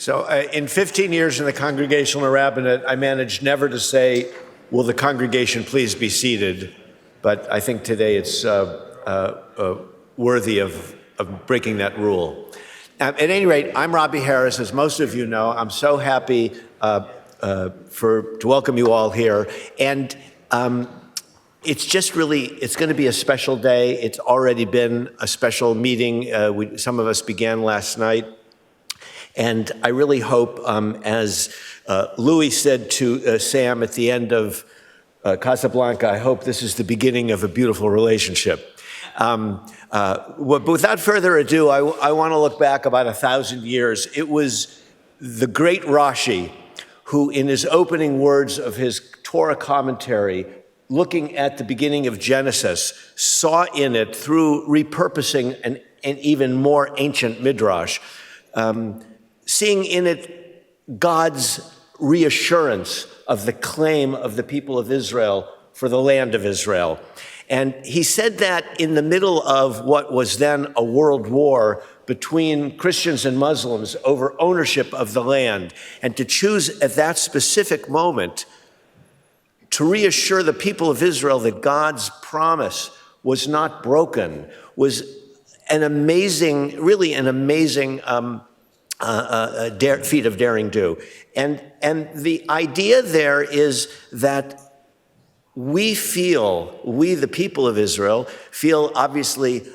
So in 15 years in the Congregational Rabbinate, I managed never to say, will the congregation please be seated? But I think today it's worthy of breaking that rule. At any rate, I'm Robbie Harris, as most of you know. I'm so happy to welcome you all here. And it's just really, it's going to be a special day. It's already been a special meeting. Some of us began last night. And I really hope, as Louis said to Sam at the end of Casablanca, I hope this is the beginning of a beautiful relationship. But without further ado, I want to look back about 1,000 years. It was the great Rashi who, in his opening words of his Torah commentary, looking at the beginning of Genesis, saw in it, through repurposing an even more ancient midrash, seeing in it God's reassurance of the claim of the people of Israel for the land of Israel. And he said that in the middle of what was then a world war between Christians and Muslims over ownership of the land, and to choose at that specific moment to reassure the people of Israel that God's promise was not broken was an amazing, really an amazing feat of daring do. And the idea there is that we, the people of Israel, feel obviously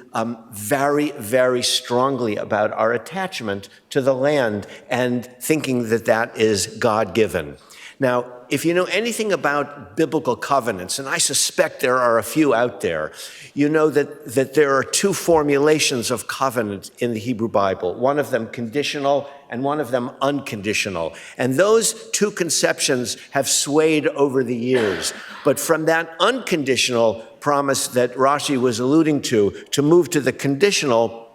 very, very strongly about our attachment to the land and thinking that that is God-given. Now, if you know anything about biblical covenants, and I suspect there are a few out there, you know that there are two formulations of covenant in the Hebrew Bible, one of them conditional and one of them unconditional. And those two conceptions have swayed over the years. But from that unconditional promise that Rashi was alluding to move to the conditional,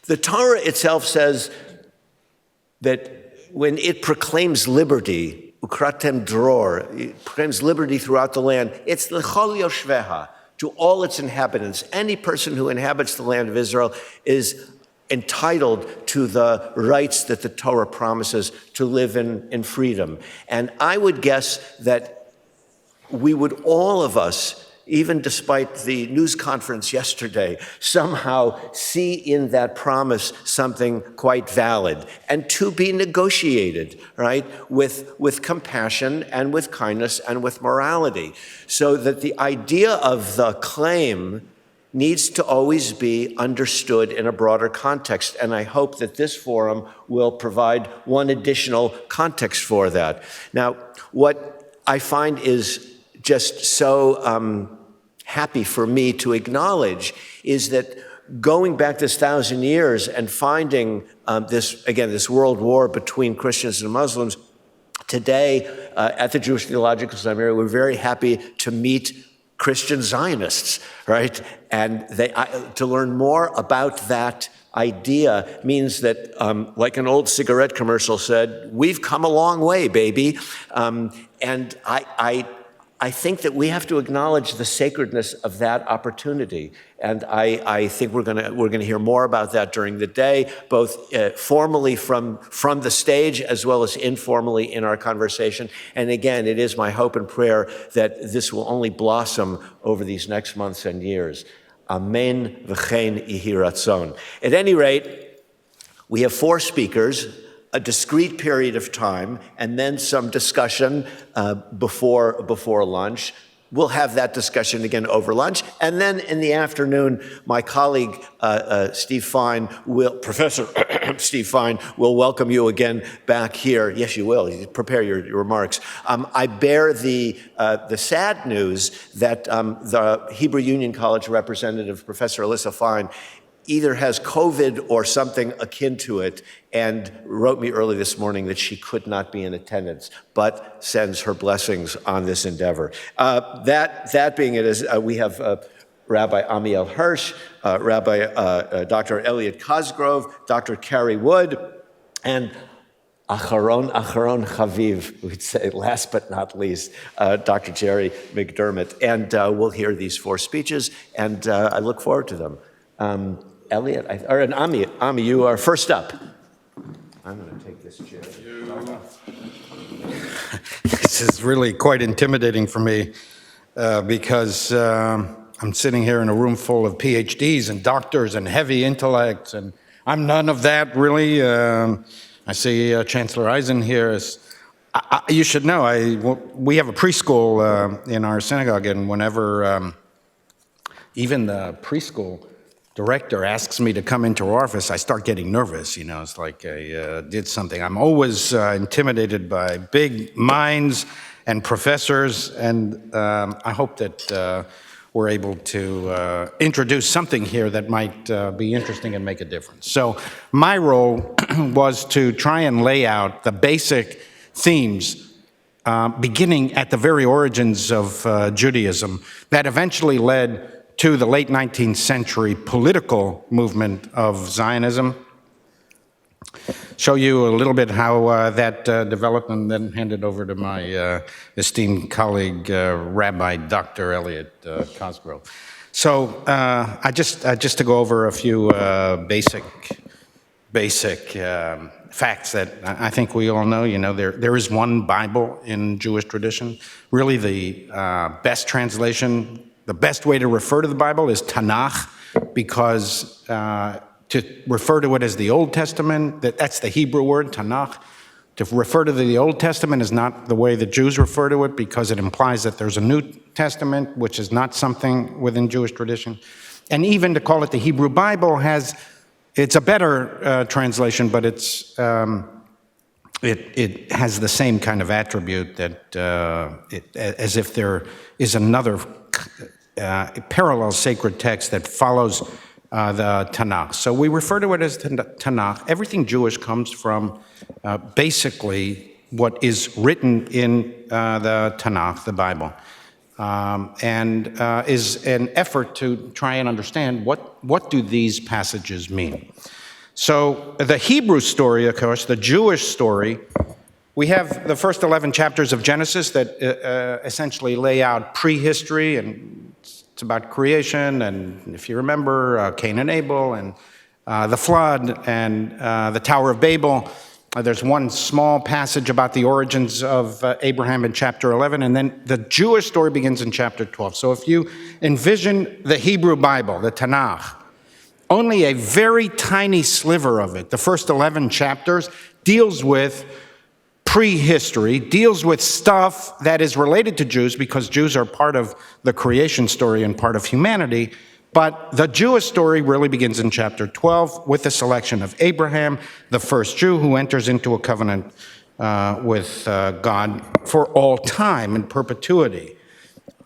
the Torah itself says that when it proclaims liberty, Ukratem dror, it proclaims liberty throughout the land, it's l'chol yoshveha, to all its inhabitants. Any person who inhabits the land of Israel is entitled to the rights that the Torah promises to live in freedom. And I would guess that we would, all of us, even despite the news conference yesterday, somehow see in that promise something quite valid and to be negotiated, right, with compassion and with kindness and with morality. So that the idea of the claim needs to always be understood in a broader context. And I hope that this forum will provide one additional context for that. Now, what I find is just so happy for me to acknowledge is that going back this 1,000 years and finding this world war between Christians and Muslims, today at the Jewish Theological Seminary, we're very happy to meet Christian Zionists, right? And to learn more about that idea means that, like an old cigarette commercial said, we've come a long way, baby. And I think that we have to acknowledge the sacredness of that opportunity. And I think we're gonna hear more about that during the day, both formally from the stage as well as informally in our conversation. And again, it is my hope and prayer that this will only blossom over these next months and years. Amen v'chein yehi ratzon. At any rate, we have 4 speakers, a discrete period of time, and then some discussion before lunch. We'll have that discussion again over lunch. And then in the afternoon, my colleague, Professor Steve Fine, will welcome you again back here. Yes, you will. Prepare your remarks. I bear the sad news that the Hebrew Union College representative, Professor Alyssa Fine, either has COVID or something akin to it, and wrote me early this morning that she could not be in attendance, but sends her blessings on this endeavor. That being it, we have Rabbi Amiel Hirsch, Rabbi Dr. Elliot Cosgrove, Dr. Carrie Wood, and Acharon Chaviv, we'd say last but not least, Dr. Jerry McDermott. And we'll hear these 4 speeches, and I look forward to them. Elliot, Ami, you are first up. I'm going to take this. this chair. This is really quite intimidating for me because I'm sitting here in a room full of PhDs and doctors and heavy intellects, and I'm none of that, really. I see Chancellor Eisen here. You should know, we have a preschool in our synagogue, and whenever even the preschool director asks me to come into her office, I start getting nervous. You know, it's like I did something. I'm always intimidated by big minds and professors, and I hope that we're able to introduce something here that might be interesting and make a difference. So my role was to try and lay out the basic themes beginning at the very origins of Judaism that eventually led to the late 19th century political movement of Zionism. Show you a little bit how that developed, and then hand it over to my esteemed colleague, Rabbi Dr. Elliot Cosgrove. So just to go over a few basic facts that I think we all know. You know, there is one Bible in Jewish tradition. Really, the best translation, the best way to refer to the Bible is Tanakh, because to refer to it as the Old Testament, that's the Hebrew word, Tanakh. To refer to the Old Testament is not the way the Jews refer to it, because it implies that there's a New Testament, which is not something within Jewish tradition. And even to call it the Hebrew Bible it's a better translation, but it has the same kind of attribute that as if there is another parallel sacred text that follows the Tanakh. So we refer to it as Tanakh. Everything Jewish comes from basically what is written in the Tanakh, the Bible, and is an effort to try and understand what do these passages mean. So the Hebrew story, of course, the Jewish story, we have the first 11 chapters of Genesis that essentially lay out prehistory, and it's about creation, and if you remember, Cain and Abel, and the flood, and the Tower of Babel. There's one small passage about the origins of Abraham in chapter 11, and then the Jewish story begins in chapter 12. So if you envision the Hebrew Bible, the Tanakh, only a very tiny sliver of it, the first 11 chapters, deals with prehistory, deals with stuff that is related to Jews, because Jews are part of the creation story and part of humanity. But the Jewish story really begins in chapter 12 with the selection of Abraham, the first Jew who enters into a covenant with God for all time in perpetuity.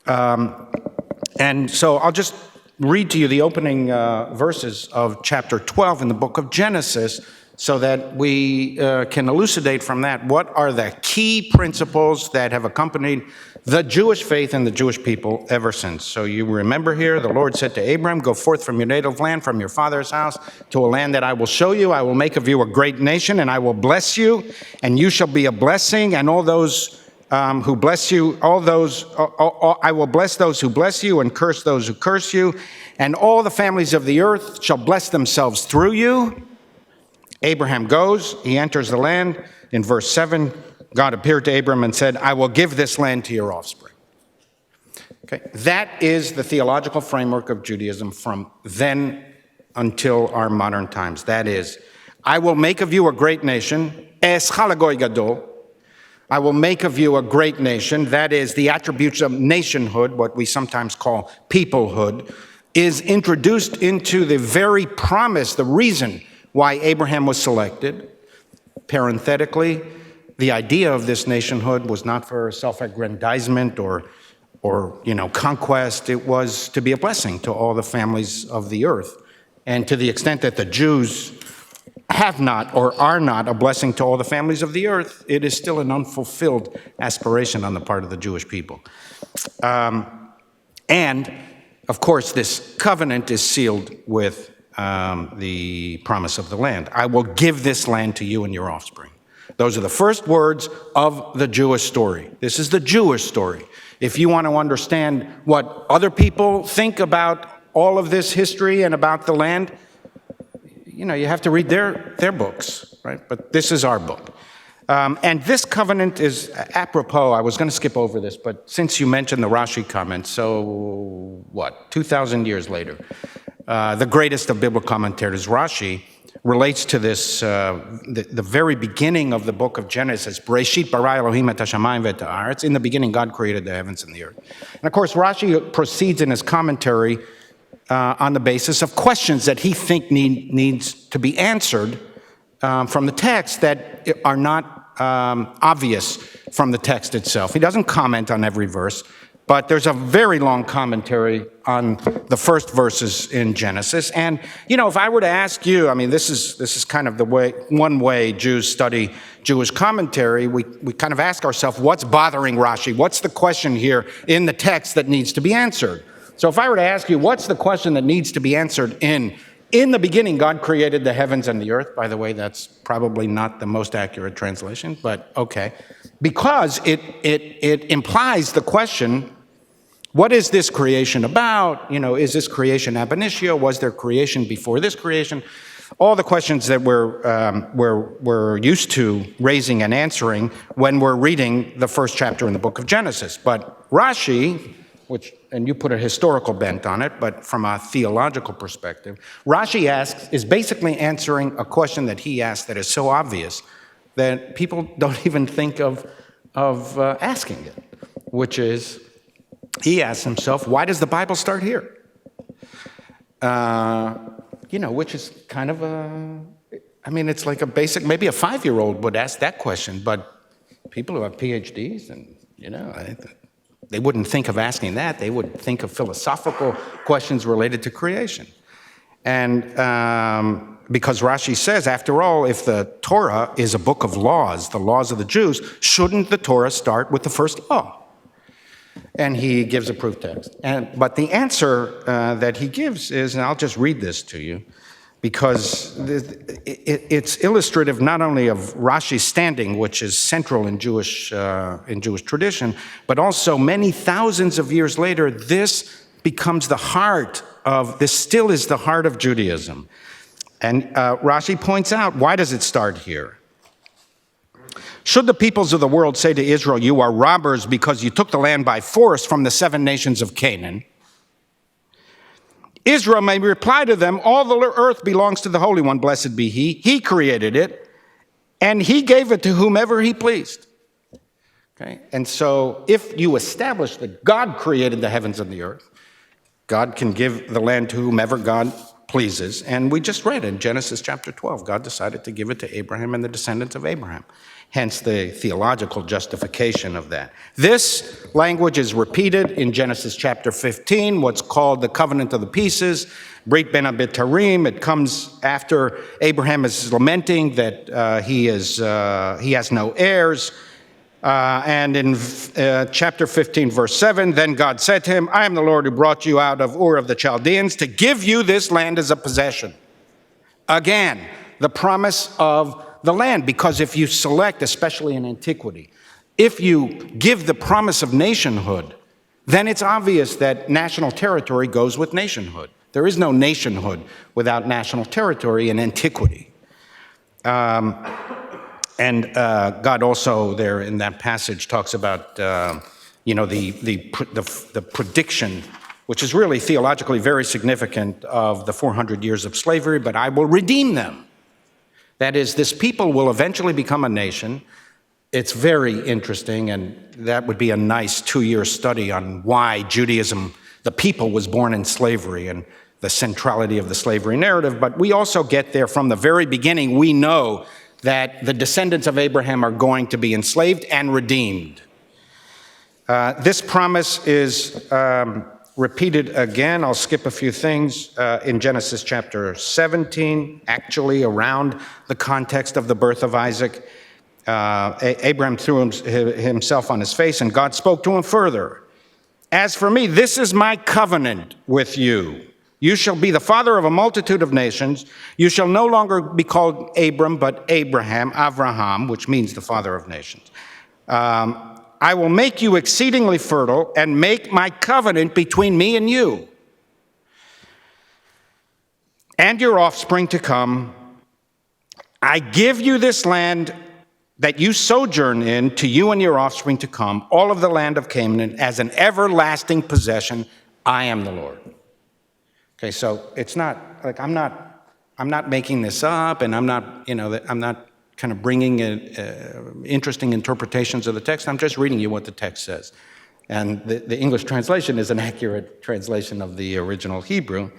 And so I'll just read to you the opening verses of chapter 12 in the book of Genesis, so that we can elucidate from that what are the key principles that have accompanied the Jewish faith and the Jewish people ever since. So you remember here, the Lord said to Abram, "Go forth from your native land, from your father's house, to a land that I will show you. I will make of you a great nation, and I will bless you, and you shall be a blessing, and all those who bless you, I will bless those who bless you, and curse those who curse you, and all the families of the earth shall bless themselves through you." Abraham goes, he enters the land. In verse 7, God appeared to Abram and said, "I will give this land to your offspring." Okay, that is the theological framework of Judaism from then until our modern times. That is, I will make of you a great nation, es chalagoy gadol. I will make of you a great nation. That is, the attributes of nationhood, what we sometimes call peoplehood, is introduced into the very promise, the reason why Abraham was selected. Parenthetically, the idea of this nationhood was not for self-aggrandizement or conquest. It was to be a blessing to all the families of the earth. And to the extent that the Jews have not or are not a blessing to all the families of the earth, it is still an unfulfilled aspiration on the part of the Jewish people. And, of course, this covenant is sealed with the promise of the land. I will give this land to you and your offspring. Those are the first words of the Jewish story. This is the Jewish story. If you want to understand what other people think about all of this history and about the land, you have to read their books, right? But this is our book. And this covenant is, apropos, I was going to skip over this, but since you mentioned the Rashi comment, so what, 2,000 years later, the greatest of biblical commentators, Rashi, relates to this, the very beginning of the book of Genesis, Bereshit bara Elohim et hashamayim ve'et haaretz. In the beginning, God created the heavens and the earth. And of course, Rashi proceeds in his commentary on the basis of questions that he thinks needs to be answered from the text that are not obvious from the text itself. He doesn't comment on every verse, but there's a very long commentary on the first verses in Genesis. And, you know, if I were to ask you, I mean, this is kind of the way, one way Jews study Jewish commentary. We kind of ask ourselves, what's bothering Rashi? What's the question here in the text that needs to be answered? So if I were to ask you, what's the question that needs to be answered in the beginning, God created the heavens and the earth. By the way, that's probably not the most accurate translation, but okay. Because it implies the question, what is this creation about? You know, is this creation ab initio? Was there creation before this creation? All the questions that we're used to raising and answering when we're reading the first chapter in the book of Genesis. But Rashi, and you put a historical bent on it, but from a theological perspective, Rashi is basically answering a question that he asked that is so obvious that people don't even think of asking it, which is, he asks himself, why does the Bible start here? You know, which is kind of I mean, it's like a basic, maybe a 5-year-old would ask that question, but people who have PhDs and, you know, they wouldn't think of asking that. They would think of philosophical questions related to creation. And because Rashi says, after all, if the Torah is a book of laws, the laws of the Jews, shouldn't the Torah start with the first law? And he gives a proof text. But the answer that he gives is, and I'll just read this to you, because it's illustrative not only of Rashi's standing, which is central in Jewish tradition, but also many thousands of years later, this becomes the heart of, this still is the heart of Judaism. And Rashi points out, why does it start here? Should the peoples of the world say to Israel, you are robbers because you took the land by force from the 7 nations of Canaan, Israel may reply to them, all the earth belongs to the Holy One, blessed be He. He created it, and He gave it to whomever He pleased. Okay? And so if you establish that God created the heavens and the earth, God can give the land to whomever God pleases. And we just read in Genesis chapter 12, God decided to give it to Abraham and the descendants of Abraham. Hence the theological justification of that. This language is repeated in Genesis chapter 15, what's called the Covenant of the Pieces, Brit Ben Abitarim. It comes after Abraham is lamenting that he has no heirs. And in chapter 15, verse 7, then God said to him, I am the Lord who brought you out of Ur of the Chaldeans to give you this land as a possession. Again, the promise of the land, because if you select, especially in antiquity, if you give the promise of nationhood, then it's obvious that national territory goes with nationhood. There is no nationhood without national territory in antiquity. And God also there in that passage talks about, you know, the prediction, which is really theologically very significant, of the 400 years of slavery, but I will redeem them. That is, this people will eventually become a nation. It's very interesting, and that would be a nice 2-year study on why Judaism, the people, was born in slavery and the centrality of the slavery narrative. But we also get there from the very beginning. We know that the descendants of Abraham are going to be enslaved and redeemed. This promise is repeated again. I'll skip a few things in Genesis chapter 17, actually around the context of the birth of Isaac. Abraham threw himself on his face, and God spoke to him further. As for me, this is my covenant with you. You shall be the father of a multitude of nations. You shall no longer be called Abram, but Avraham, which means the father of nations. I will make you exceedingly fertile and make my covenant between me and you and your offspring to come. I give you this land that you sojourn in, to you and your offspring to come, all of the land of Canaan as an everlasting possession. I am the Lord. Okay, so it's not like I'm not making this up, and I'm not kind of bringing interesting interpretations of the text. I'm just reading you what the text says. And the English translation is an accurate translation of the original Hebrew.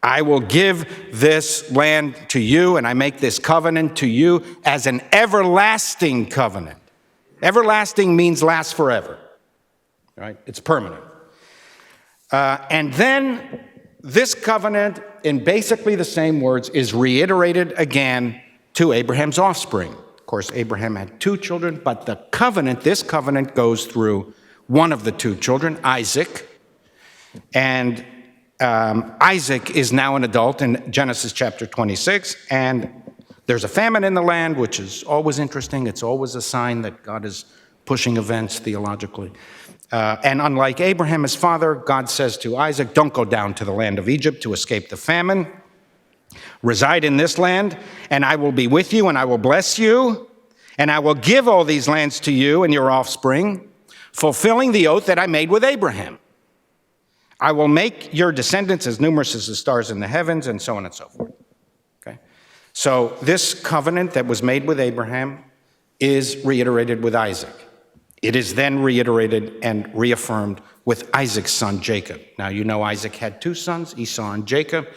I will give this land to you, and I make this covenant to you as an everlasting covenant. Everlasting means lasts forever, right? It's permanent. And then this covenant, in basically the same words, is reiterated again to Abraham's offspring. Of course, Abraham had 2 children, but this covenant goes through one of the 2 children, Isaac. And Isaac is now an adult in Genesis chapter 26, and there's a famine in the land, which is always interesting. It's always a sign that God is pushing events theologically. And unlike Abraham, his father, God says to Isaac, don't go down to the land of Egypt to escape the famine. Reside in this land, and I will be with you, and I will bless you, and I will give all these lands to you and your offspring, fulfilling the oath that I made with Abraham. I will make your descendants as numerous as the stars in the heavens, and so on and so forth. Okay? So this covenant that was made with Abraham is reiterated with Isaac. It is then reiterated and reaffirmed with Isaac's son, Jacob. Now, you know Isaac had 2 sons, Esau and Jacob.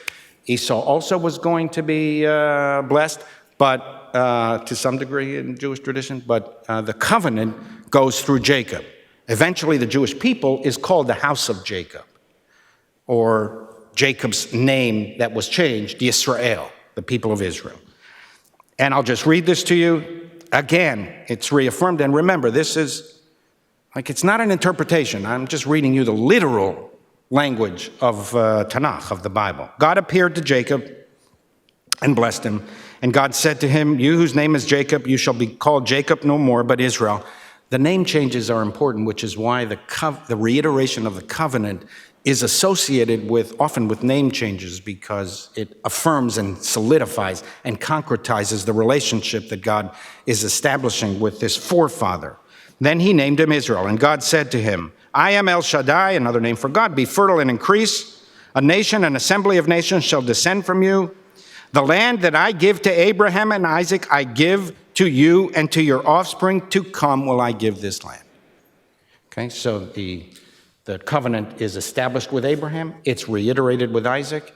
Esau also was going to be blessed, but to some degree in Jewish tradition, but the covenant goes through Jacob. Eventually, the Jewish people is called the house of Jacob, or Jacob's name that was changed, Yisrael, the people of Israel. And I'll just read this to you. Again, it's reaffirmed. And remember, this is, it's not an interpretation. I'm just reading you the literal language of Tanakh, of the Bible. God appeared to Jacob and blessed him. And God said to him, you whose name is Jacob, you shall be called Jacob no more, but Israel. The name changes are important, which is why the reiteration of the covenant is associated often with name changes, because it affirms and solidifies and concretizes the relationship that God is establishing with this forefather. Then he named him Israel, and God said to him, I am El Shaddai, another name for God, be fertile and increase. A nation, an assembly of nations shall descend from you. The land that I give to Abraham and Isaac, I give to you, and to your offspring to come will I give this land. Okay, so the covenant is established with Abraham. It's reiterated with Isaac.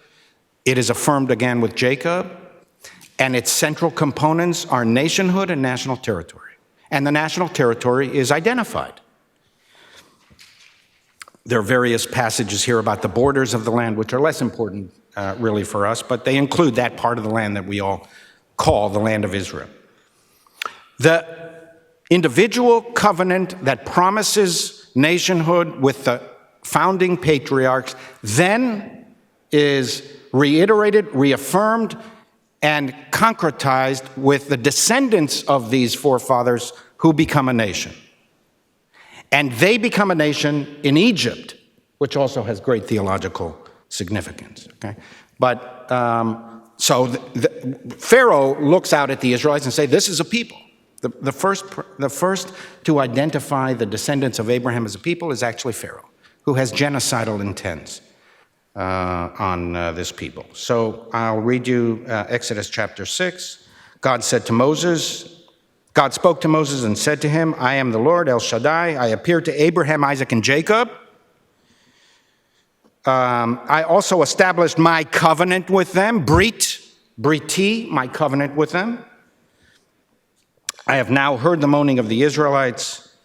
It is affirmed again with Jacob. And its central components are nationhood and national territory. And the national territory is identified. There are various passages here about the borders of the land, which are less important really for us, but they include that part of the land that we all call the land of Israel. The individual covenant that promises nationhood with the founding patriarchs then is reiterated, reaffirmed, and concretized with the descendants of these forefathers who become a nation. And they become a nation in Egypt, which also has great theological significance. Okay? But so Pharaoh looks out at the Israelites and say, this is a people. The first to identify the descendants of Abraham as a people is actually Pharaoh, who has genocidal intents on this people. So I'll read you Exodus chapter 6. God spoke to Moses and said to him, I am the Lord, El Shaddai. I appeared to Abraham, Isaac, and Jacob. I also established my covenant with them, Briti, my covenant with them. I have now heard the moaning of the Israelites.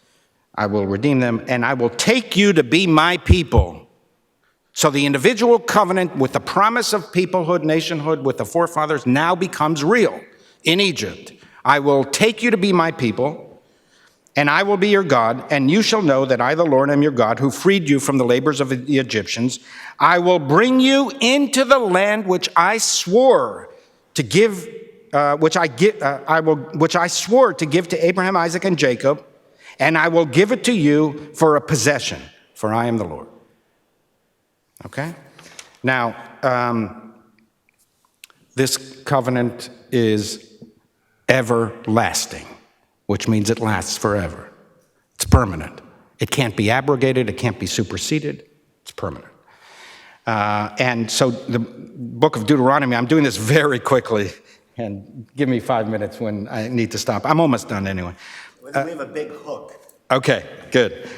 I will redeem them, and I will take you to be my people. So the individual covenant with the promise of peoplehood, nationhood with the forefathers now becomes real in Egypt. I will take you to be my people, and I will be your God, and you shall know that I, the Lord, am your God, who freed you from the labors of the Egyptians. I will bring you into the land which I swore to give which I swore to give to Abraham, Isaac, and Jacob, and I will give it to you for a possession, for I am the Lord. Okay? Now, this covenant is everlasting. which means it lasts forever. It's permanent. It can't be abrogated. It can't be superseded. It's permanent. And so the book of Deuteronomy, I'm doing this very quickly, and give me 5 minutes when I need to stop. I'm almost done anyway. We have a big hook. Okay, good.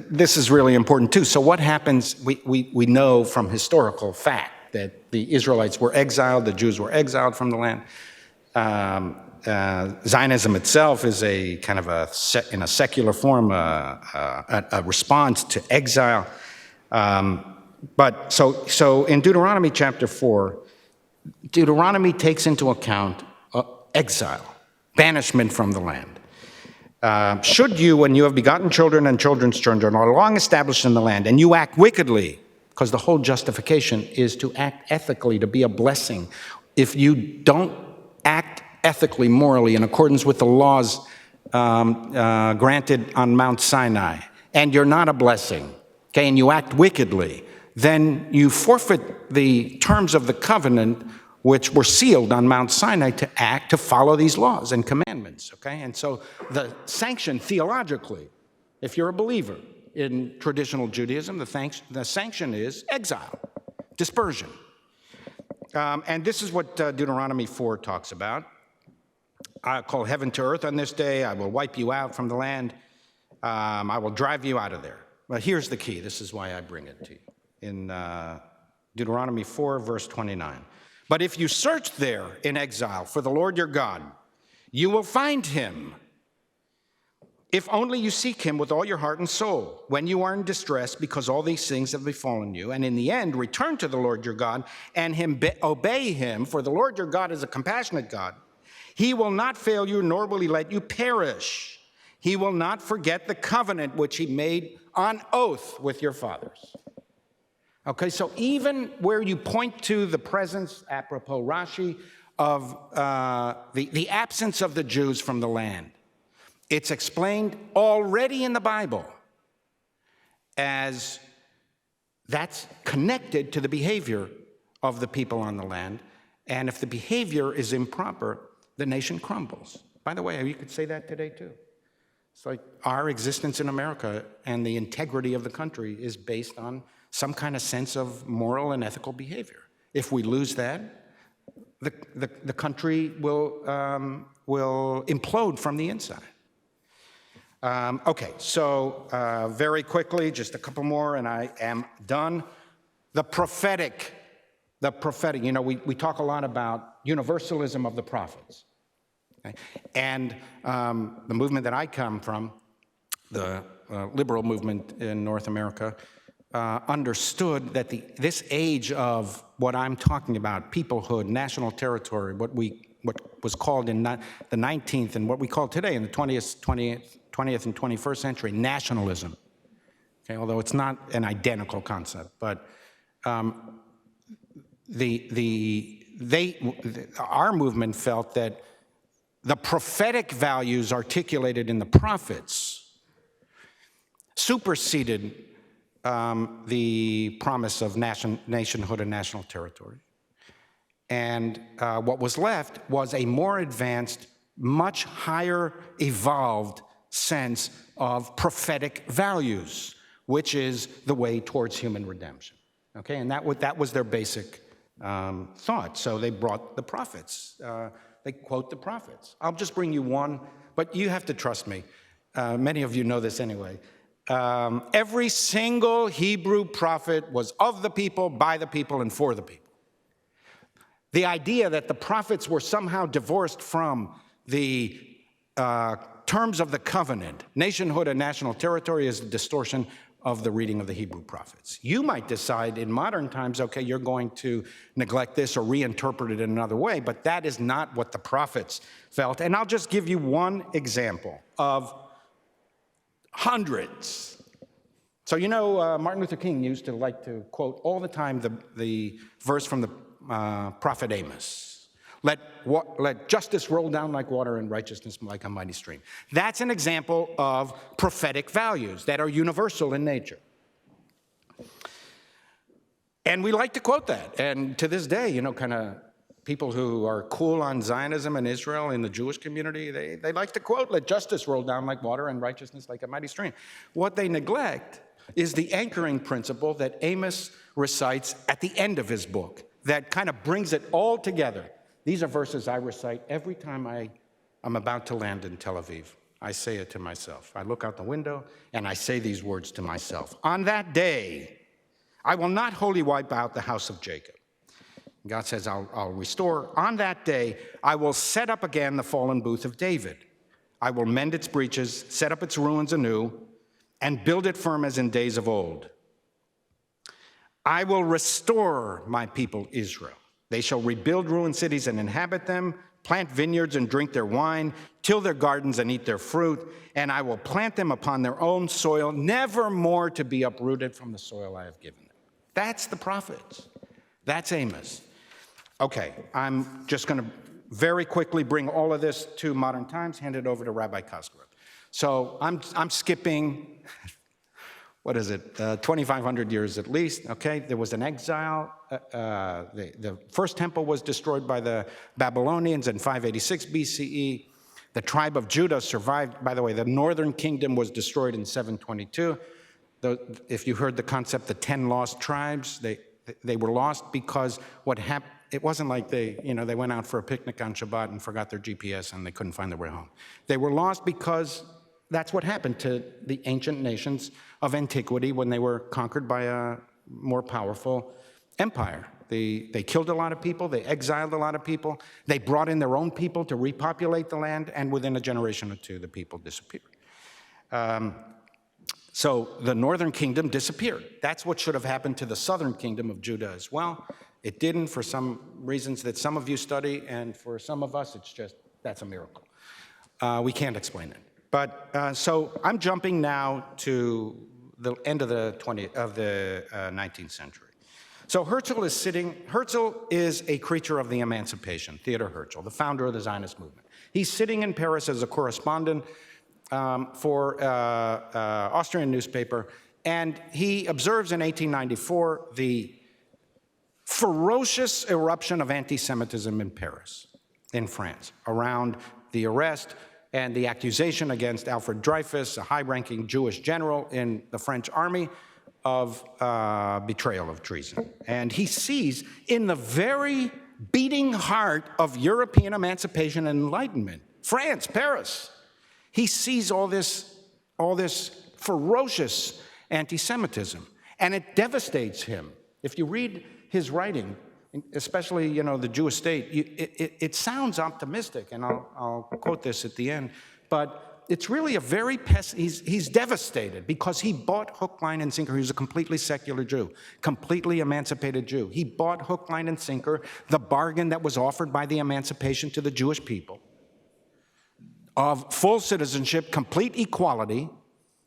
This is really important too. So what happens, we know from historical fact that the Israelites were exiled, the Jews were exiled from the land. Zionism itself is a kind of in a secular form, a response to exile. But so in Deuteronomy chapter 4, Deuteronomy takes into account exile, banishment from the land. Should you, when you have begotten children and children's children, are long established in the land, and you act wickedly, because the whole justification is to act ethically, to be a blessing. If you don't act ethically, morally, in accordance with the laws granted on Mount Sinai, and you're not a blessing, okay, and you act wickedly, then you forfeit the terms of the covenant which were sealed on Mount Sinai to follow these laws and commandments, okay? And so the sanction theologically, if you're a believer in traditional Judaism, the sanction is exile, dispersion. And this is what Deuteronomy 4 talks about. I call heaven to earth on this day. I will wipe you out from the land. I will drive you out of there. But here's the key. This is why I bring it to you. In Deuteronomy 4, verse 29. But if you search there in exile for the Lord your God, you will find him, if only you seek him with all your heart and soul, when you are in distress because all these things have befallen you. And in the end, return to the Lord your God and obey him, for the Lord your God is a compassionate God. He will not fail you, nor will he let you perish. He will not forget the covenant which he made on oath with your fathers. Okay, so even where you point to the presence, apropos Rashi, of the absence of the Jews from the land, it's explained already in the Bible as that's connected to the behavior of the people on the land. And if the behavior is improper, the nation crumbles. By the way, you could say that today too. It's like our existence in America and the integrity of the country is based on some kind of sense of moral and ethical behavior. If we lose that, the country will implode from the inside. Okay, so very quickly, just a couple more and I am done. The prophetic, you know, we talk a lot about universalism of the prophets. Okay? And the movement that I come from, the liberal movement in North America, understood that this age of what I'm talking about, peoplehood, national territory, what was called in the 19th and what we call today in the 20th and 21st century, nationalism. Okay, although it's not an identical concept, but our movement felt that the prophetic values articulated in the prophets superseded the promise of nationhood and national territory. And what was left was a more advanced, much higher evolved sense of prophetic values, which is the way towards human redemption. Okay, and that was their basic thought. So they brought the prophets. They quote the prophets. I'll just bring you one, but you have to trust me. Many of you know this anyway. Every single Hebrew prophet was of the people, by the people, and for the people. The idea that the prophets were somehow divorced from the terms of the covenant, nationhood and national territory, is a distortion of the reading of the Hebrew prophets. You might decide in modern times, okay, you're going to neglect this or reinterpret it in another way, but that is not what the prophets felt. And I'll just give you one example of hundreds. So you know, Martin Luther King used to like to quote all the time the verse from the prophet Amos. Let justice roll down like water and righteousness like a mighty stream. That's an example of prophetic values that are universal in nature. And we like to quote that. And to this day, you know, kind of people who are cool on Zionism and Israel in the Jewish community, they like to quote, "Let justice roll down like water and righteousness like a mighty stream." What they neglect is the anchoring principle that Amos recites at the end of his book that kind of brings it all together. These are verses I recite every time I'm about to land in Tel Aviv. I say it to myself. I look out the window and I say these words to myself. "On that day, I will not wholly wipe out the house of Jacob." God says, I'll restore. "On that day, I will set up again the fallen booth of David. I will mend its breaches, set up its ruins anew, and build it firm as in days of old. I will restore my people Israel. They shall rebuild ruined cities and inhabit them, plant vineyards and drink their wine, till their gardens and eat their fruit, and I will plant them upon their own soil, never more to be uprooted from the soil I have given them." That's the prophets. That's Amos. Okay, I'm just going to very quickly bring all of this to modern times, hand it over to Rabbi Koskova. So I'm skipping, 2,500 years at least, okay? There was an exile. The first temple was destroyed by the Babylonians in 586 BCE. The tribe of Judah survived. By the way, the northern kingdom was destroyed in 722. If you heard the concept, the 10 lost tribes, they were lost because what happened, it wasn't like they went out for a picnic on Shabbat and forgot their GPS and they couldn't find their way home. They were lost because that's what happened to the ancient nations of antiquity when they were conquered by a more powerful empire. They killed a lot of people, they exiled a lot of people, they brought in their own people to repopulate the land, and within a generation or two, the people disappeared. So the northern kingdom disappeared. That's what should have happened to the southern kingdom of Judah as well. It didn't for some reasons that some of you study, and for some of us, that's a miracle. We can't explain it. But so I'm jumping now to the end of the 19th century. So Herzl is a creature of the emancipation, Theodor Herzl, the founder of the Zionist movement. He's sitting in Paris as a correspondent for Austrian newspaper, and he observes in 1894 the ferocious eruption of anti-Semitism in Paris, in France, around the arrest and the accusation against Alfred Dreyfus, a high-ranking Jewish general in the French army, of betrayal of treason. And he sees in the very beating heart of European emancipation and enlightenment, France, Paris, he sees all this ferocious anti-Semitism, and it devastates him. If you read his writing, especially, the Jewish state, it sounds optimistic, and I'll quote this at the end, but it's really a very he's devastated because he bought hook, line, and sinker. He was a completely secular Jew, completely emancipated Jew. He bought hook, line, and sinker, the bargain that was offered by the emancipation to the Jewish people of full citizenship, complete equality,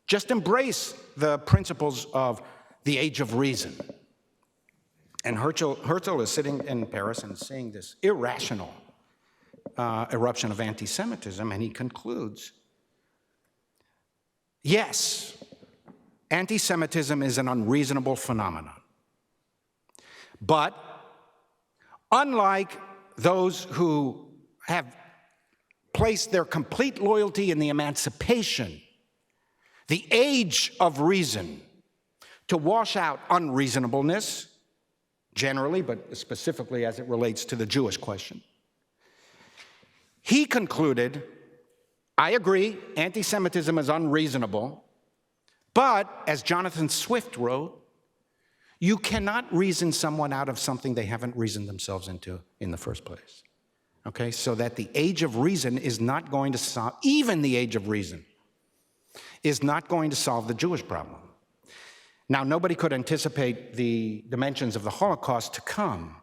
just embrace the principles of the age of reason. And Herzl is sitting in Paris and seeing this irrational eruption of anti-Semitism, and he concludes, yes, anti-Semitism is an unreasonable phenomenon. But unlike those who have placed their complete loyalty in the emancipation, the age of reason, to wash out unreasonableness, generally, but specifically as it relates to the Jewish question, he concluded, I agree, anti-Semitism is unreasonable, but as Jonathan Swift wrote, you cannot reason someone out of something they haven't reasoned themselves into in the first place. Okay, so that the age of reason is not going to solve, even the age of reason is not going to solve the Jewish problem. Now, nobody could anticipate the dimensions of the Holocaust to come,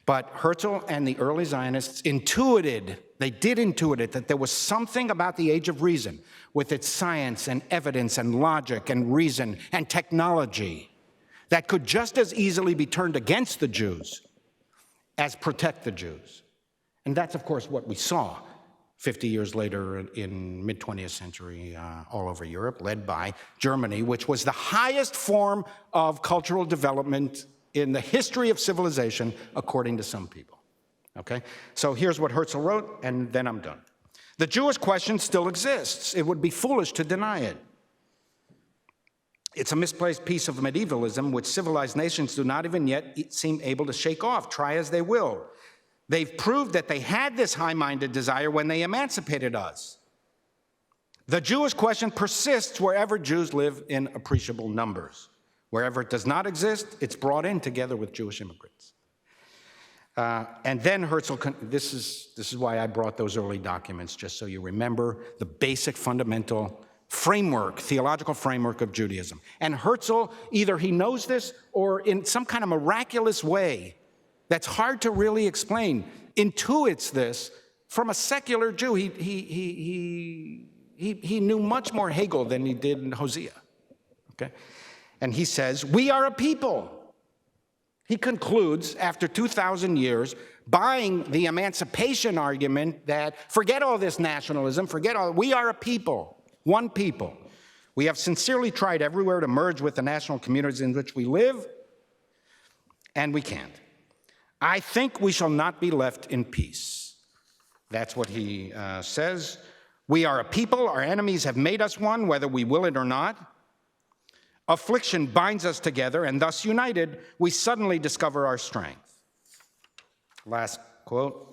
but Herzl and the early Zionists intuited that there was something about the age of reason with its science and evidence and logic and reason and technology that could just as easily be turned against the Jews as protect the Jews. And that's, of course, what we saw 50 years later in mid-20th century all over Europe, led by Germany, which was the highest form of cultural development in the history of civilization, according to some people. Okay? So here's what Herzl wrote, and then I'm done. The Jewish question still exists. It would be foolish to deny it. It's a misplaced piece of medievalism which civilized nations do not even yet seem able to shake off, try as they will. They've proved that they had this high-minded desire when they emancipated us. The Jewish question persists wherever Jews live in appreciable numbers. Wherever it does not exist, it's brought in together with Jewish immigrants. And then Herzl, this is why I brought those early documents, just so you remember the basic fundamental framework, theological framework of Judaism. And Herzl, either he knows this or in some kind of miraculous way that's hard to really explain, intuits this from a secular Jew. He knew much more Hegel than he did in Hosea. Okay? And he says, we are a people. He concludes, after 2,000 years, buying the emancipation argument that forget all this nationalism, we are a people. One people. We have sincerely tried everywhere to merge with the national communities in which we live, and we can't. I think we shall not be left in peace. That's what he says. We are a people. Our enemies have made us one, whether we will it or not. Affliction binds us together, and thus united, we suddenly discover our strength. Last quote.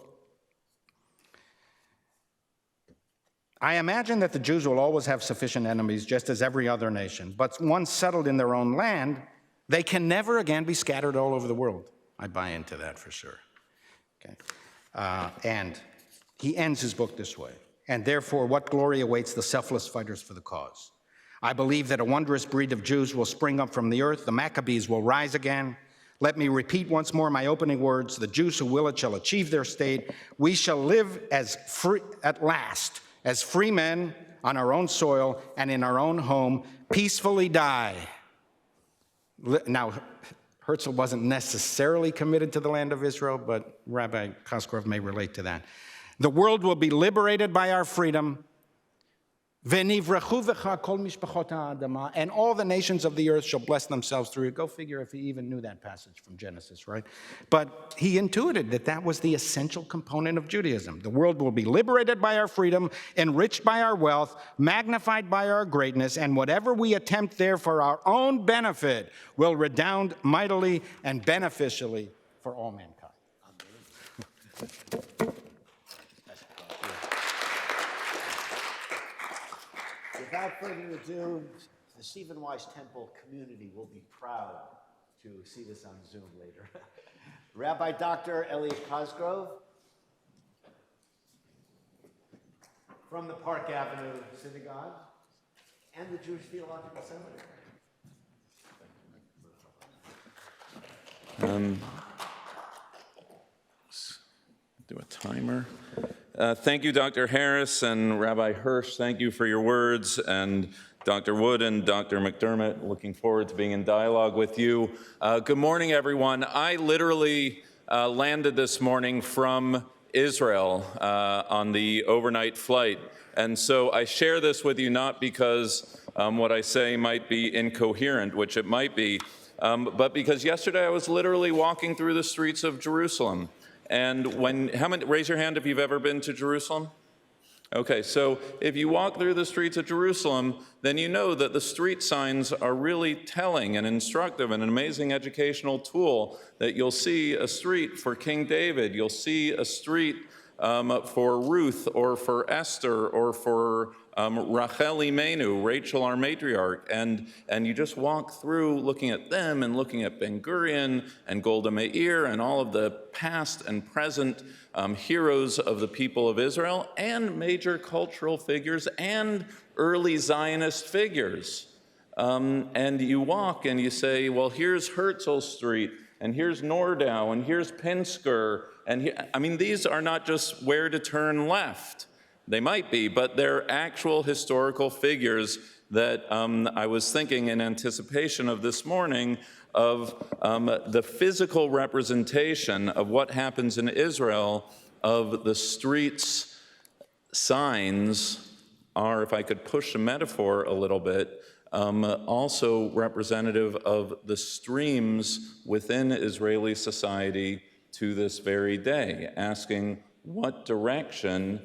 I imagine that the Jews will always have sufficient enemies, just as every other nation. But once settled in their own land, they can never again be scattered all over the world. I buy into that for sure. Okay. And he ends his book this way. And therefore, what glory awaits the selfless fighters for the cause? I believe that a wondrous breed of Jews will spring up from the earth. The Maccabees will rise again. Let me repeat once more my opening words. The Jews who will it shall achieve their state. We shall live as free at last, as free men on our own soil and in our own home, peacefully die. Now, Herzl wasn't necessarily committed to the land of Israel, but Rabbi Cosgrove may relate to that. The world will be liberated by our freedom. And all the nations of the earth shall bless themselves through it. Go figure if he even knew that passage from Genesis, right? But he intuited that that was the essential component of Judaism. The world will be liberated by our freedom, enriched by our wealth, magnified by our greatness, and whatever we attempt there for our own benefit will redound mightily and beneficially for all mankind. Without further ado, the Stephen Wise Temple community will be proud to see this on Zoom later. Rabbi Dr. Elliot Cosgrove from the Park Avenue Synagogue and the Jewish Theological Seminary. Do a timer. Thank you, Dr. Harris and Rabbi Hirsch. Thank you for your words. And Dr. Wood and Dr. McDermott, looking forward to being in dialogue with you. Good morning, everyone. I literally landed this morning from Israel on the overnight flight. And so I share this with you not because what I say might be incoherent, which it might be, but because yesterday I was literally walking through the streets of Jerusalem. And raise your hand if you've ever been to Jerusalem. Okay, so if you walk through the streets of Jerusalem, then you know that the street signs are really telling and instructive and an amazing educational tool, that you'll see a street for King David, you'll see a street for Ruth or for Esther or for Rachel Imenu, Rachel our matriarch, and you just walk through looking at them and looking at Ben Gurion and Golda Meir and all of the past and present heroes of the people of Israel and major cultural figures and early Zionist figures. And you walk and you say, well, here's Herzl Street, and here's Nordau, and here's Pinsker, and these are not just where to turn left. They might be, but they're actual historical figures that I was thinking in anticipation of this morning of the physical representation of what happens in Israel, of the streets' signs are, if I could push the metaphor a little bit, also representative of the streams within Israeli society to this very day, asking what direction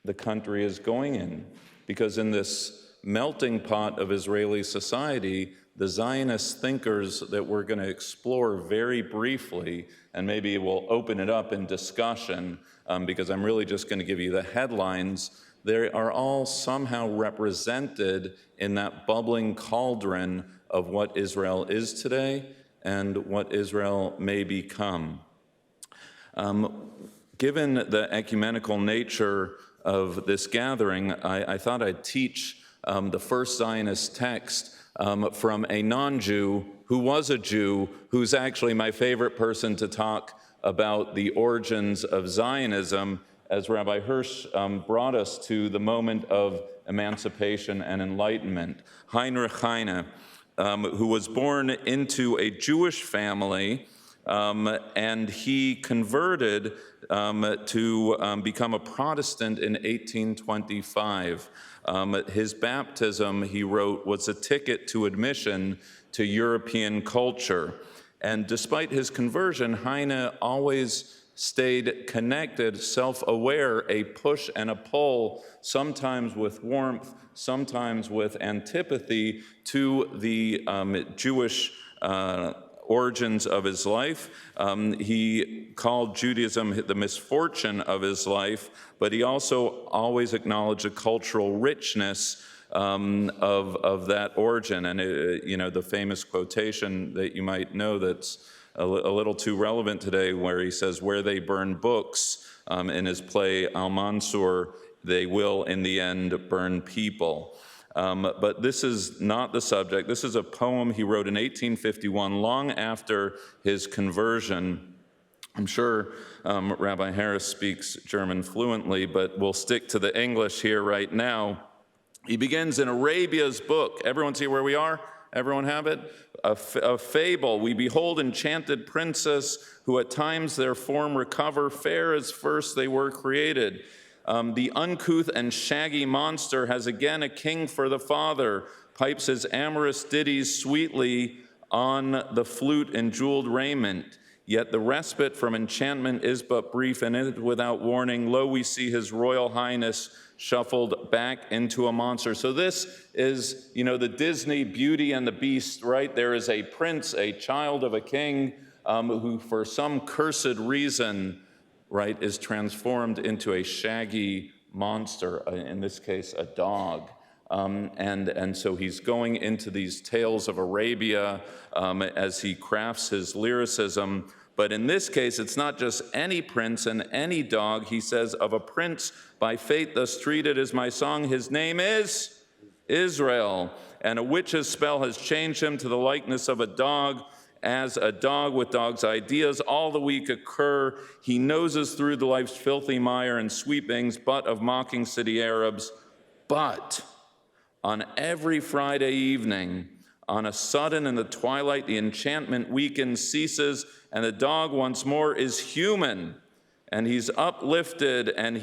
the country is going in. Because in this melting pot of Israeli society, the Zionist thinkers that we're going to explore very briefly, and maybe we'll open it up in discussion, because I'm really just going to give you the headlines, they are all somehow represented in that bubbling cauldron of what Israel is today and what Israel may become. Given the ecumenical nature of this gathering, I thought I'd teach the first Zionist text from a non-Jew who was a Jew, who's actually my favorite person to talk about the origins of Zionism, as Rabbi Hirsch brought us to the moment of emancipation and enlightenment. Heinrich Heine, who was born into a Jewish family, and he converted to become a Protestant in 1825. His baptism, he wrote, was a ticket to admission to European culture. And despite his conversion, Heine always stayed connected, self-aware, a push and a pull, sometimes with warmth, sometimes with antipathy to the Jewish origins of his life. He called Judaism the misfortune of his life, but he also always acknowledged the cultural richness of that origin. And the famous quotation that you might know that's a little too relevant today, where he says, "Where they burn books," in his play Al-Mansur, they will in the end burn people. But this is not the subject. This is a poem he wrote in 1851, long after his conversion. I'm sure Rabbi Harris speaks German fluently, but we'll stick to the English here right now. He begins in Arabia's book. Everyone see where we are? Everyone have it? A fable. We behold enchanted princes who at times their form recover, fair as first they were created. The uncouth and shaggy monster has again a king for the father, pipes his amorous ditties sweetly on the flute in jeweled raiment. Yet the respite from enchantment is but brief, and in it without warning, lo, we see his royal highness shuffled back into a monster. So this is, the Disney Beauty and the Beast, right? There is a prince, a child of a king, who for some cursed reason, right, is transformed into a shaggy monster, in this case, a dog. And so he's going into these tales of Arabia as he crafts his lyricism. But in this case, it's not just any prince and any dog. He says, of a prince by fate thus treated is my song. His name is Israel. And a witch's spell has changed him to the likeness of a dog. As a dog with dog's ideas all the week occur, he noses through the life's filthy mire and sweepings, butt of mocking city Arabs. But on every Friday evening, on a sudden in the twilight, the enchantment weakens, ceases, and the dog once more is human. And he's uplifted, and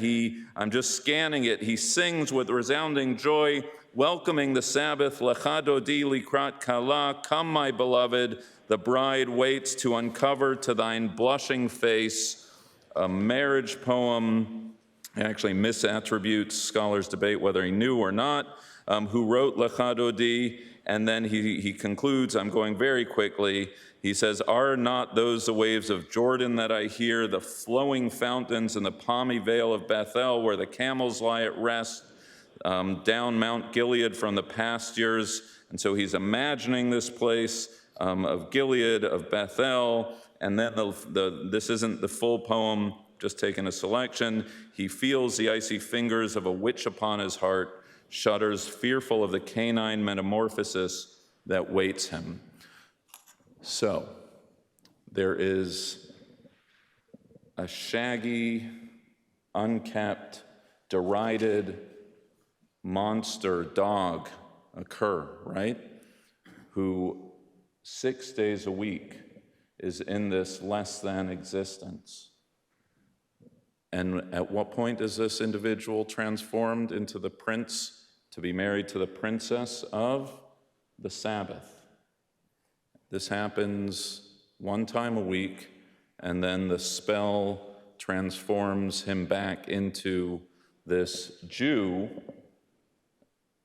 I'm just scanning it, he sings with resounding joy, welcoming the Sabbath, Lecha dodi likrat kala, come my beloved, the bride waits to uncover to thine blushing face. A marriage poem, actually misattributes, scholars debate whether he knew or not, who wrote Lecha dodi, and then he concludes, I'm going very quickly, he says, are not those the waves of Jordan that I hear, the flowing fountains in the palmy vale of Bethel, where the camels lie at rest, down Mount Gilead from the pastures? And so he's imagining this place of Gilead, of Bethel, and then this isn't the full poem, just taking a selection. He feels the icy fingers of a witch upon his heart, shudders fearful of the canine metamorphosis that waits him. So, there is a shaggy, unkept, derided monster dog occur, right? Who 6 days a week is in this less than existence. And at what point is this individual transformed into the prince to be married to the princess of the Sabbath? This happens one time a week and then the spell transforms him back into this Jew,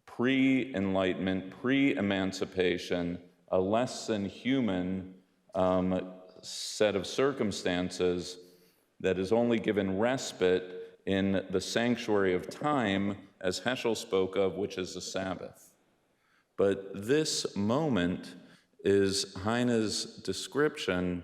pre-enlightenment, pre-emancipation, a less than human set of circumstances that is only given respite in the sanctuary of time, as Heschel spoke of, which is the Sabbath. But this moment is Heine's description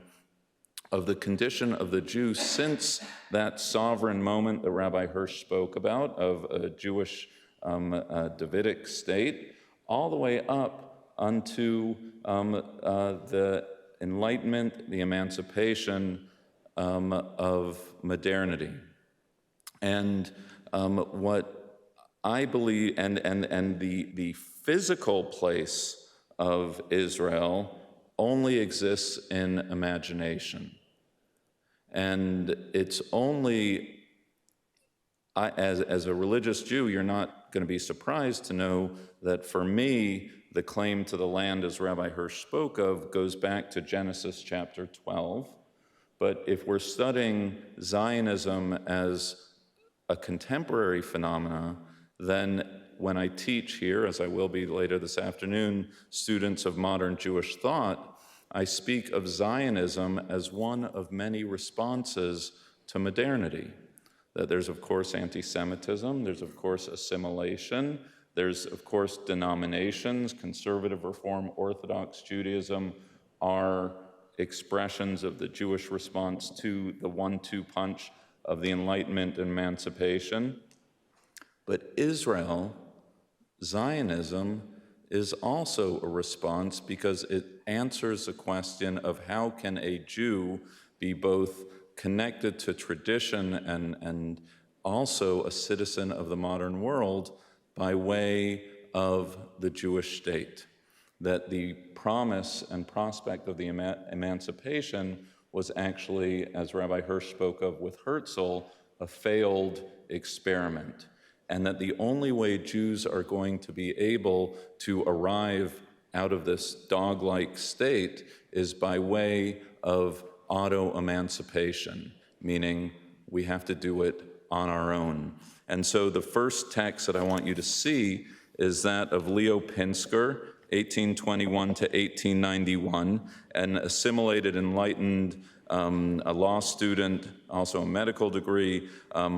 of the condition of the Jew since that sovereign moment that Rabbi Hirsch spoke about of a Jewish Davidic state, all the way up unto the enlightenment, the emancipation of modernity. And what I believe, and the physical place of Israel only exists in imagination. And it's only, as a religious Jew, you're not going to be surprised to know that for me, the claim to the land, as Rabbi Hirsch spoke of, goes back to Genesis chapter 12. But if we're studying Zionism as a contemporary phenomena, then when I teach here, as I will be later this afternoon, students of modern Jewish thought, I speak of Zionism as one of many responses to modernity. That there's, of course, anti-Semitism, there's, of course, assimilation, there's, of course, denominations, conservative, Reform, Orthodox Judaism are expressions of the Jewish response to the 1-2 punch of the Enlightenment and emancipation. But Israel, Zionism, is also a response because it answers the question of how can a Jew be both connected to tradition and also a citizen of the modern world by way of the Jewish state. That the promise and prospect of the emancipation was actually, as Rabbi Hirsch spoke of with Herzl, a failed experiment. And that the only way Jews are going to be able to arrive out of this dog-like state is by way of auto-emancipation, meaning we have to do it on our own. And so the first text that I want you to see is that of Leo Pinsker, 1821 to 1891, an assimilated, enlightened, a law student, also a medical degree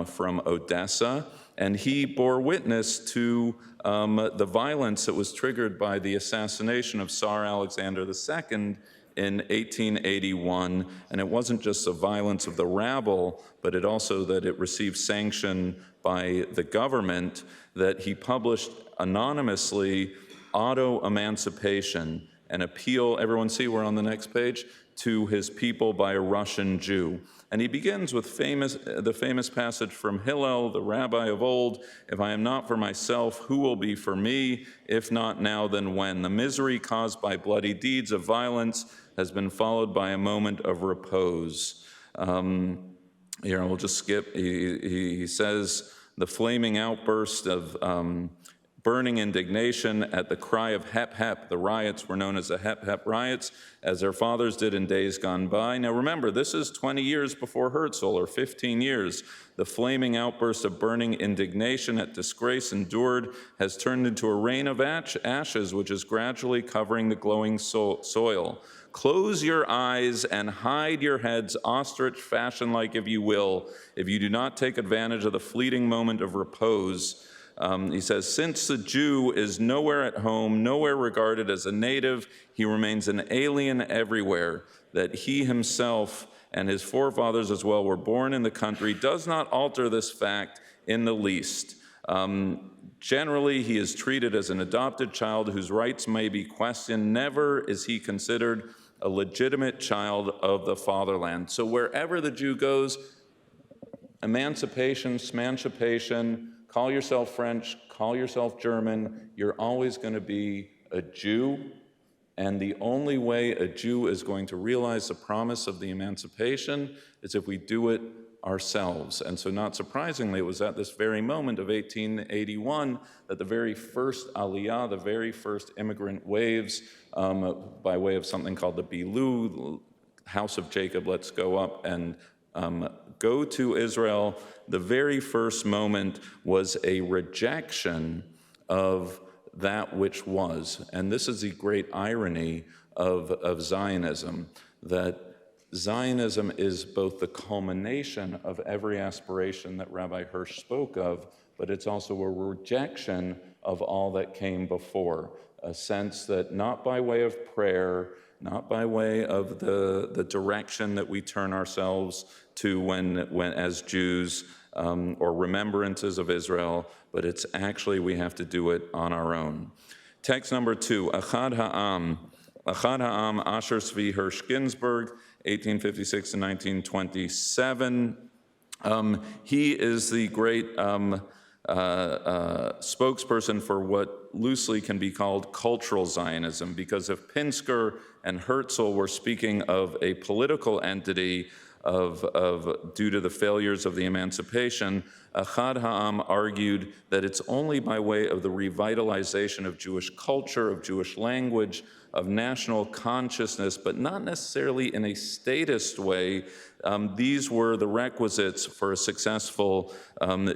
from Odessa. And he bore witness to the violence that was triggered by the assassination of Tsar Alexander II in 1881. And it wasn't just the violence of the rabble, but it also that it received sanction by the government, that he published anonymously Auto-Emancipation, an appeal, everyone see, we're on the next page, to his people by a Russian Jew. And he begins with the famous passage from Hillel, the rabbi of old, "If I am not for myself, who will be for me? If not now, then when? The misery caused by bloody deeds of violence has been followed by a moment of repose." Here, we'll just skip. He says, the flaming outburst of burning indignation at the cry of Hep Hep. The riots were known as the Hep Hep riots, as their fathers did in days gone by. Now remember, this is 20 years before Herzl, or 15 years. The flaming outburst of burning indignation at disgrace endured has turned into a rain of ashes, which is gradually covering the glowing soil. Close your eyes and hide your heads, ostrich fashion-like, if you will, if you do not take advantage of the fleeting moment of repose. He says, since the Jew is nowhere at home, nowhere regarded as a native, he remains an alien everywhere. That he himself and his forefathers as well were born in the country does not alter this fact in the least. Generally, he is treated as an adopted child whose rights may be questioned. Never is he considered a legitimate child of the fatherland. So wherever the Jew goes, emancipation, smancipation, call yourself French, call yourself German, you're always going to be a Jew. And the only way a Jew is going to realize the promise of the emancipation is if we do it ourselves. And so not surprisingly, it was at this very moment of 1881 that the very first Aliyah, the very first immigrant waves, by way of something called the Bilu, house of Jacob, let's go up and go to Israel. The very first moment was a rejection of that which was. And this is the great irony of Zionism, that Zionism is both the culmination of every aspiration that Rabbi Hirsch spoke of, but it's also a rejection of all that came before, a sense that not by way of prayer, not by way of the direction that we turn ourselves to when as Jews, or remembrances of Israel, but it's actually we have to do it on our own. Text number 2, Achad Ha'am. Achad Ha'am, Asher Zvi Hirsch Ginsburg, 1856 to 1927. He is the great spokesperson for what loosely can be called cultural Zionism, because if Pinsker and Herzl were speaking of a political entity due to the failures of the emancipation, Achad Ha'am argued that it's only by way of the revitalization of Jewish culture, of Jewish language, of national consciousness, but not necessarily in a statist way. These were the requisites for a successful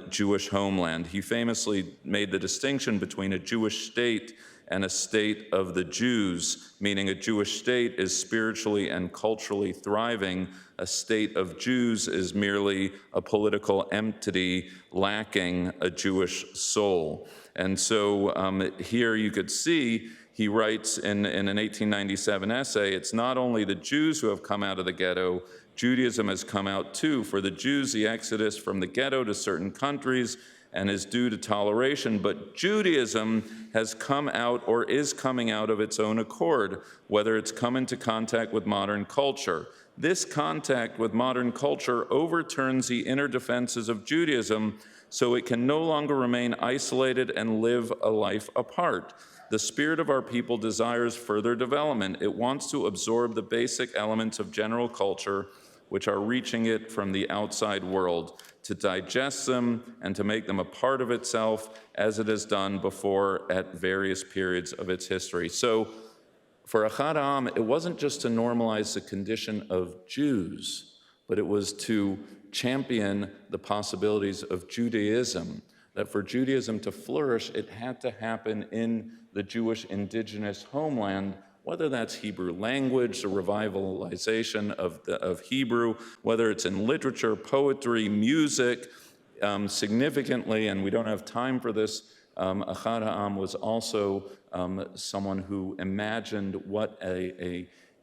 Jewish homeland. He famously made the distinction between a Jewish state and a state of the Jews, meaning a Jewish state is spiritually and culturally thriving. A state of Jews is merely a political entity lacking a Jewish soul. And so here you could see, he writes in an 1897 essay, it's not only the Jews who have come out of the ghetto, Judaism has come out too. For the Jews, the exodus from the ghetto to certain countries and is due to toleration, but Judaism has come out or is coming out of its own accord, whether it's come into contact with modern culture. This contact with modern culture overturns the inner defenses of Judaism, so it can no longer remain isolated and live a life apart. The spirit of our people desires further development. It wants to absorb the basic elements of general culture, which are reaching it from the outside world, to digest them and to make them a part of itself, as it has done before at various periods of its history. So for Achad Ha'am, it wasn't just to normalize the condition of Jews, but it was to champion the possibilities of Judaism, that for Judaism to flourish, it had to happen in the Jewish indigenous homeland, whether that's Hebrew language, the revitalization of Hebrew, whether it's in literature, poetry, music, significantly, and we don't have time for this, Achad Ha'am was also someone who imagined what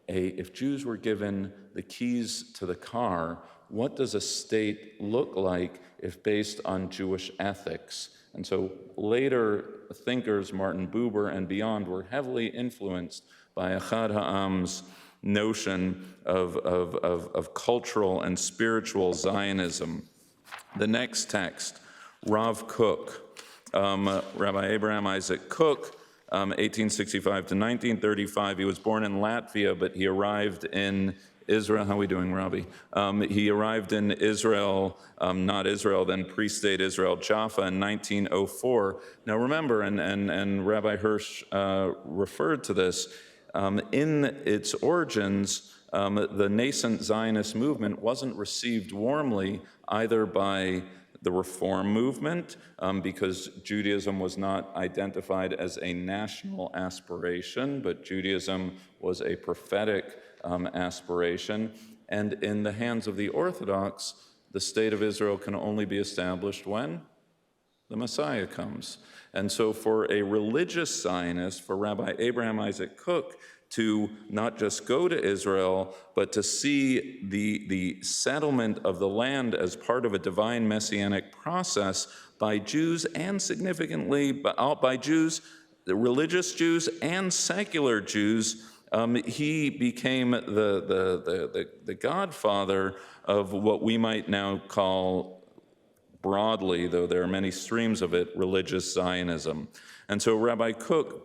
if Jews were given the keys to the car, what does a state look like if based on Jewish ethics? And so later thinkers, Martin Buber and beyond, were heavily influenced by Achad Ha'am's notion of cultural and spiritual Zionism. The next text, Rav Kook, Rabbi Abraham Isaac Kook, 1865 to 1935. He was born in Latvia, but he arrived in Israel. How are we doing, Robbie? He arrived in Israel, not Israel, then pre-state Israel, Jaffa in 1904. Now remember, and Rabbi Hirsch referred to this, in its origins, the nascent Zionist movement wasn't received warmly either by the Reform movement, because Judaism was not identified as a national aspiration, but Judaism was a prophetic aspiration. And in the hands of the Orthodox, the state of Israel can only be established when the Messiah comes. And so for a religious Zionist, for Rabbi Abraham Isaac Kook, to not just go to Israel, but to see the settlement of the land as part of a divine messianic process by Jews, and significantly by Jews, the religious Jews and secular Jews, he became the godfather of what we might now call broadly, though there are many streams of it, religious Zionism. And so Rabbi Kook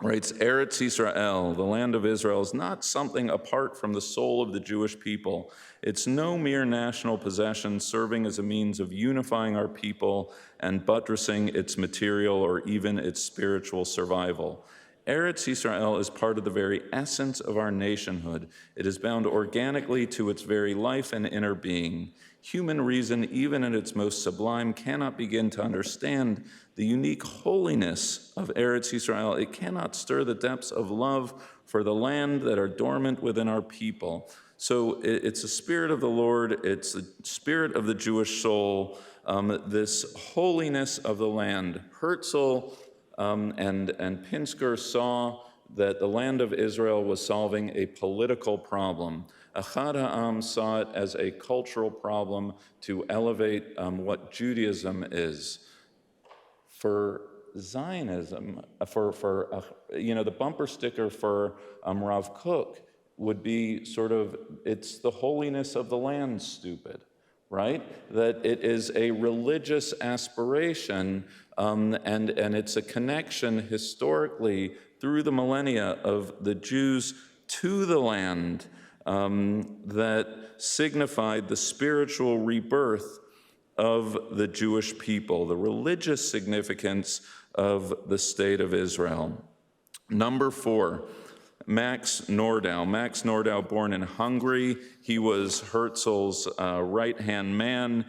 writes, Eretz Yisrael, the land of Israel, is not something apart from the soul of the Jewish people. It's no mere national possession serving as a means of unifying our people and buttressing its material or even its spiritual survival. Eretz Yisrael is part of the very essence of our nationhood. It is bound organically to its very life and inner being. Human reason, even in its most sublime, cannot begin to understand the unique holiness of Eretz Yisrael. It cannot stir the depths of love for the land that are dormant within our people. So it's the Spirit of the Lord, it's the spirit of the Jewish soul, this holiness of the land. Herzl and Pinsker saw that the land of Israel was solving a political problem. Echad Ha'am saw it as a cultural problem to elevate what Judaism is. For Zionism, the bumper sticker for Rav Kook would be sort of, it's the holiness of the land, stupid, right? That it is a religious aspiration, and it's a connection historically through the millennia of the Jews to the land that signified the spiritual rebirth of the Jewish people, the religious significance of the state of Israel. Number 4, Max Nordau. Max Nordau, born in Hungary, he was Herzl's right-hand man.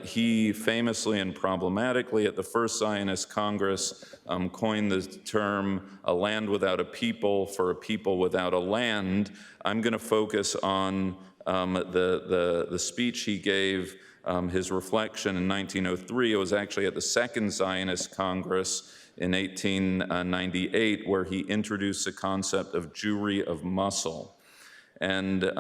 He famously and problematically at the First Zionist Congress coined the term "a land without a people for a people without a land." I'm going to focus on the speech he gave, his reflection in 1903. It was actually at the Second Zionist Congress in 1898, where he introduced the concept of Jewry of muscle. And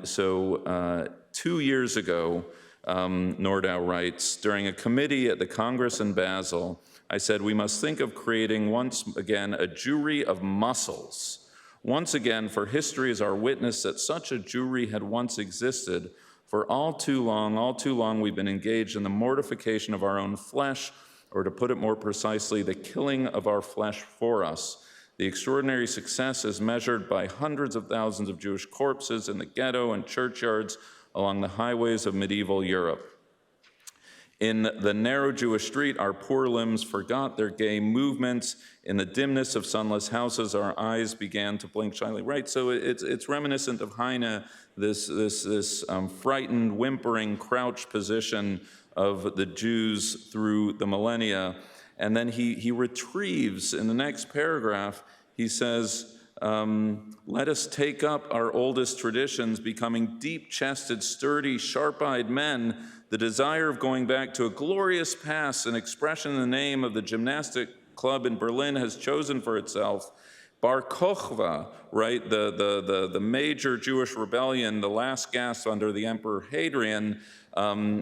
so 2 years ago, Nordau writes, during a committee at the Congress in Basel, I said, we must think of creating once again a Jewry of muscles. Once again, for history is our witness that such a Jewry had once existed. For all too long, we've been engaged in the mortification of our own flesh, or to put it more precisely, the killing of our flesh for us. The extraordinary success is measured by hundreds of thousands of Jewish corpses in the ghetto and churchyards along the highways of medieval Europe. In the narrow Jewish street, our poor limbs forgot their gay movements. In the dimness of sunless houses, our eyes began to blink shyly. Right, so it's reminiscent of Heine, this frightened, whimpering, crouched position of the Jews through the millennia. And then he retrieves in the next paragraph, he says, let us take up our oldest traditions, becoming deep-chested, sturdy, sharp-eyed men. The desire of going back to a glorious past, an expression in the name of the gymnastic club in Berlin has chosen for itself. Bar Kochva, right, the major Jewish rebellion, the last gasp under the Emperor Hadrian,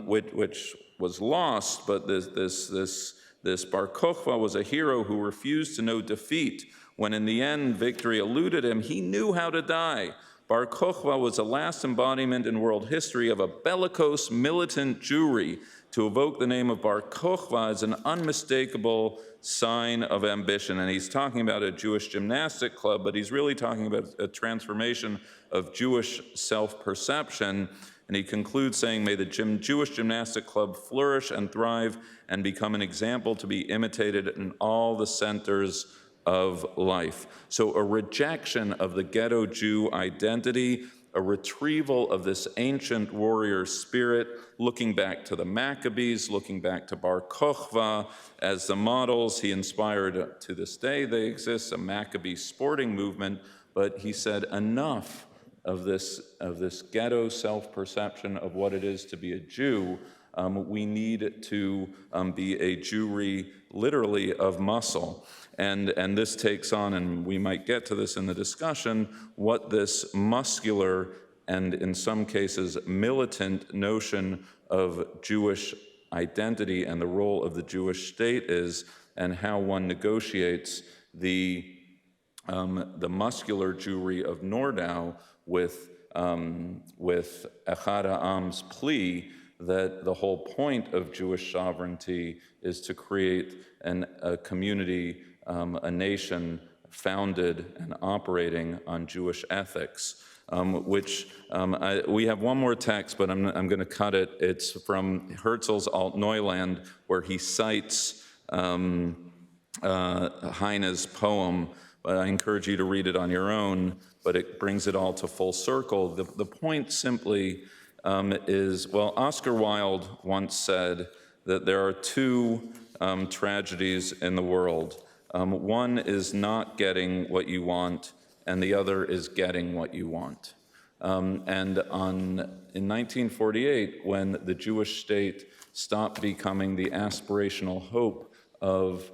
which was lost, but this Bar Kochva was a hero who refused to know defeat. When in the end victory eluded him, he knew how to die. Bar Kochva was the last embodiment in world history of a bellicose, militant Jewry. To evoke the name of Bar Kochva is an unmistakable sign of ambition. And he's talking about a Jewish gymnastic club, but he's really talking about a transformation of Jewish self-perception. And he concludes saying, may the Jewish Gymnastic Club flourish and thrive and become an example to be imitated in all the centers of life. So a rejection of the ghetto Jew identity, a retrieval of this ancient warrior spirit, looking back to the Maccabees, looking back to Bar Kochva as the models he inspired. To this day they exist, a Maccabee sporting movement, but he said enough of this ghetto self-perception of what it is to be a Jew. We need to be a Jewry, literally, of muscle. And this takes on, and we might get to this in the discussion, what this muscular and in some cases militant notion of Jewish identity and the role of the Jewish state is, and how one negotiates the muscular Jewry of Nordau with Echad Ha'am's plea that the whole point of Jewish sovereignty is to create a community, a nation founded and operating on Jewish ethics, we have one more text, but I'm going to cut it. It's from Herzl's Alt Neuland, where he cites Heine's poem but I encourage you to read it on your own, but it brings it all to full circle. The point simply is, well, Oscar Wilde once said that there are two tragedies in the world. One is not getting what you want, and the other is getting what you want. In 1948, when the Jewish state stopped becoming the aspirational hope of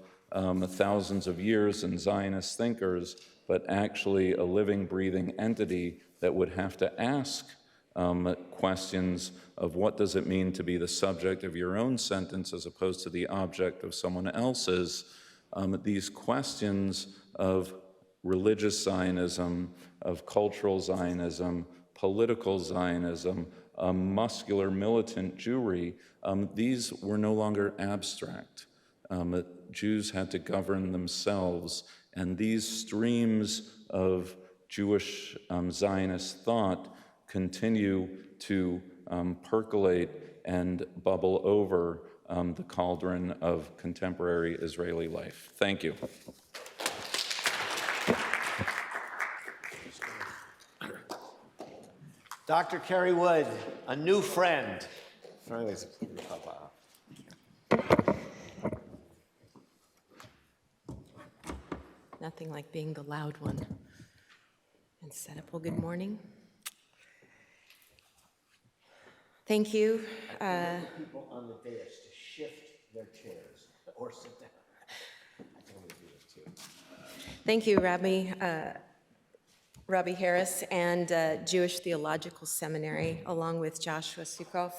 thousands of years and Zionist thinkers, but actually a living, breathing entity that would have to ask questions of what does it mean to be the subject of your own sentence as opposed to the object of someone else's. These questions of religious Zionism, of cultural Zionism, political Zionism, muscular militant Jewry, these were no longer abstract. Jews had to govern themselves, and these streams of Jewish Zionist thought continue to percolate and bubble over the cauldron of contemporary Israeli life. Thank you. Dr. Kerry Wood, a new friend. Nothing like being the loud one. And set up. Well, good morning. Thank you. People on the dais to shift their chairs or sit down. I can only do this too. Thank you, Rabbi Harris and Jewish Theological Seminary, along with Joshua Sukoff,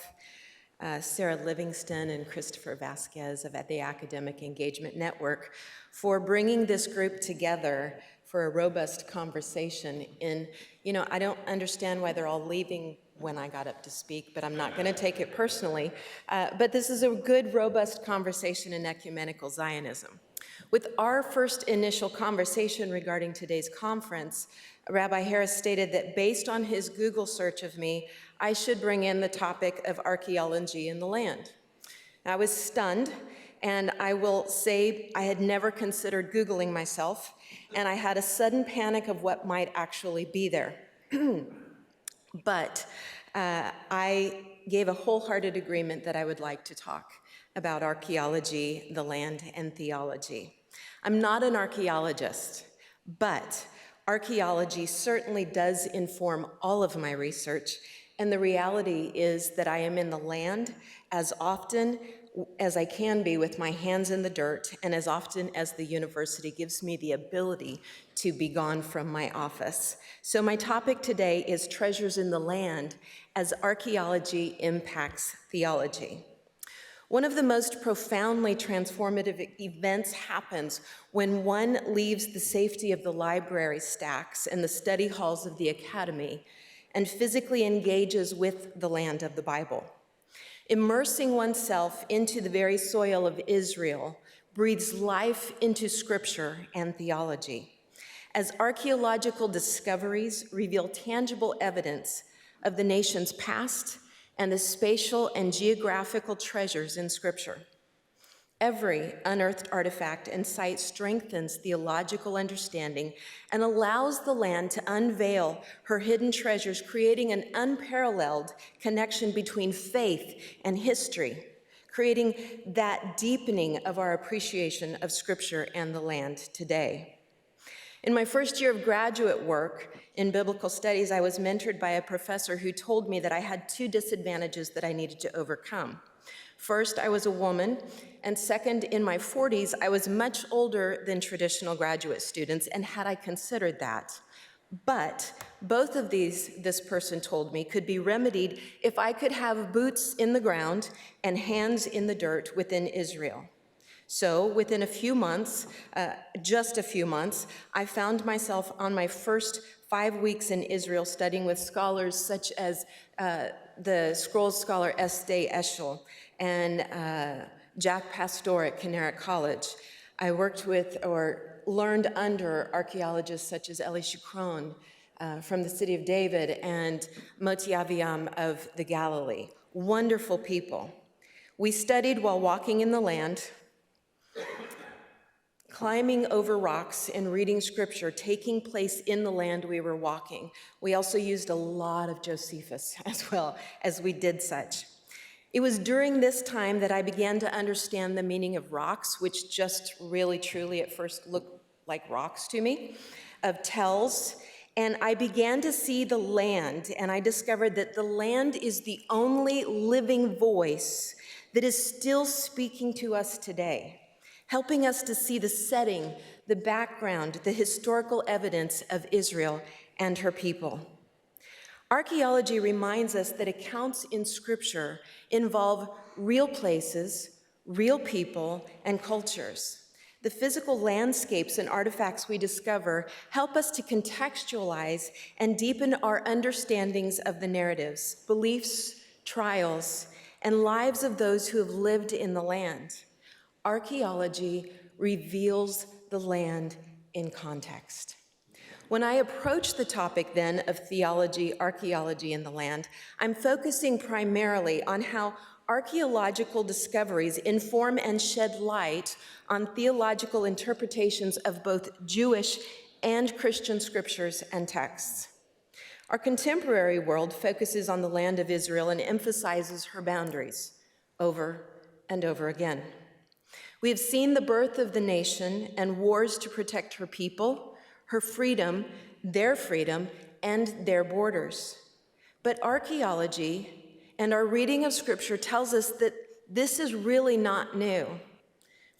Sarah Livingston, and Christopher Vasquez of the Academic Engagement Network for bringing this group together for a robust conversation in, I don't understand why they're all leaving when I got up to speak, but I'm not going to take it personally. But this is a good, robust conversation in ecumenical Zionism. With our first initial conversation regarding today's conference, Rabbi Harris stated that based on his Google search of me, I should bring in the topic of archaeology in the land. I was stunned, and I will say I had never considered Googling myself, and I had a sudden panic of what might actually be there. But I gave a wholehearted agreement that I would like to talk about archaeology, the land, and theology. I'm not an archaeologist, but archaeology certainly does inform all of my research, and the reality is that I am in the land as often as I can be with my hands in the dirt, and as often as the university gives me the ability to be gone from my office. So my topic today is treasures in the land as archaeology impacts theology. One of the most profoundly transformative events happens when one leaves the safety of the library stacks and the study halls of the academy and physically engages with the land of the Bible. Immersing oneself into the very soil of Israel breathes life into scripture and theology, as archaeological discoveries reveal tangible evidence of the nation's past and the spatial and geographical treasures in scripture. Every unearthed artifact and site strengthens theological understanding and allows the land to unveil her hidden treasures, creating an unparalleled connection between faith and history, creating that deepening of our appreciation of Scripture and the land today. In my first year of graduate work in biblical studies, I was mentored by a professor who told me that I had two disadvantages that I needed to overcome. First, I was a woman, and second, in my 40s, I was much older than traditional graduate students, and had I considered that. But both of these, this person told me, could be remedied if I could have boots in the ground and hands in the dirt within Israel. So within a few months, just a few months, I found myself on my first 5 weeks in Israel studying with scholars such as the scrolls scholar Estee Eshel and Jack Pastor at Kinneret College. I worked with or learned under archaeologists such as Eli Shukron from the city of David and Moti Aviam of the Galilee. Wonderful people. We studied while walking in the land, climbing over rocks and reading scripture taking place in the land we were walking. We also used a lot of Josephus as well as we did such. It was during this time that I began to understand the meaning of rocks, which just really truly at first looked like rocks to me, of tells, and I began to see the land, and I discovered that the land is the only living voice that is still speaking to us today, helping us to see the setting, the background, the historical evidence of Israel and her people. Archaeology reminds us that accounts in Scripture involve real places, real people, and cultures. The physical landscapes and artifacts we discover help us to contextualize and deepen our understandings of the narratives, beliefs, trials, and lives of those who have lived in the land. Archaeology reveals the land in context. When I approach the topic then of theology, archaeology in the land, I'm focusing primarily on how archaeological discoveries inform and shed light on theological interpretations of both Jewish and Christian scriptures and texts. Our contemporary world focuses on the land of Israel and emphasizes her boundaries over and over again. We have seen the birth of the nation and wars to protect her people, her freedom, and their borders. But archaeology and our reading of Scripture tells us that this is really not new.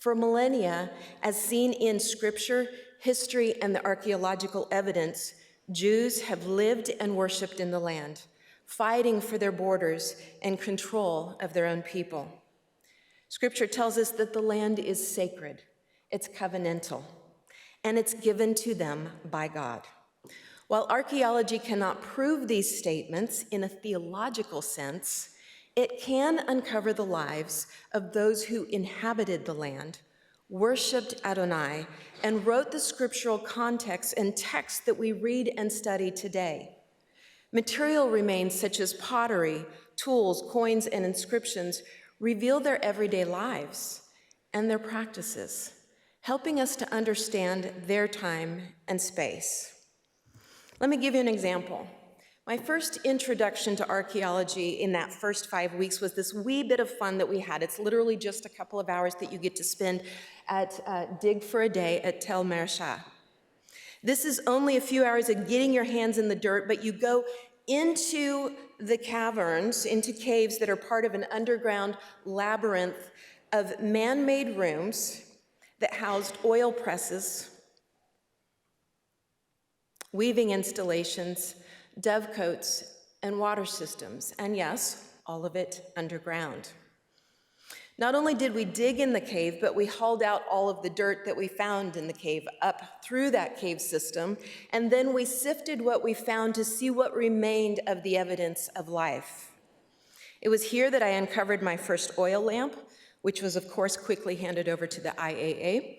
For millennia, as seen in Scripture, history, and the archaeological evidence, Jews have lived and worshiped in the land, fighting for their borders and control of their own people. Scripture tells us that the land is sacred, it's covenantal, and it's given to them by God. While archaeology cannot prove these statements in a theological sense, it can uncover the lives of those who inhabited the land, worshiped Adonai, and wrote the scriptural context and texts that we read and study today. Material remains such as pottery, tools, coins, and inscriptions reveal their everyday lives and their practices, helping us to understand their time and space. Let me give you an example. My first introduction to archaeology in that first 5 weeks was this wee bit of fun that we had. It's literally just a couple of hours that you get to spend at Dig for a Day at Tel Mersha. This is only a few hours of getting your hands in the dirt, but you go into the caverns, into caves that are part of an underground labyrinth of man-made rooms that housed oil presses, weaving installations, dovecotes, and water systems, and yes, all of it underground. Not only did we dig in the cave, but we hauled out all of the dirt that we found in the cave up through that cave system, and then we sifted what we found to see what remained of the evidence of life. It was here that I uncovered my first oil lamp, which was of course quickly handed over to the IAA,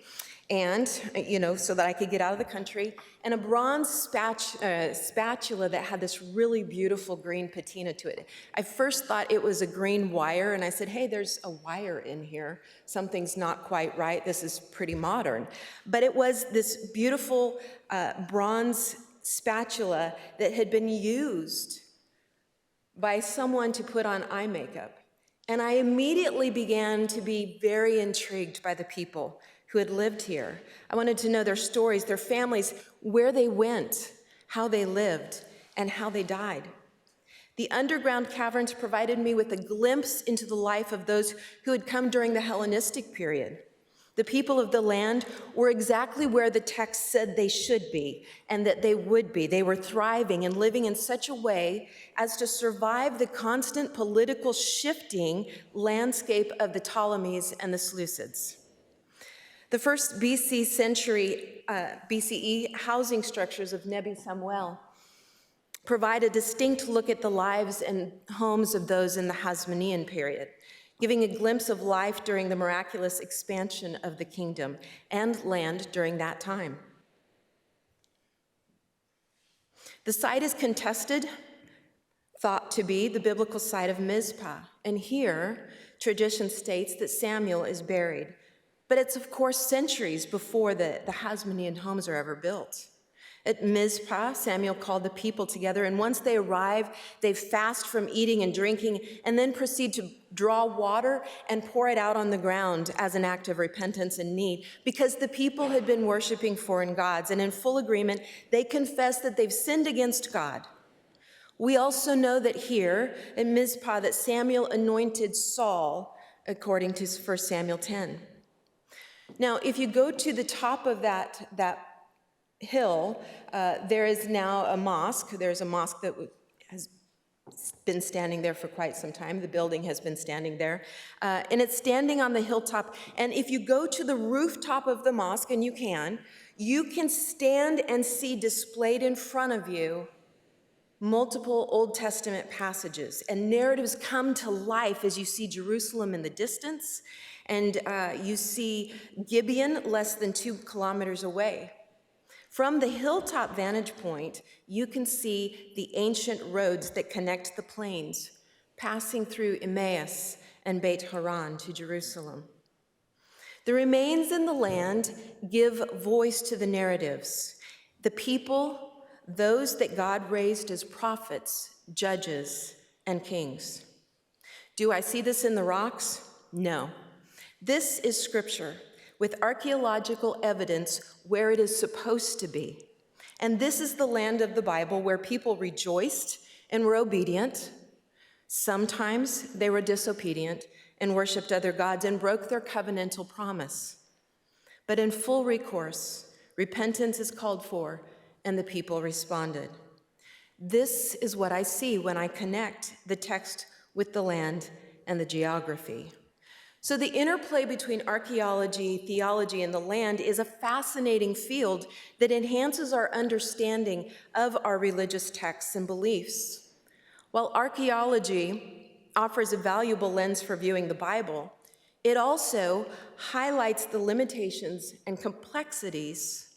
and, so that I could get out of the country, and a bronze spatula that had this really beautiful green patina to it. I first thought it was a green wire, and I said, hey, there's a wire in here. Something's not quite right. This is pretty modern. But it was this beautiful bronze spatula that had been used by someone to put on eye makeup. And I immediately began to be very intrigued by the people who had lived here. I wanted to know their stories, their families, where they went, how they lived, and how they died. The underground caverns provided me with a glimpse into the life of those who had come during the Hellenistic period. The people of the land were exactly where the text said they should be and that they would be. They were thriving and living in such a way as to survive the constant political shifting landscape of the Ptolemies and the Seleucids. The first BCE housing structures of Nebi Samuel provide a distinct look at the lives and homes of those in the Hasmonean period, giving a glimpse of life during the miraculous expansion of the kingdom and land during that time. The site is contested, thought to be the biblical site of Mizpah, and here tradition states that Samuel is buried. But it's, of course, centuries before the Hasmonean homes are ever built. At Mizpah, Samuel called the people together, and once they arrive, they fast from eating and drinking, and then proceed to draw water and pour it out on the ground as an act of repentance and need, because the people had been worshiping foreign gods, and in full agreement, they confess that they've sinned against God. We also know that here at Mizpah that Samuel anointed Saul, according to 1 Samuel 10. Now, if you go to the top of that hill, there is now a mosque. There's a mosque that has been standing there for quite some time. The building has been standing there. And it's standing on the hilltop. And if you go to the rooftop of the mosque, and you can stand and see displayed in front of you multiple Old Testament passages. And narratives come to life as you see Jerusalem in the distance, and you see Gibeon less than 2 kilometers away. From the hilltop vantage point, you can see the ancient roads that connect the plains, passing through Emmaus and Beit Horon to Jerusalem. The remains in the land give voice to the narratives. The people, those that God raised as prophets, judges, and kings. Do I see this in the rocks? No. This is scripture with archaeological evidence where it is supposed to be. And this is the land of the Bible where people rejoiced and were obedient. Sometimes they were disobedient and worshiped other gods and broke their covenantal promise. But in full recourse, repentance is called for, and the people responded. This is what I see when I connect the text with the land and the geography. So the interplay between archaeology, theology, and the land is a fascinating field that enhances our understanding of our religious texts and beliefs. While archaeology offers a valuable lens for viewing the Bible, it also highlights the limitations and complexities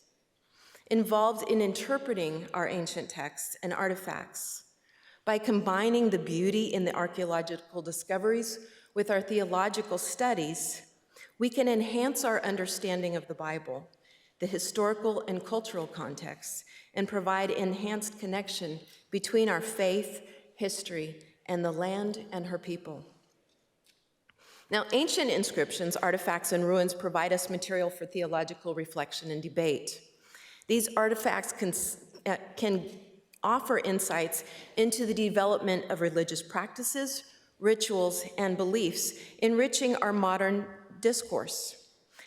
involved in interpreting our ancient texts and artifacts. By combining the beauty in the archaeological discoveries with our theological studies, we can enhance our understanding of the Bible, the historical and cultural contexts, and provide enhanced connection between our faith, history, and the land and her people. Now, ancient inscriptions, artifacts, and ruins provide us material for theological reflection and debate. These artifacts can offer insights into the development of religious practices, rituals, and beliefs, enriching our modern discourse.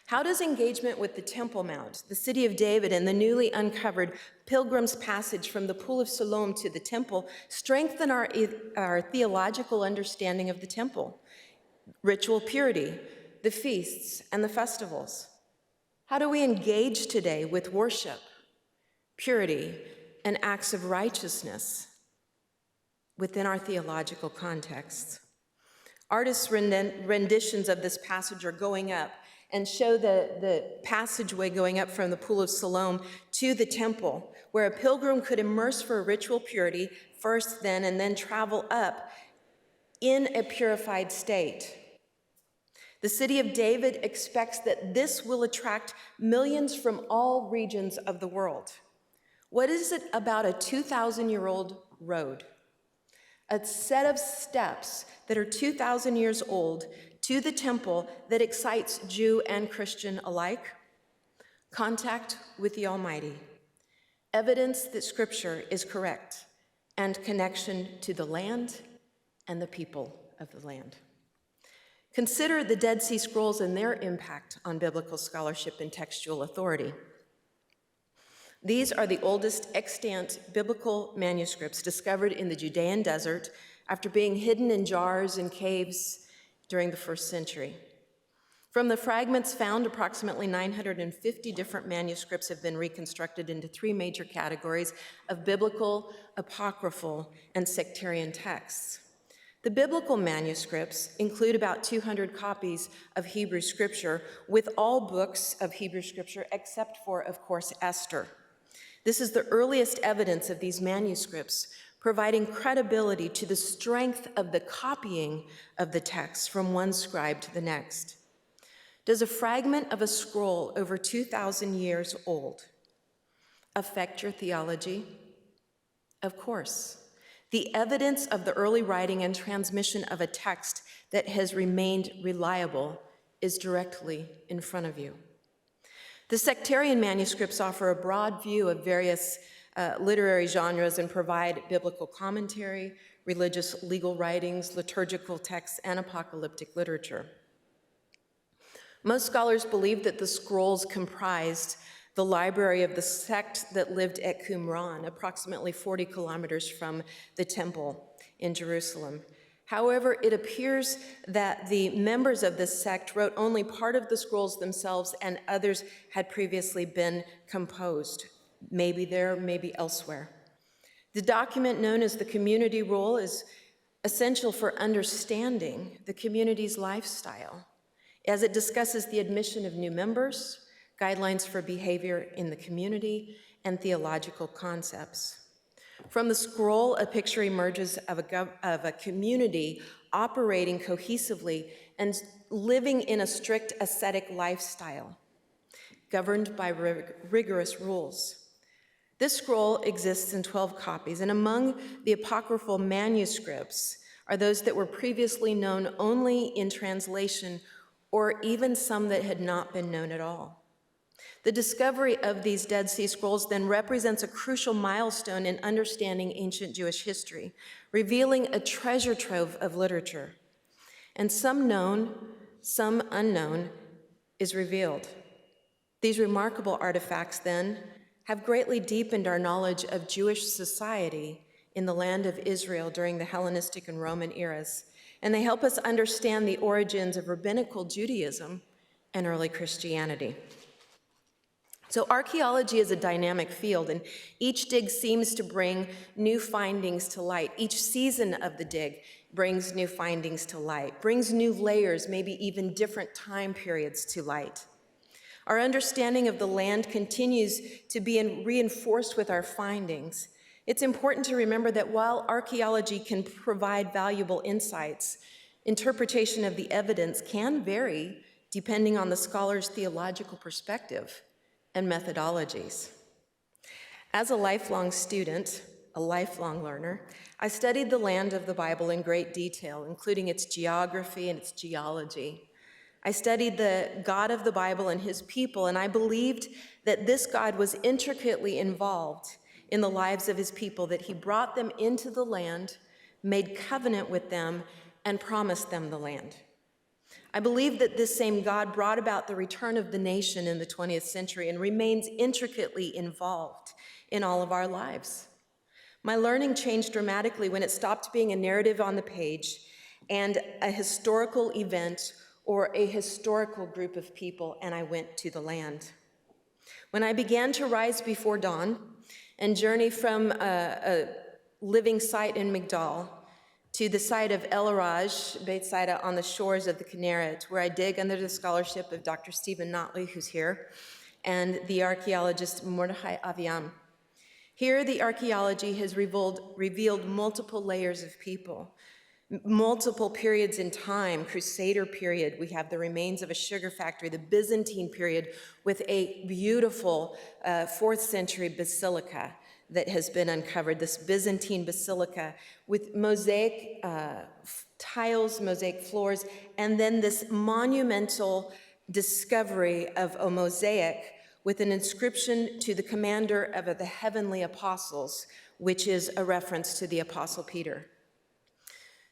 How does engagement with the Temple Mount, the city of David, and the newly uncovered Pilgrim's Passage from the Pool of Siloam to the temple strengthen our theological understanding of the temple, ritual purity, the feasts, and the festivals? How do we engage today with worship, purity, and acts of righteousness within our theological contexts? Artists' renditions of this passage are going up and show the passageway going up from the Pool of Siloam to the temple, where a pilgrim could immerse for a ritual purity first, then, and then travel up in a purified state. The city of David expects that this will attract millions from all regions of the world. What is it about a 2,000-year-old road, a set of steps that are 2,000 years old to the temple that excites Jew and Christian alike? Contact with the Almighty, evidence that Scripture is correct, and connection to the land and the people of the land. Consider the Dead Sea Scrolls and their impact on biblical scholarship and textual authority. These are the oldest extant biblical manuscripts discovered in the Judean desert after being hidden in jars and caves during the 1st century. From the fragments found, approximately 950 different manuscripts have been reconstructed into 3 major categories of biblical, apocryphal, and sectarian texts. The biblical manuscripts include about 200 copies of Hebrew Scripture, with all books of Hebrew Scripture except for, of course, Esther. This is the earliest evidence of these manuscripts, providing credibility to the strength of the copying of the text from one scribe to the next. Does a fragment of a scroll over 2,000 years old affect your theology? Of course. The evidence of the early writing and transmission of a text that has remained reliable is directly in front of you. The sectarian manuscripts offer a broad view of various literary genres and provide biblical commentary, religious legal writings, liturgical texts, and apocalyptic literature. Most scholars believe that the scrolls comprised the library of the sect that lived at Qumran, approximately 40 kilometers from the temple in Jerusalem. However, it appears that the members of this sect wrote only part of the scrolls themselves, and others had previously been composed, maybe there, maybe elsewhere. The document known as the community rule is essential for understanding the community's lifestyle, as it discusses the admission of new members, guidelines for behavior in the community, and theological concepts. From the scroll, a picture emerges of a community operating cohesively and living in a strict ascetic lifestyle, governed by rigorous rules. This scroll exists in 12 copies, and among the apocryphal manuscripts are those that were previously known only in translation, or even some that had not been known at all. The discovery of these Dead Sea Scrolls then represents a crucial milestone in understanding ancient Jewish history, revealing a treasure trove of literature. And some known, some unknown is revealed. These remarkable artifacts then have greatly deepened our knowledge of Jewish society in the land of Israel during the Hellenistic and Roman eras, and they help us understand the origins of rabbinical Judaism and early Christianity. So archaeology is a dynamic field, and each dig seems to bring new findings to light. Each season of the dig brings new findings to light, brings new layers, maybe even different time periods to light. Our understanding of the land continues to be reinforced with our findings. It's important to remember that while archaeology can provide valuable insights, interpretation of the evidence can vary depending on the scholar's theological perspective and methodologies. As a lifelong student, a lifelong learner, I studied the land of the Bible in great detail, including its geography and its geology. I studied the God of the Bible and his people, and I believed that this God was intricately involved in the lives of his people, that he brought them into the land, made covenant with them, and promised them the land. I believe that this same God brought about the return of the nation in the 20th century and remains intricately involved in all of our lives. My learning changed dramatically when it stopped being a narrative on the page and a historical event or a historical group of people, and I went to the land. When I began to rise before dawn and journey from a living site in Migdal to the site of El Araj, Beit Saida, on the shores of the Kinneret, where I dig under the scholarship of Dr. Stephen Notley, who's here, and the archaeologist Mordechai Aviam. Here, the archaeology has revealed multiple layers of people, multiple periods in time. Crusader period, we have the remains of a sugar factory. The Byzantine period with a beautiful 4th century basilica that has been uncovered, this Byzantine basilica with mosaic tiles, mosaic floors, and then this monumental discovery of a mosaic with an inscription to the commander of the heavenly apostles, which is a reference to the Apostle Peter.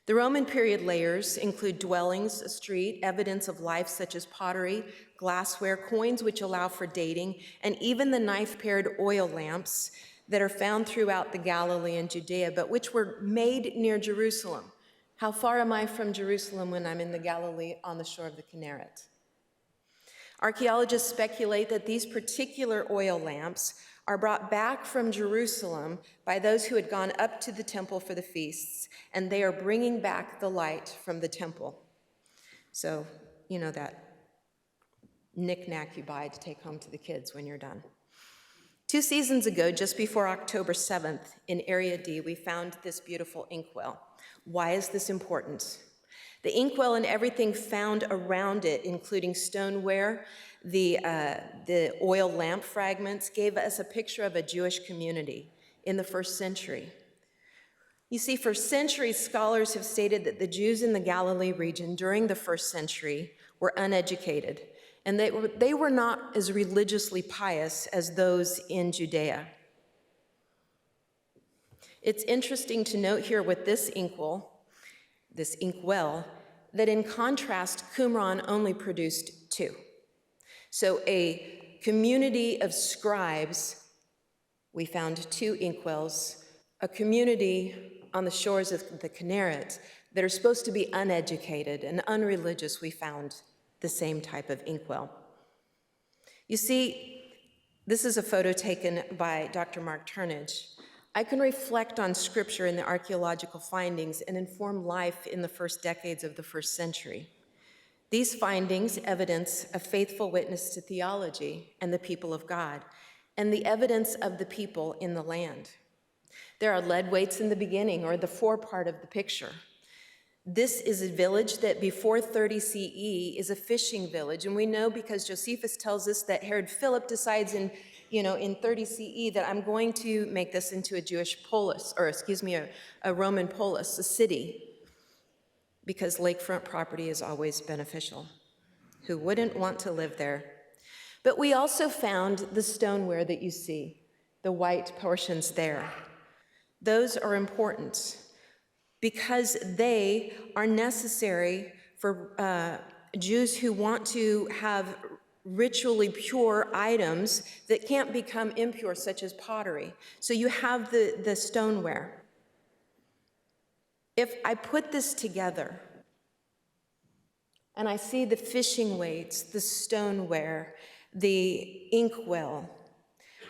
The Roman period layers include dwellings, a street, evidence of life such as pottery, glassware, coins which allow for dating, and even the knife-paired oil lamps that are found throughout the Galilee and Judea, but which were made near Jerusalem. How far am I from Jerusalem when I'm in the Galilee on the shore of the Kinneret? Archaeologists speculate that these particular oil lamps are brought back from Jerusalem by those who had gone up to the temple for the feasts, and they are bringing back the light from the temple. So, you know that knick-knack you buy to take home to the kids when you're done. 2 seasons ago, just before October 7th, in Area D, we found this beautiful inkwell. Why is this important? The inkwell and everything found around it, including stoneware, the oil lamp fragments, gave us a picture of a Jewish community in the first century. You see, for centuries, scholars have stated that the Jews in the Galilee region during the first century were uneducated, and they were not as religiously pious as those in Judea. It's interesting to note here with this inkwell, that in contrast, Qumran only produced 2. So a community of scribes, we found 2 inkwells, a community on the shores of the Kinneret that are supposed to be uneducated and unreligious, we found the same type of inkwell. You see, this is a photo taken by Dr. Mark Turnage. I can reflect on scripture and the archaeological findings and inform life in the first decades of the first century. These findings evidence a faithful witness to theology and the people of God, and the evidence of the people in the land. There are lead weights in the beginning, or the forepart of the picture. This is a village that before 30 CE is a fishing village, and we know because Josephus tells us that Herod Philip decides in 30 CE that I'm going to make this into a Jewish polis, or a Roman polis, a city, because lakefront property is always beneficial. Who wouldn't want to live there? But we also found the stoneware that you see, the white portions there. Those are important because they are necessary for Jews who want to have ritually pure items that can't become impure, such as pottery. So you have the stoneware. If I put this together and I see the fishing weights, the stoneware, the inkwell,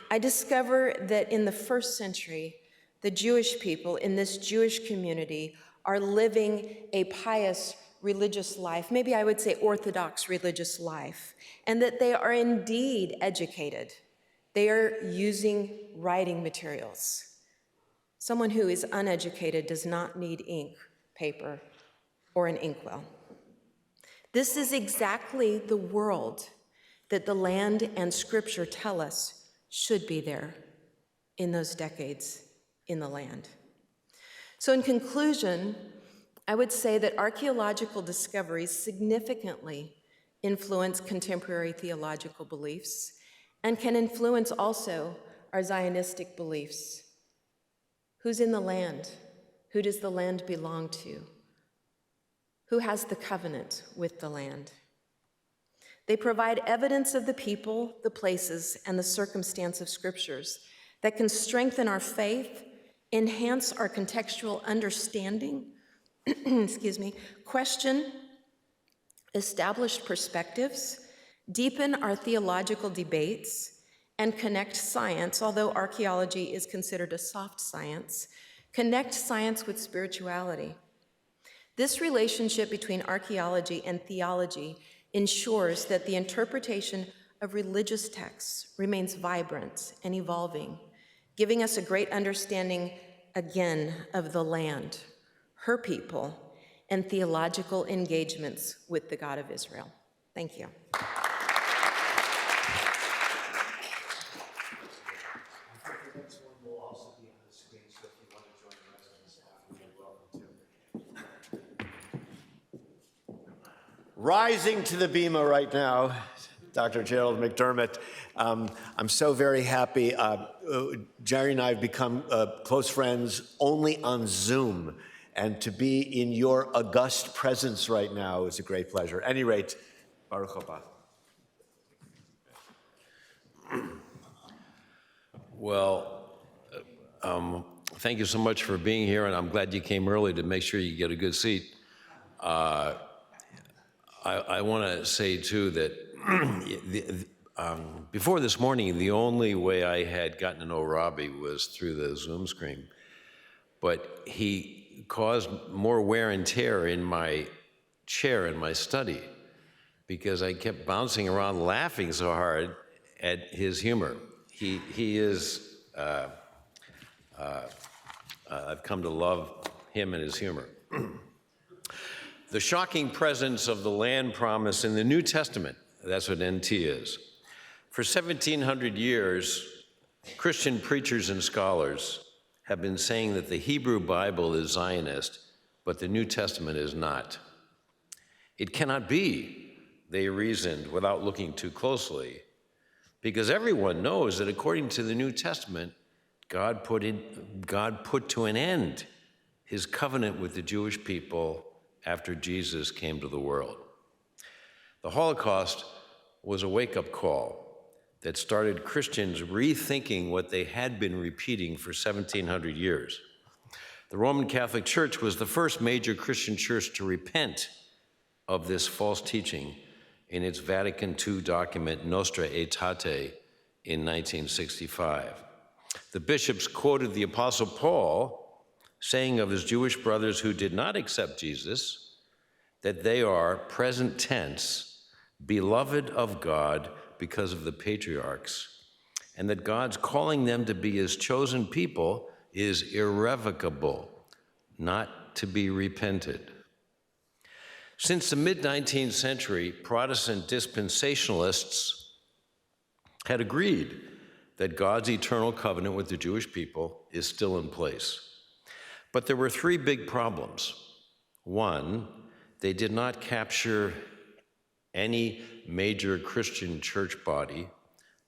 I discover that in the first century, the Jewish people in this Jewish community are living a pious religious life, maybe I would say orthodox religious life, and that they are indeed educated. They are using writing materials. Someone who is uneducated does not need ink, paper, or an inkwell. This is exactly the world that the land and scripture tell us should be there in those decades in the land. So in conclusion, I would say that archaeological discoveries significantly influence contemporary theological beliefs and can influence also our Zionistic beliefs. Who's in the land? Who does the land belong to? Who has the covenant with the land? They provide evidence of the people, the places, and the circumstance of scriptures that can strengthen our faith, enhance our contextual understanding, question established perspectives, deepen our theological debates, and connect science, although archaeology is considered a soft science, connect science with spirituality. This relationship between archaeology and theology ensures that the interpretation of religious texts remains vibrant and evolving, giving us a great understanding, again, of the land, her people, and theological engagements with the God of Israel. Thank you. Rising to the bema right now, Dr. Gerald McDermott. I'm so very happy. Jerry and I have become close friends only on Zoom, and to be in your august presence right now is a great pleasure. At any rate, Baruch haba. Well, thank you so much for being here, and I'm glad you came early to make sure you get a good seat. I want to say, too, that before this morning, the only way I had gotten to know Robbie was through the Zoom screen. But he caused more wear and tear in my chair in my study because I kept bouncing around laughing so hard at his humor. He is, I've come to love him and his humor. The shocking presence of the land promise in the New Testament, that's what NT is. For 1,700 years, Christian preachers and scholars have been saying that the Hebrew Bible is Zionist, but the New Testament is not. It cannot be, they reasoned without looking too closely, because everyone knows that according to the New Testament, God put to an end his covenant with the Jewish people after Jesus came to the world. The Holocaust was a wake-up call that started Christians rethinking what they had been repeating for 1,700 years. The Roman Catholic Church was the first major Christian church to repent of this false teaching in its Vatican II document, Nostra Aetate, in 1965. The bishops quoted the Apostle Paul saying of his Jewish brothers who did not accept Jesus that they are, present tense, beloved of God because of the patriarchs, and that God's calling them to be his chosen people is irrevocable, not to be repented. Since the mid-19th century, Protestant dispensationalists had agreed that God's eternal covenant with the Jewish people is still in place. But there were three big problems. One, they did not capture any major Christian church body.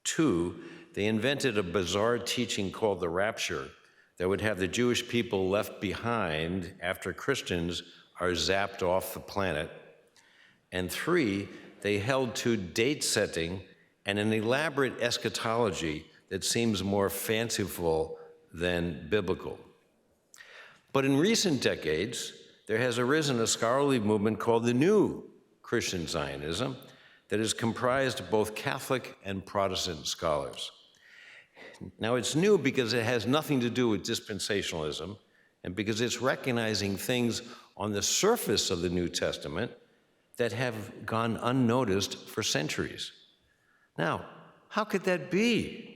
Two, they invented a bizarre teaching called the rapture that would have the Jewish people left behind after Christians are zapped off the planet. And three, they held to date setting and an elaborate eschatology that seems more fanciful than biblical. But in recent decades, there has arisen a scholarly movement called the New Christian Zionism that is comprised of both Catholic and Protestant scholars. Now, it's new because it has nothing to do with dispensationalism and because it's recognizing things on the surface of the New Testament that have gone unnoticed for centuries. Now, how could that be?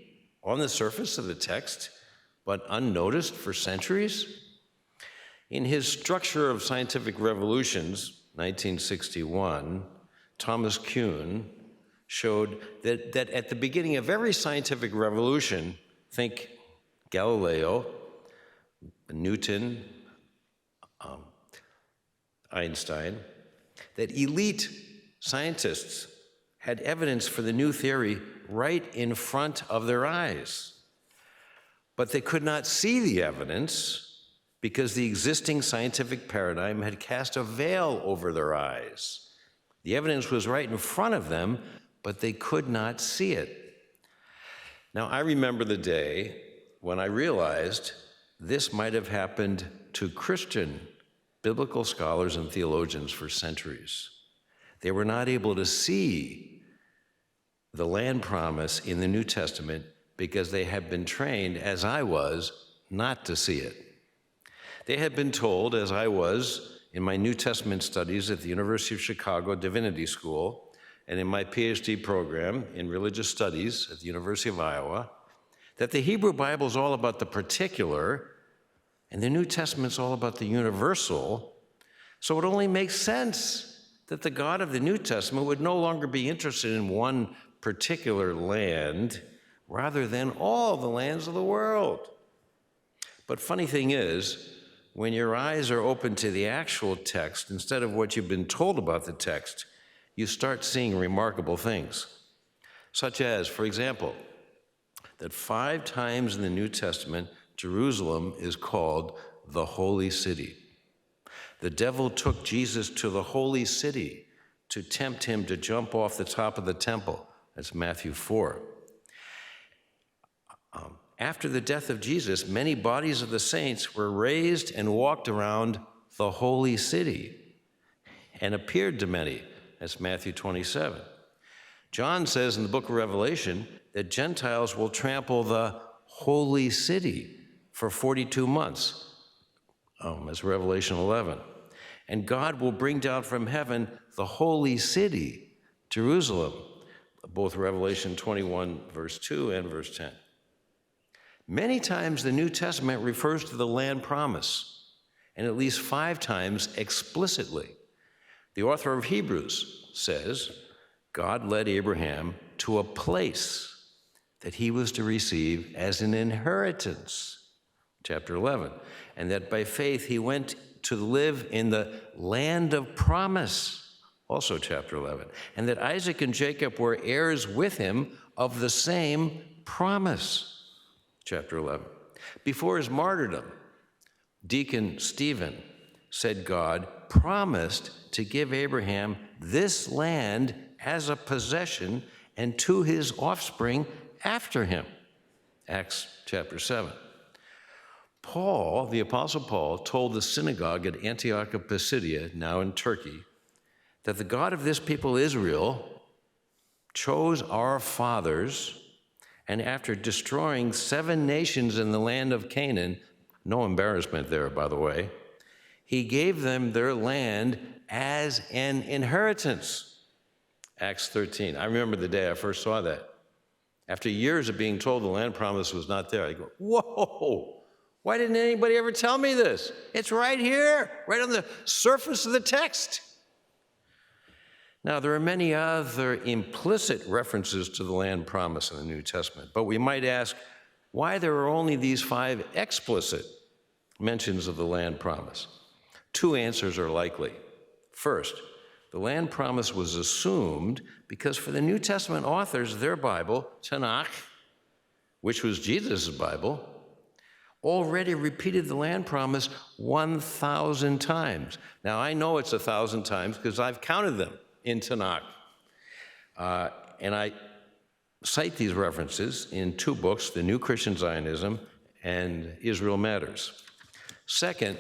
On the surface of the text, but unnoticed for centuries? In his Structure of Scientific Revolutions, 1961, Thomas Kuhn showed that at the beginning of every scientific revolution, think Galileo, Newton, Einstein, that elite scientists had evidence for the new theory right in front of their eyes. But they could not see the evidence because the existing scientific paradigm had cast a veil over their eyes. The evidence was right in front of them, but they could not see it. Now, I remember the day when I realized this might have happened to Christian biblical scholars and theologians for centuries. They were not able to see the land promise in the New Testament because they had been trained, as I was, not to see it. They had been told, as I was in my New Testament studies at the University of Chicago Divinity School and in my PhD program in religious studies at the University of Iowa, that the Hebrew Bible is all about the particular and the New Testament's all about the universal. So it only makes sense that the God of the New Testament would no longer be interested in one particular land rather than all the lands of the world. But funny thing is, when your eyes are open to the actual text instead of what you've been told about the text, you start seeing remarkable things, such as, for example, that 5 times in the New Testament, Jerusalem is called the Holy City. The devil took Jesus to the Holy City to tempt him to jump off the top of the temple. That's Matthew 4. After the death of Jesus, many bodies of the saints were raised and walked around the Holy City and appeared to many. That's Matthew 27. John says in the book of Revelation that Gentiles will trample the Holy City for 42 months. That's Revelation 11. And God will bring down from heaven the Holy City, Jerusalem, both Revelation 21, verse 2 and verse 10. Many times the New Testament refers to the land promise, and at least 5 times explicitly. The author of Hebrews says, God led Abraham to a place that he was to receive as an inheritance, chapter 11, and that by faith he went to live in the land of promise, also chapter 11, and that Isaac and Jacob were heirs with him of the same promise, chapter 11. Before his martyrdom, Deacon Stephen said God promised to give Abraham this land as a possession and to his offspring after him, Acts chapter 7. Paul, the Apostle Paul, told the synagogue at Antioch of Pisidia, now in Turkey, that the God of this people Israel chose our fathers, and after destroying 7 nations in the land of Canaan, no embarrassment there, by the way, he gave them their land as an inheritance. Acts 13. I remember the day I first saw that. After years of being told the land promise was not there, I go, whoa, why didn't anybody ever tell me this? It's right here, right on the surface of the text. Now, there are many other implicit references to the land promise in the New Testament, but we might ask why there are only these 5 explicit mentions of the land promise. 2 answers are likely. First, the land promise was assumed because for the New Testament authors, their Bible, Tanakh, which was Jesus' Bible, already repeated the land promise 1,000 times. Now, I know it's 1,000 times because I've counted them in Tanakh. And I cite these references in 2 books, The New Christian Zionism and Israel Matters. Second,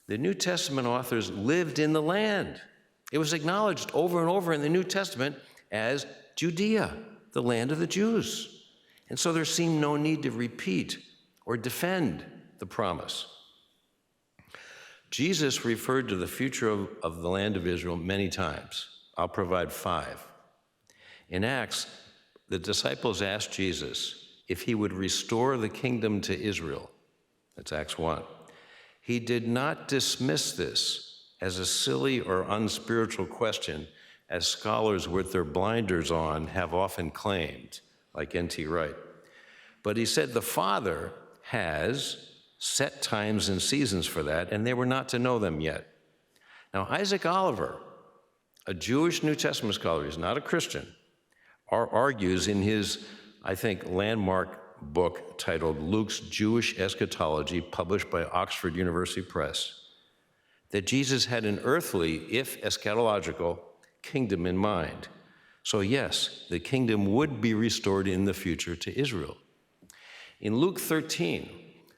the New Testament authors lived in the land. It was acknowledged over and over in the New Testament as Judea, the land of the Jews. And so there seemed no need to repeat or defend the promise. Jesus referred to the future of the land of Israel many times. I'll provide 5. In Acts, the disciples asked Jesus if he would restore the kingdom to Israel. That's Acts 1. He did not dismiss this as a silly or unspiritual question, as scholars with their blinders on have often claimed, like N.T. Wright. But he said the Father has set times and seasons for that, and they were not to know them yet. Now, Isaac Oliver, a Jewish New Testament scholar, he's not a Christian, argues in his, I think, landmark book titled Luke's Jewish Eschatology, published by Oxford University Press, that Jesus had an earthly, if eschatological, kingdom in mind. So yes, the kingdom would be restored in the future to Israel. In Luke 13,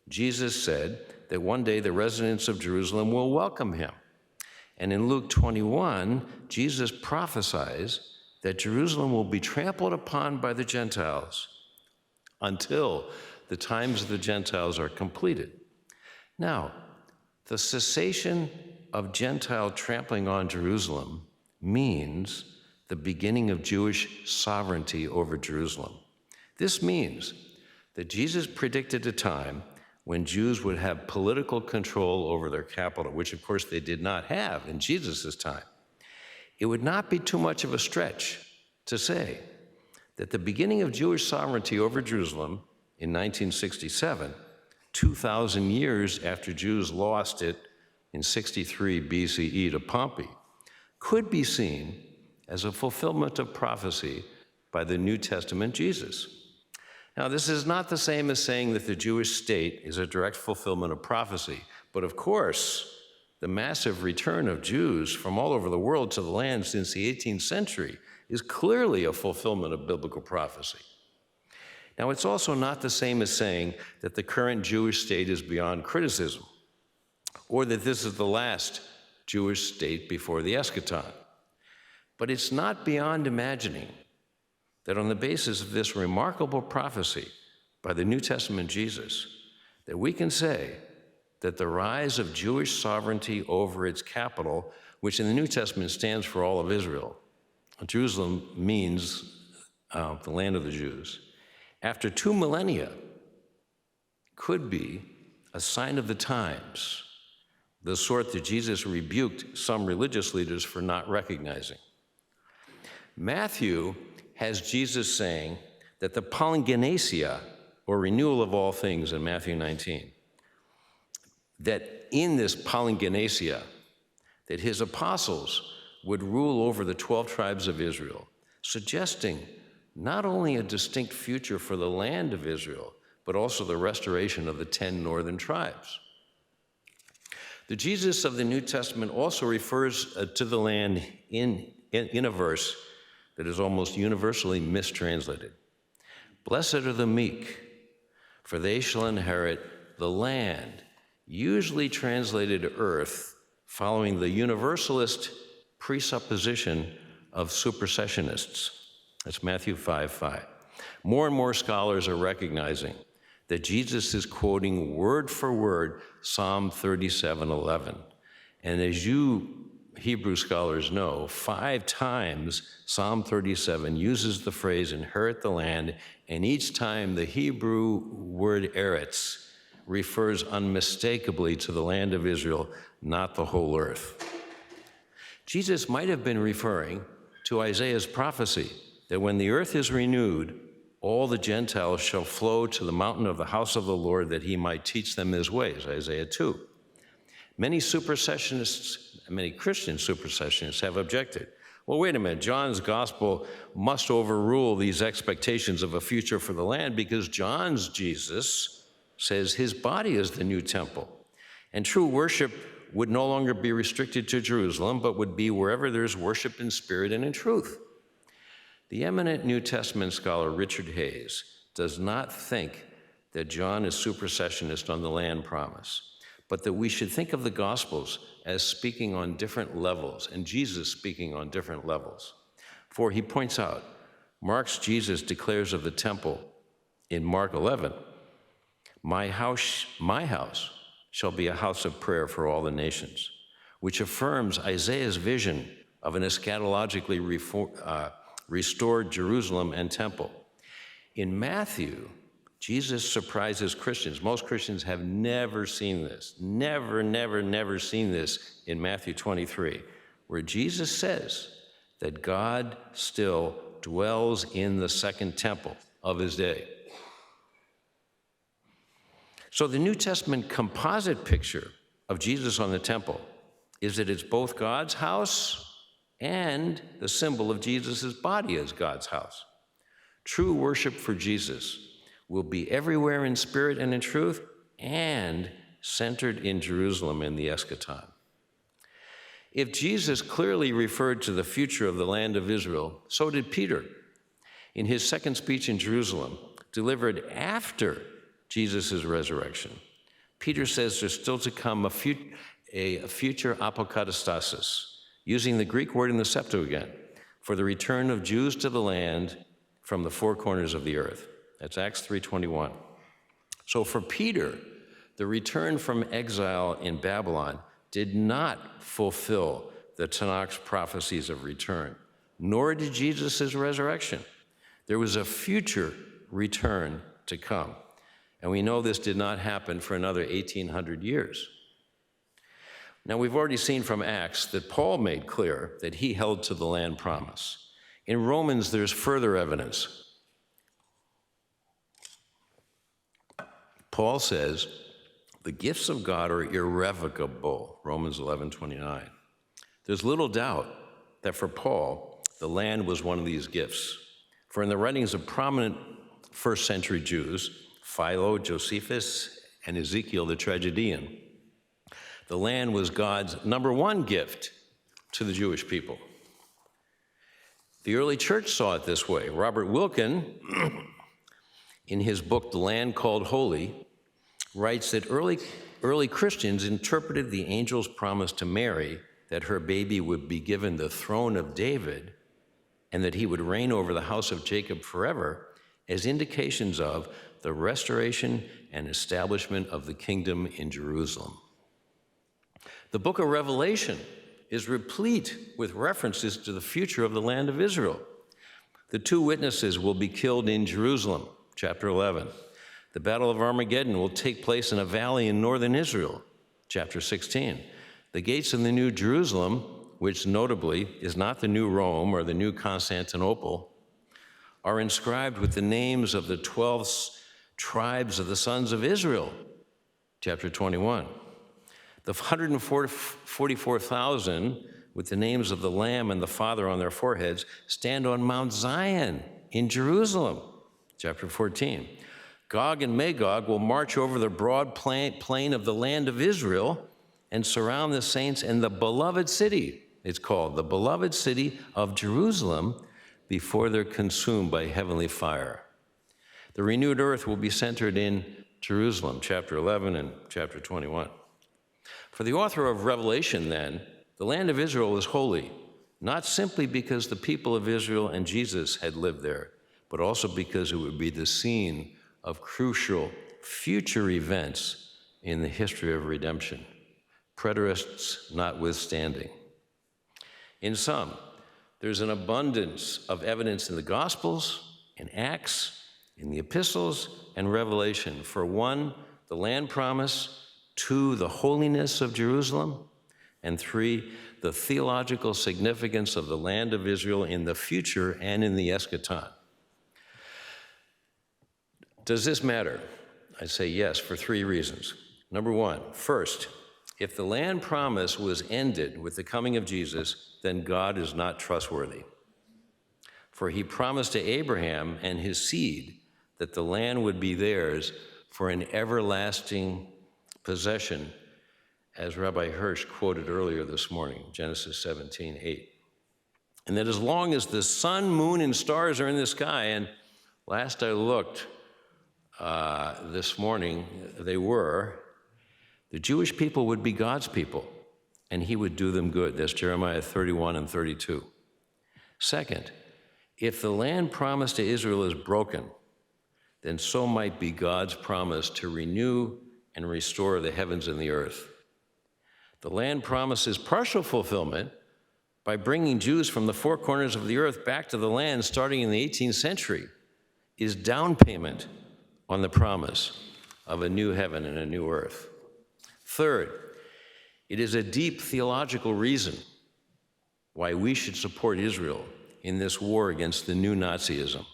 Jesus said that one day the residents of Jerusalem will welcome him. And in Luke 21, Jesus prophesies that Jerusalem will be trampled upon by the Gentiles until the times of the Gentiles are completed. Now, the cessation of Gentile trampling on Jerusalem means the beginning of Jewish sovereignty over Jerusalem. This means that Jesus predicted a time when Jews would have political control over their capital, which of course they did not have in Jesus' time. It would not be too much of a stretch to say that the beginning of Jewish sovereignty over Jerusalem in 1967, 2,000 years after Jews lost it in 63 BCE to Pompey, could be seen as a fulfillment of prophecy by the New Testament Jesus. Now, this is not the same as saying that the Jewish state is a direct fulfillment of prophecy, but of course, the massive return of Jews from all over the world to the land since the 18th century is clearly a fulfillment of biblical prophecy. Now, it's also not the same as saying that the current Jewish state is beyond criticism, or that this is the last Jewish state before the eschaton. But it's not beyond imagining that on the basis of this remarkable prophecy by the New Testament Jesus, that we can say that the rise of Jewish sovereignty over its capital, which in the New Testament stands for all of Israel, Jerusalem means the land of the Jews, after 2 millennia could be a sign of the times the sort that Jesus rebuked some religious leaders for not recognizing. Matthew has Jesus saying that the palingenesia, or renewal of all things in Matthew 19, that in this palingenesia, that his apostles would rule over the 12 tribes of Israel, suggesting not only a distinct future for the land of Israel, but also the restoration of the 10 northern tribes. The Jesus of the New Testament also refers to the land in a verse that is almost universally mistranslated. Blessed are the meek, for they shall inherit the land, usually translated earth, following the universalist presupposition of supersessionists. That's Matthew 5:5. More and more scholars are recognizing that Jesus is quoting word for word Psalm 37:11. And as you Hebrew scholars know, 5 times Psalm 37 uses the phrase inherit the land, and each time the Hebrew word eretz refers unmistakably to the land of Israel, not the whole earth. Jesus might have been referring to Isaiah's prophecy that when the earth is renewed, all the Gentiles shall flow to the mountain of the house of the Lord that he might teach them his ways, Isaiah 2. Many supersessionists, many Christian supersessionists have objected. Well, wait a minute, John's gospel must overrule these expectations of a future for the land because John's Jesus says his body is the new temple. And true worship would no longer be restricted to Jerusalem, but would be wherever there's worship in spirit and in truth. The eminent New Testament scholar Richard Hayes does not think that John is supersessionist on the land promise, but that we should think of the Gospels as speaking on different levels, and Jesus speaking on different levels. For he points out, Mark's Jesus declares of the temple in Mark 11, my house shall be a house of prayer for all the nations, which affirms Isaiah's vision of an eschatologically restored Jerusalem and temple. In Matthew, Jesus surprises Christians. Most Christians have never seen this, never seen this in Matthew 23, where Jesus says that God still dwells in the second temple of his day. So the New Testament composite picture of Jesus on the temple is that it's both God's house and the symbol of Jesus' body as God's house. True worship for Jesus will be everywhere in spirit and in truth and centered in Jerusalem in the eschaton. If Jesus clearly referred to the future of the land of Israel, so did Peter. In his second speech in Jerusalem, delivered after Jesus' resurrection, Peter says there's still to come a future apokatastasis, using the Greek word in the Septuagint, for the return of Jews to the land from the 4 corners of the earth. That's Acts 3:21. So for Peter, the return from exile in Babylon did not fulfill the Tanakh's prophecies of return, nor did Jesus' resurrection. There was a future return to come. And we know this did not happen for another 1,800 years. Now, we've already seen from Acts that Paul made clear that he held to the land promise. In Romans, there's further evidence. Paul says, the gifts of God are irrevocable, Romans 11:29. There's little doubt that for Paul, the land was one of these gifts. For in the writings of prominent first century Jews, Philo, Josephus, and Ezekiel the tragedian, the land was God's number one gift to the Jewish people. The early church saw it this way. Robert Wilkin, in his book, The Land Called Holy, writes that early Christians interpreted the angel's promise to Mary that her baby would be given the throne of David and that he would reign over the house of Jacob forever as indications of the restoration and establishment of the kingdom in Jerusalem. The book of Revelation is replete with references to the future of the land of Israel. The 2 witnesses will be killed in Jerusalem, chapter 11. The Battle of Armageddon will take place in a valley in northern Israel, chapter 16. The gates of the New Jerusalem, which notably is not the new Rome or the new Constantinople, are inscribed with the names of the 12 tribes of the sons of Israel, chapter 21. The 144,000 with the names of the Lamb and the Father on their foreheads stand on Mount Zion in Jerusalem, chapter 14. Gog and Magog will march over the broad plain of the land of Israel and surround the saints in the beloved city. It's called the beloved city of Jerusalem before they're consumed by heavenly fire. The renewed earth will be centered in Jerusalem, chapter 11 and chapter 21. For the author of Revelation, then, the land of Israel is holy, not simply because the people of Israel and Jesus had lived there, but also because it would be the scene of crucial future events in the history of redemption, preterists notwithstanding. In sum, there's an abundance of evidence in the Gospels, in Acts, in the epistles, and Revelation. For one, the land promise; two, the holiness of Jerusalem; and three, the theological significance of the land of Israel in the future and in the eschaton. Does this matter? I say yes, for three reasons. Number one, first, if the land promise was ended with the coming of Jesus, then God is not trustworthy. For he promised to Abraham and his seed that the land would be theirs for an everlasting possession, as Rabbi Hirsch quoted earlier this morning, Genesis 17:8. And that as long as the sun, moon, and stars are in the sky, and last I looked this morning, they were, the Jewish people would be God's people, and he would do them good. That's Jeremiah 31 and 32. Second, if the land promised to Israel is broken, then so might be God's promise to renew and restore the heavens and the earth. The land promises partial fulfillment by bringing Jews from the four corners of the earth back to the land starting in the 18th century, is down payment on the promise of a new heaven and a new earth. Third, it is a deep theological reason why we should support Israel in this war against the new Nazism.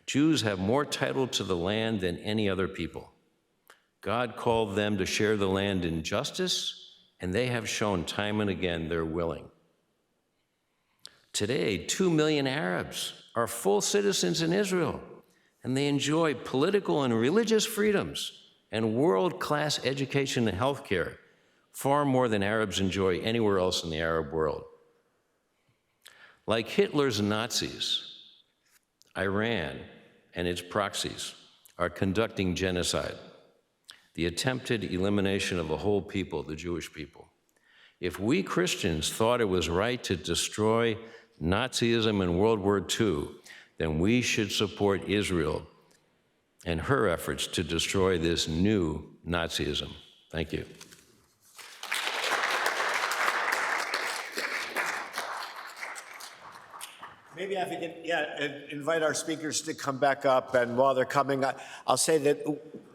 Jews have more title to the land than any other people. God called them to share the land in justice, and they have shown time and again they're willing. Today, 2 million Arabs are full citizens in Israel, and they enjoy political and religious freedoms and world-class education and health care, far more than Arabs enjoy anywhere else in the Arab world. Like Hitler's Nazis, Iran and its proxies are conducting genocide, the attempted elimination of a whole people, the Jewish people. If we Christians thought it was right to destroy Nazism in World War II, then we should support Israel and her efforts to destroy this new Nazism. Thank you. Maybe if you can, invite our speakers to come back up, and while they're coming, I'll say that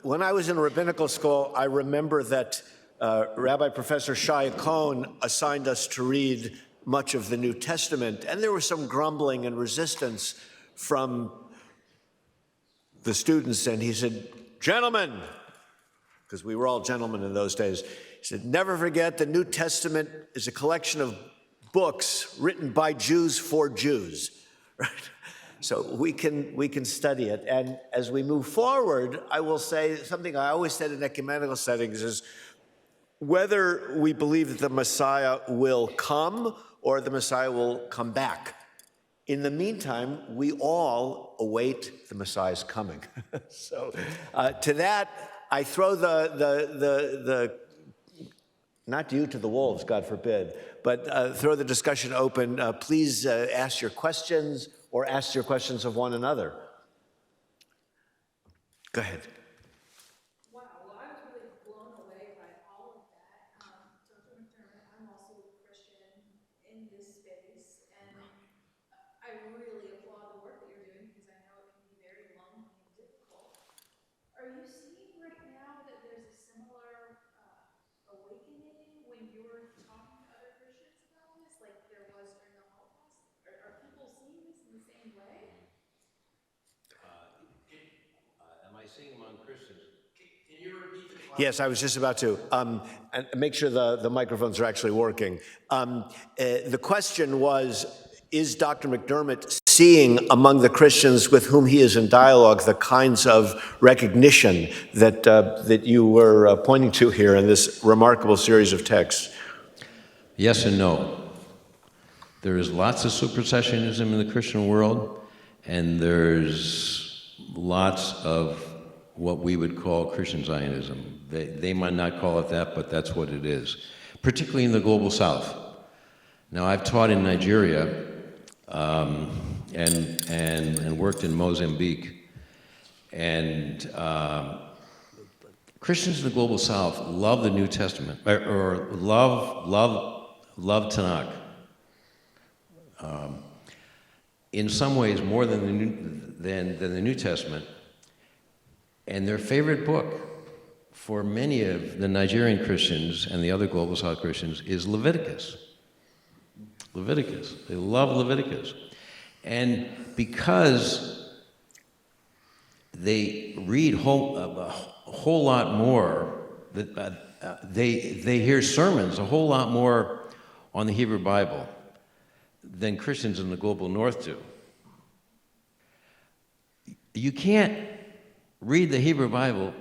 when I was in rabbinical school, I remember that Rabbi Professor Shai Cohn assigned us to read much of the New Testament, and there was some grumbling and resistance from the students, and he said, "Gentlemen," because we were all gentlemen in those days, he said, "never forget the New Testament is a collection of books written by Jews for Jews," right? So we can study it. And as we move forward, I will say something I always said in ecumenical settings is whether we believe that the Messiah will come or the Messiah will come back. In the meantime, we all await the Messiah's coming. So to that, I throw the not you to the wolves, God forbid, but throw the discussion open. Please ask your questions or ask your questions of one another. Go ahead. Wow, well, I was really blown away by all of that. Dr. McDermott, I'm also a Christian in this space, and I really applaud the work that you're doing because I know it can be very lonely and difficult. Are you seeing right now that there's a similar seeing among Christians. Can you repeat the question? Yes, I was just about to. And make sure the microphones are actually working. The question was, is Dr. McDermott seeing among the Christians with whom he is in dialogue the kinds of recognition that you were pointing to here in this remarkable series of texts? Yes and no. There is lots of supersessionism in the Christian world, and there's lots of what we would call Christian Zionism. They might not call it that, but that's what it is, particularly in the global south. Now, I've taught in Nigeria and worked in Mozambique, and Christians in the global south love the New Testament, or love Tanakh. In some ways more than the New Testament. And their favorite book for many of the Nigerian Christians and the other global south Christians is Leviticus. Leviticus. They love Leviticus. And because they read a whole lot more, they hear sermons a whole lot more on the Hebrew Bible than Christians in the global north do. You can't read the Hebrew Bible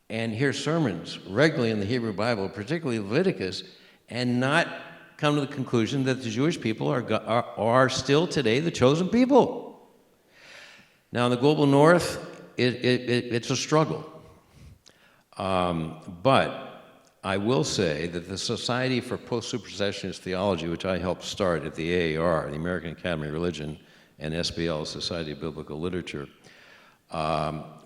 and hear sermons regularly in the Hebrew Bible, particularly Leviticus, and not come to the conclusion that the Jewish people are still today the chosen people. Now, in the global north, it's a struggle. But I will say that the Society for Post-Supersessionist Theology, which I helped start at the AAR, the American Academy of Religion, and SBL, Society of Biblical Literature,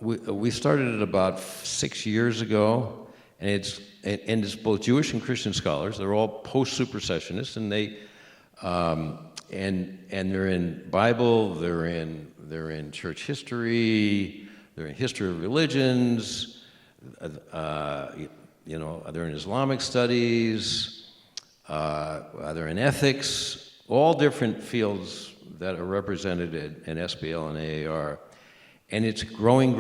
we started it about 6 years ago, and it's both Jewish and Christian scholars. They're all post-supersessionists, and they're in Bible, they're in church history, they're in history of religions. They're in Islamic studies, they're in ethics, all different fields that are represented in SBL and AAR, and it's growing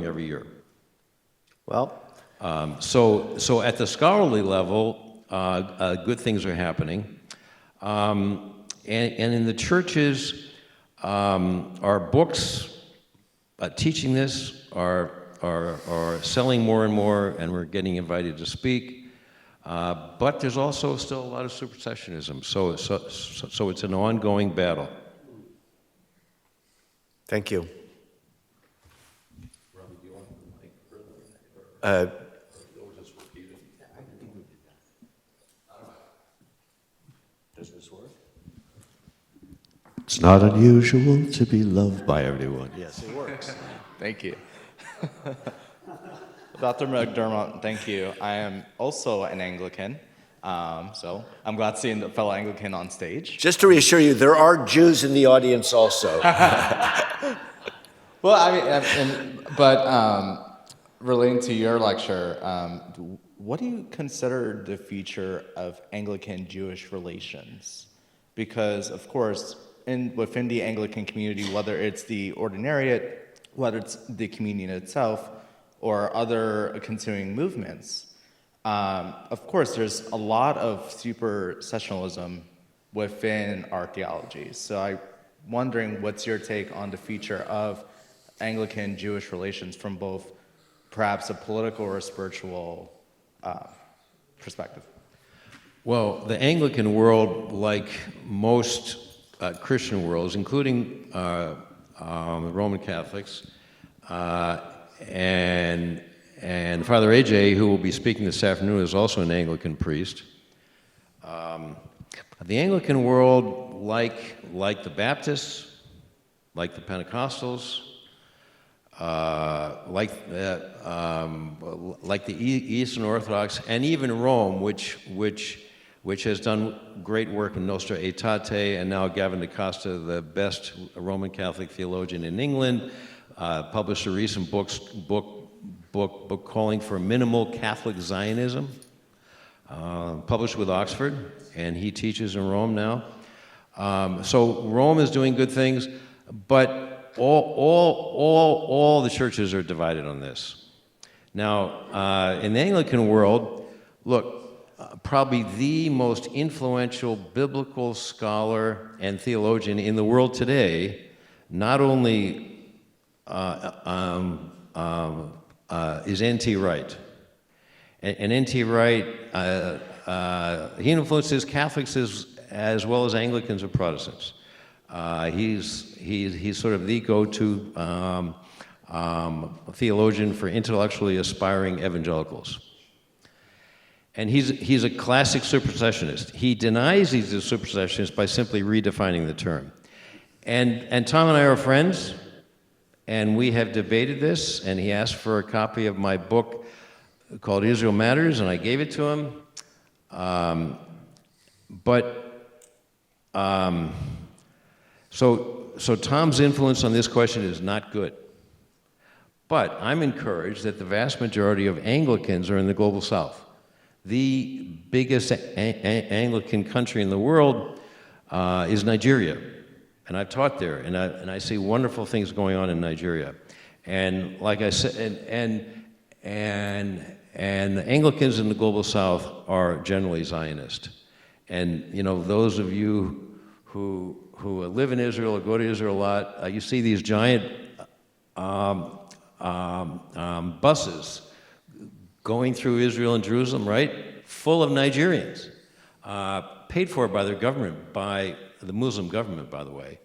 every year. Well, so at the scholarly level, good things are happening, and in the churches, our books teaching this are selling more and more, and we're getting invited to speak. But there's also still a lot of supersessionism, so it's an ongoing battle. thank you. Does this work? It's not unusual to be loved by everyone. Yes, it works. Thank you. Dr. McDermott, thank you. I am also an Anglican, so I'm glad seeing the fellow Anglican on stage. Just to reassure you, there are Jews in the audience also. Well, relating to your lecture, what do you consider the future of Anglican-Jewish relations? Because, of course, within the Anglican community, whether it's the ordinariate, whether it's the communion itself, or other continuing movements, of course, there's a lot of supersessionalism within archaeology. So I'm wondering what's your take on the future of Anglican-Jewish relations from both perhaps a political or a spiritual perspective? Well, the Anglican world, like most Christian worlds, including Roman Catholics, and Father AJ, who will be speaking this afternoon, is also an Anglican priest. The Anglican world, like the Baptists, like the Pentecostals, like the Eastern Orthodox, and even Rome, which has done great work in Nostra Aetate, and now Gavin DaCosta, the best Roman Catholic theologian in England, published a recent book calling for minimal Catholic Zionism, published with Oxford, and he teaches in Rome now. So Rome is doing good things, but all the churches are divided on this. Now, in the Anglican world, look, probably the most influential biblical scholar and theologian in the world today, not only is N.T. Wright. And N.T. Wright, he influences Catholics as well as Anglicans and Protestants. He's sort of the go-to theologian for intellectually aspiring evangelicals. And he's a classic supersessionist. He denies he's a supersessionist by simply redefining the term. And Tom and I are friends, and we have debated this, and he asked for a copy of my book called Israel Matters, and I gave it to him. So Tom's influence on this question is not good. But I'm encouraged that the vast majority of Anglicans are in the Global South. The biggest Anglican country in the world is Nigeria. And I've taught there, and I see wonderful things going on in Nigeria. And like I said, and the Anglicans in the Global South are generally Zionist. And you know, those of you who live in Israel or go to Israel a lot, you see these giant buses going through Israel and Jerusalem, right? Full of Nigerians, paid for by their government, by the Muslim government, by the way.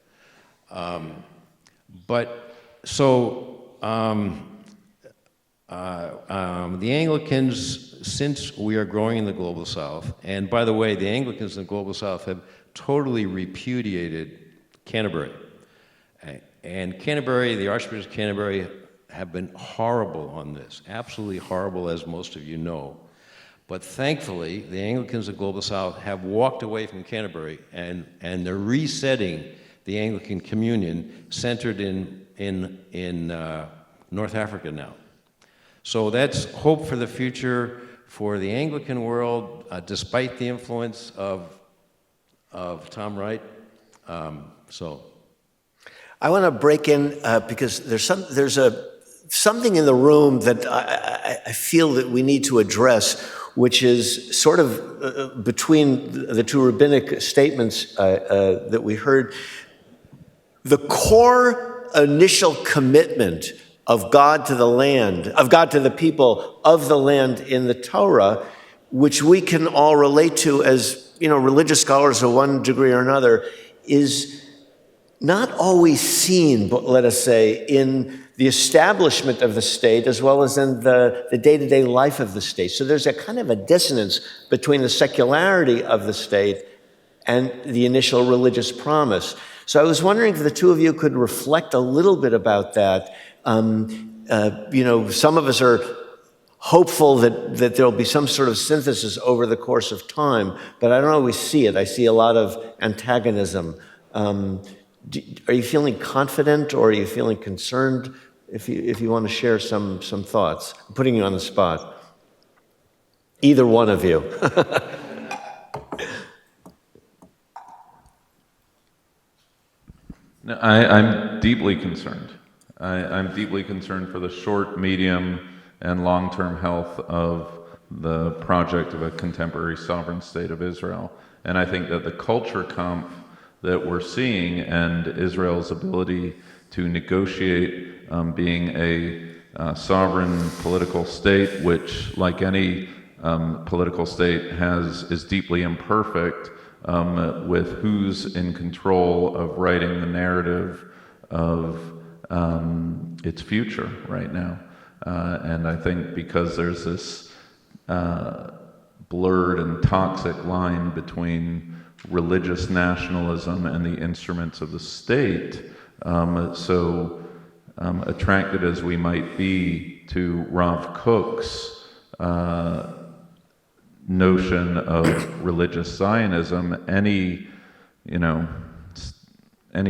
The Anglicans, since we are growing in the Global South, and by the way, the Anglicans in the Global South have totally repudiated Canterbury. And Canterbury, the Archbishop of Canterbury, have been horrible on this, absolutely horrible, as most of you know. But thankfully, the Anglicans of Global South have walked away from Canterbury, and they're resetting the Anglican Communion centered in North Africa now. So that's hope for the future for the Anglican world, despite the influence of Tom Wright. I want to break in because there's something in the room that I feel that we need to address, which is sort of between the two rabbinic statements that we heard. The core initial commitment of God to the land, of God to the people of the land in the Torah, which we can all relate to as, you know, religious scholars of one degree or another, is not always seen, but let us say, in the establishment of the state as well as in the day-to-day life of the state. So there's a kind of a dissonance between the secularity of the state and the initial religious promise. So I was wondering if the two of you could reflect a little bit about that. You know, some of us are hopeful that there'll be some sort of synthesis over the course of time, but I don't always see it. I see a lot of antagonism. Are you feeling confident, or are you feeling concerned? If you want to share some thoughts, I'm putting you on the spot. Either one of you. No, I'm deeply concerned. I'm deeply concerned for the short, medium, and long-term health of the project of a contemporary sovereign state of Israel. And I think that the culture comp that we're seeing and Israel's ability to negotiate being a sovereign political state, which, like any political state, is deeply imperfect, with who's in control of writing the narrative of its future right now. And I think because there's this blurred and toxic line between religious nationalism and the instruments of the state, so attracted as we might be to Rav Kook's notion of religious Zionism, any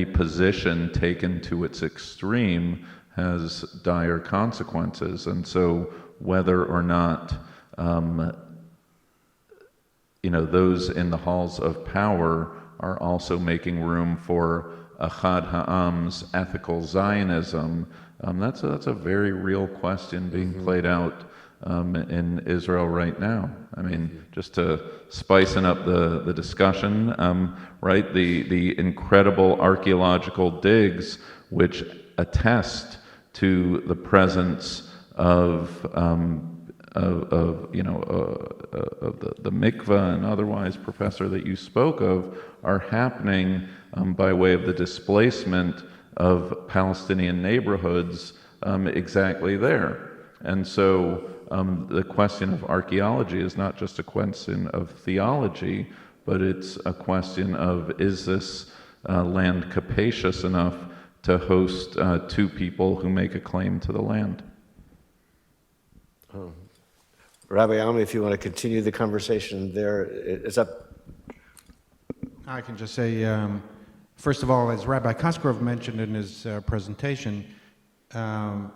position taken to its extreme has dire consequences. And so whether or not those in the halls of power are also making room for Achad Ha'am's ethical Zionism, that's a very real question being played out in Israel right now. I mean, just to spicing up the discussion, right? The incredible archaeological digs which attest to the presence of the mikveh and otherwise, Professor, that you spoke of, are happening by way of the displacement of Palestinian neighborhoods exactly there. And so the question of archaeology is not just a question of theology, but it's a question of, is this land capacious enough to host two people who make a claim to the land? Rabbi Ami, if you want to continue the conversation there, it's up. I can just say, first of all, as Rabbi Cosgrove mentioned in his presentation, the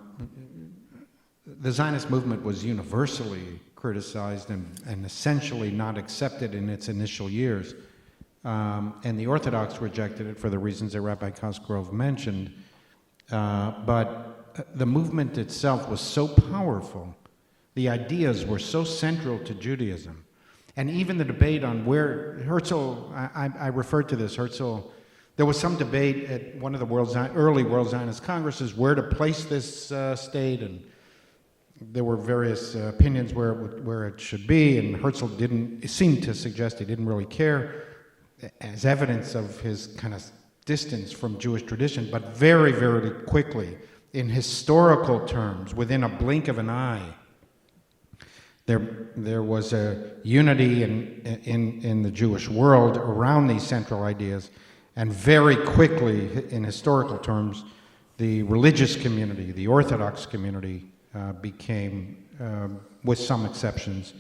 Zionist movement was universally criticized and essentially not accepted in its initial years. And the Orthodox rejected it for the reasons that Rabbi Cosgrove mentioned. But the movement itself was so powerful. The ideas were so central to Judaism. And even the debate on where Herzl, I referred to this, Herzl, there was some debate at one of the early World Zionist Congresses where to place this state, and there were various opinions where it should be, and Herzl seemed to suggest he didn't really care, as evidence of his kind of distance from Jewish tradition. But very, very quickly, in historical terms, within a blink of an eye, there was a unity in the Jewish world around these central ideas, and very quickly, in historical terms, the religious community, the Orthodox community, became, with some exceptions,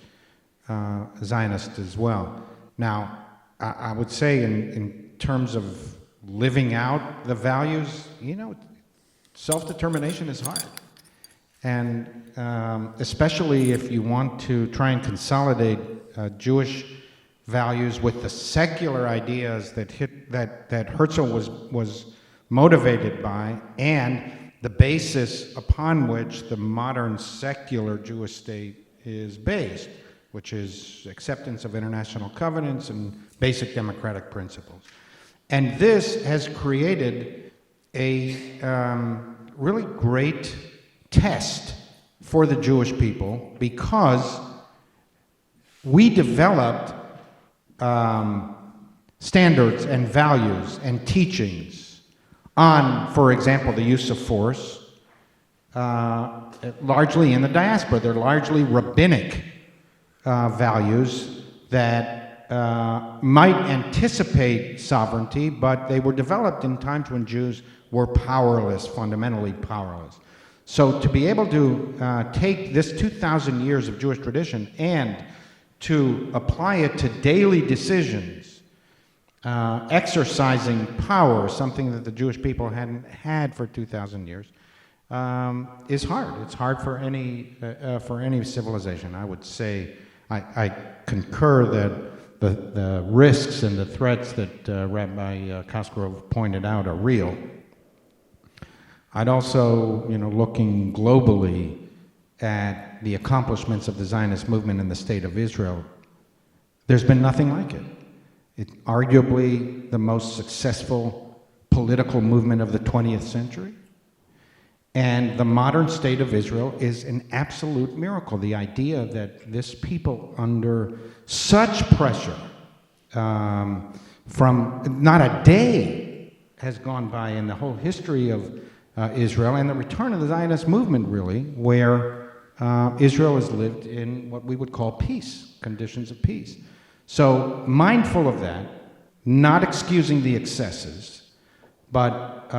Zionist as well. Now, I would say in terms of living out the values, self-determination is hard. And especially if you want to try and consolidate Jewish values with the secular ideas that Herzl was motivated by, and the basis upon which the modern secular Jewish state is based, which is acceptance of international covenants and basic democratic principles. And this has created a really great test for the Jewish people, because we developed standards and values and teachings on, for example, the use of force, largely in the diaspora. They're largely rabbinic values that might anticipate sovereignty, but they were developed in times when Jews were powerless, fundamentally powerless. So to be able to take this 2,000 years of Jewish tradition and to apply it to daily decisions, exercising power, something that the Jewish people hadn't had for 2,000 years, is hard. It's hard for any civilization. I would say I concur that the risks and the threats that Rabbi Cosgrove pointed out are real. I'd also, looking globally at the accomplishments of the Zionist movement in the State of Israel, there's been nothing like it. It's arguably the most successful political movement of the 20th century. And the modern State of Israel is an absolute miracle. The idea that this people, under such pressure, from not a day has gone by in the whole history of Israel, and the return of the Zionist movement, really, where Israel has lived in what we would call peace, conditions of peace. So, mindful of that, not excusing the excesses, but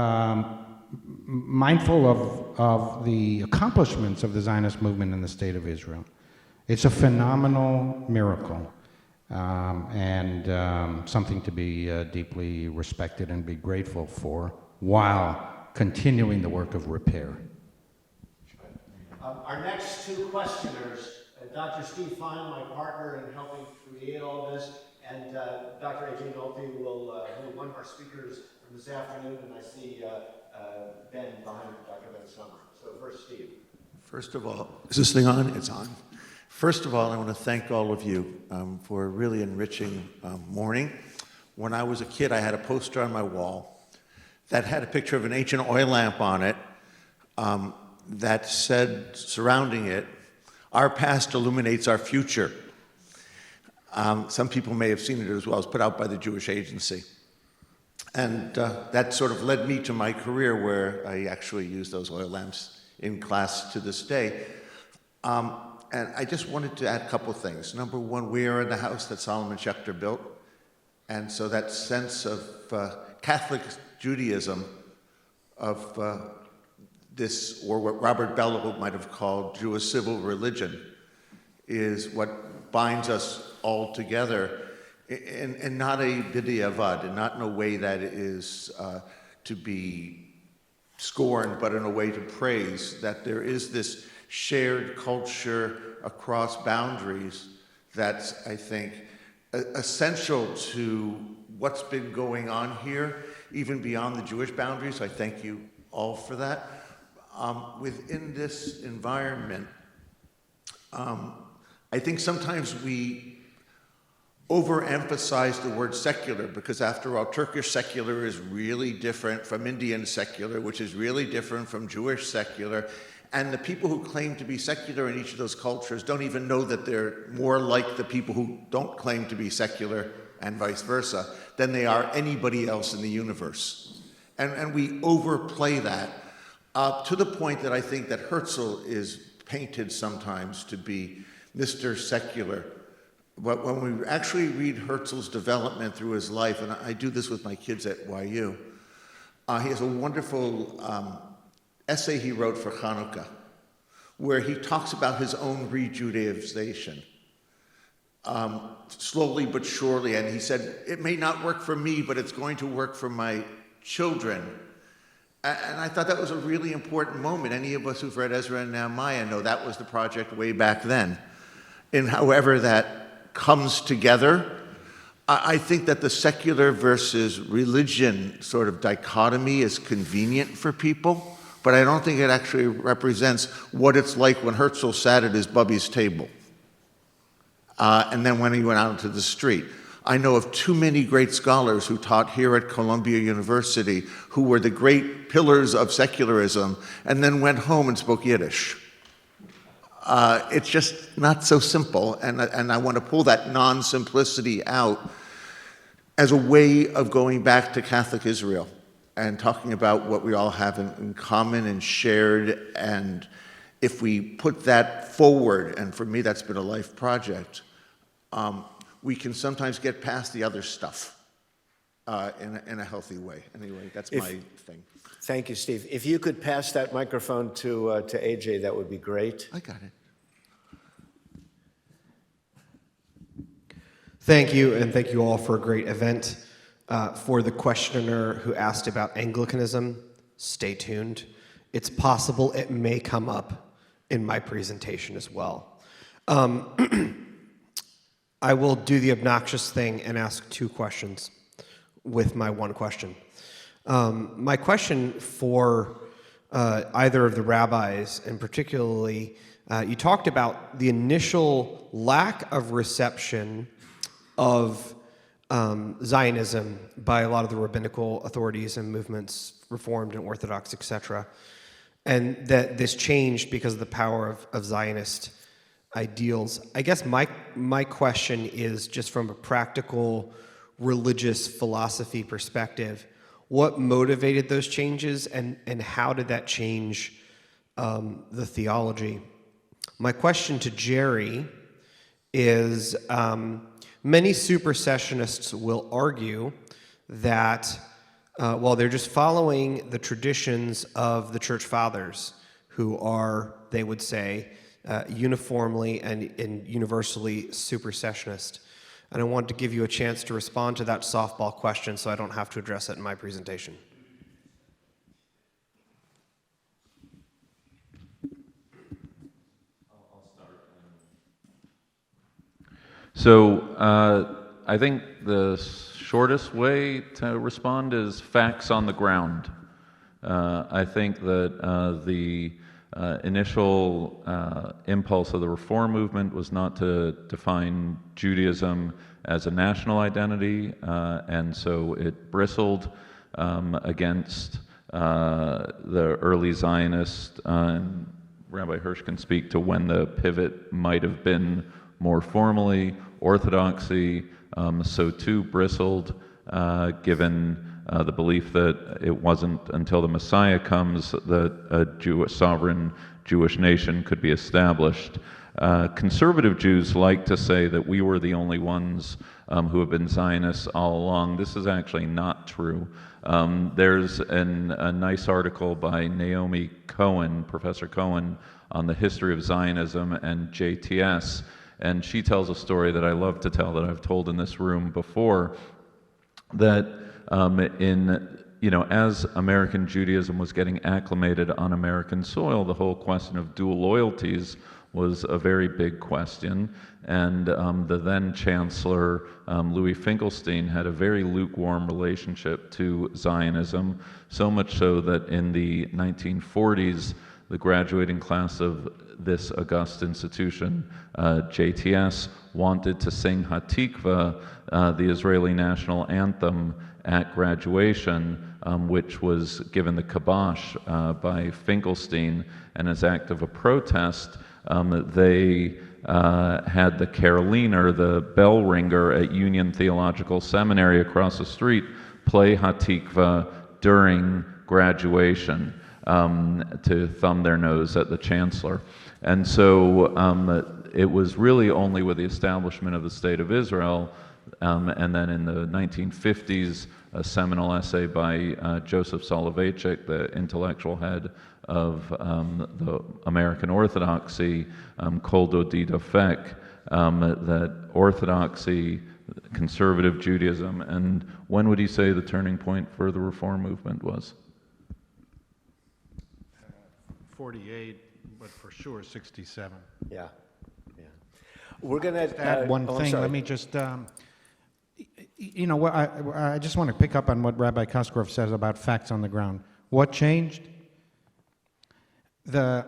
mindful of the accomplishments of the Zionist movement in the State of Israel. It's a phenomenal miracle, and something to be deeply respected and be grateful for, while continuing the work of repair. Our next two questioners, Dr. Steve Fein, my partner in helping create all this, And Dr. A.J. Nolte will hold one of our speakers from this afternoon, and I see Ben behind Dr. Ben Summer. So first, Steve. First of all, is this thing on? It's on. First of all, I want to thank all of you for a really enriching morning. When I was a kid, I had a poster on my wall that had a picture of an ancient oil lamp on it that said, surrounding it, "Our past illuminates our future." Some people may have seen it as well. It was put out by the Jewish Agency. And that sort of led me to my career, where I actually use those oil lamps in class to this day. And I just wanted to add a couple of things. Number one, we are in the house that Solomon Schechter built. And so that sense of Catholic Judaism, of this, or what Robert Bellow might have called Jewish civil religion, is what binds us all together, and not a b'diavad, and not in a way that is to be scorned, but in a way to praise, that there is this shared culture across boundaries that's, I think, essential to what's been going on here, even beyond the Jewish boundaries. So I thank you all for that. Within this environment, I think sometimes we overemphasize the word secular, because after all, Turkish secular is really different from Indian secular, which is really different from Jewish secular. And the people who claim to be secular in each of those cultures don't even know that they're more like the people who don't claim to be secular, and vice versa, than they are anybody else in the universe. And we overplay that to the point that I think that Herzl is painted sometimes to be Mr. Secular. But when we actually read Herzl's development through his life, and I do this with my kids at YU, he has a wonderful essay he wrote for Hanukkah, where he talks about his own re-Judaization, slowly but surely. And he said, it may not work for me, but it's going to work for my children. And I thought that was a really important moment. Any of us who've read Ezra and Nehemiah know that was the project way back then. And however that comes together, I think that the secular versus religion sort of dichotomy is convenient for people, but I don't think it actually represents what it's like when Herzl sat at his bubby's table. And then when he went out into the street. I know of too many great scholars who taught here at Columbia University who were the great pillars of secularism and then went home and spoke Yiddish. It's just not so simple, and I want to pull that non-simplicity out as a way of going back to Catholic Israel and talking about what we all have in common and shared. And if we put that forward, and for me that's been a life project, we can sometimes get past the other stuff in a healthy way. Anyway, that's my thing. Thank you, Steve. If you could pass that microphone to AJ, that would be great. I got it. Thank you, and thank you all for a great event. For the questioner who asked about Anglicanism, stay tuned. It's possible it may come up in my presentation as well. I will do the obnoxious thing and ask two questions with my one question. My question for either of the rabbis, and particularly, you talked about the initial lack of reception of Zionism by a lot of the rabbinical authorities and movements, Reformed and Orthodox, etc., and that this changed because of the power of Zionist ideals. I guess my question is, just from a practical religious philosophy perspective, what motivated those changes, and how did that change the theology? My question to Jerry is, many supersessionists will argue that, well, they're just following the traditions of the church fathers, who are, they would say, uniformly and universally supersessionist. And I wanted to give you a chance to respond to that softball question so I don't have to address it in my presentation. So I think the shortest way to respond is facts on the ground. I think that the initial impulse of the reform movement was not to define Judaism as a national identity, and so it bristled against the early Zionists. Rabbi Hirsch can speak to when the pivot might have been more formally. Orthodoxy, so too bristled, given the belief that it wasn't until the Messiah comes that a sovereign Jewish nation could be established. Conservative Jews like to say that we were the only ones who have been Zionists all along. This is actually not true. There's a nice article by Naomi Cohen, Professor Cohen, on the history of Zionism and JTS, and she tells a story that I love to tell that I've told in this room before, that as American Judaism was getting acclimated on American soil, the whole question of dual loyalties was a very big question, and the then Chancellor Louis Finkelstein had a very lukewarm relationship to Zionism, so much so that in the 1940s, the graduating class of this august institution, JTS, wanted to sing Hatikva, the Israeli national anthem, at graduation, which was given the kibosh by Finkelstein, and as act of a protest, they had the Caroliner, the bell ringer at Union Theological Seminary across the street, play Hatikva during graduation to thumb their nose at the chancellor. And so it was really only with the establishment of the State of Israel, and then in the 1950s, a seminal essay by Joseph Soloveitchik, the intellectual head of the American Orthodoxy, Kol Dodi Dofek, that Orthodoxy, conservative Judaism, and when would he say the turning point for the Reform movement was? 48, but for sure 67. Yeah. We're going to add one thing. Let me just, I just want to pick up on what Rabbi Kosgrove says about facts on the ground. What changed? The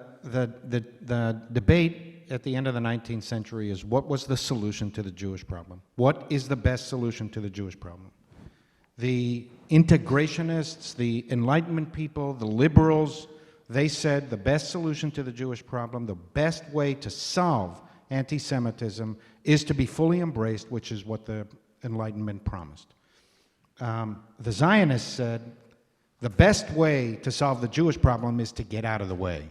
debate at the end of the 19th century is what was the solution to the Jewish problem? What is the best solution to the Jewish problem? The integrationists, the Enlightenment people, the liberals, they said the best solution to the Jewish problem, the best way to solve anti-Semitism is to be fully embraced, which is what the Enlightenment promised. The Zionists said the best way to solve the Jewish problem is to get out of the way,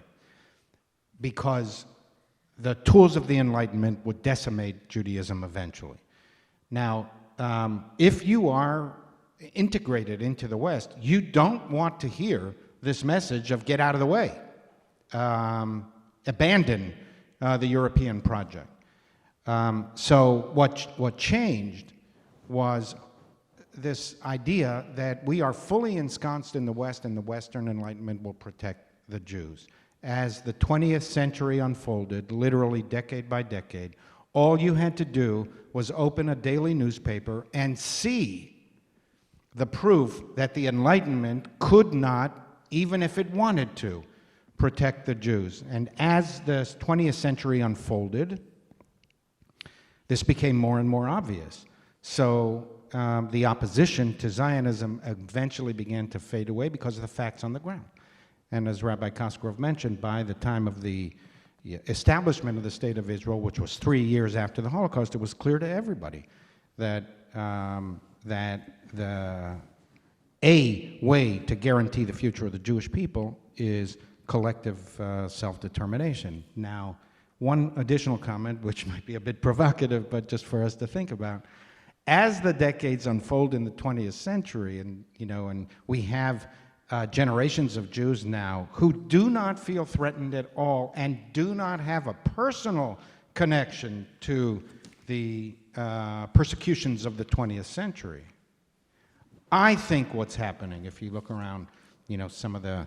because the tools of the Enlightenment would decimate Judaism eventually. Now, if you are integrated into the West, you don't want to hear this message of get out of the way, abandon the European project. So what changed was this idea that we are fully ensconced in the West and the Western Enlightenment will protect the Jews. As the 20th century unfolded, literally decade by decade, all you had to do was open a daily newspaper and see the proof that the Enlightenment could not, even if it wanted to, protect the Jews. And as the 20th century unfolded, this became more and more obvious. So the opposition to Zionism eventually began to fade away because of the facts on the ground. And as Rabbi Kosgrove mentioned, by the time of the establishment of the State of Israel, which was 3 years after the Holocaust, it was clear to everybody that a way to guarantee the future of the Jewish people is collective self-determination. Now, one additional comment, which might be a bit provocative, but just for us to think about, as the decades unfold in the 20th century, and we have generations of Jews now who do not feel threatened at all and do not have a personal connection to the persecutions of the 20th century. I think what's happening, if you look around, some of the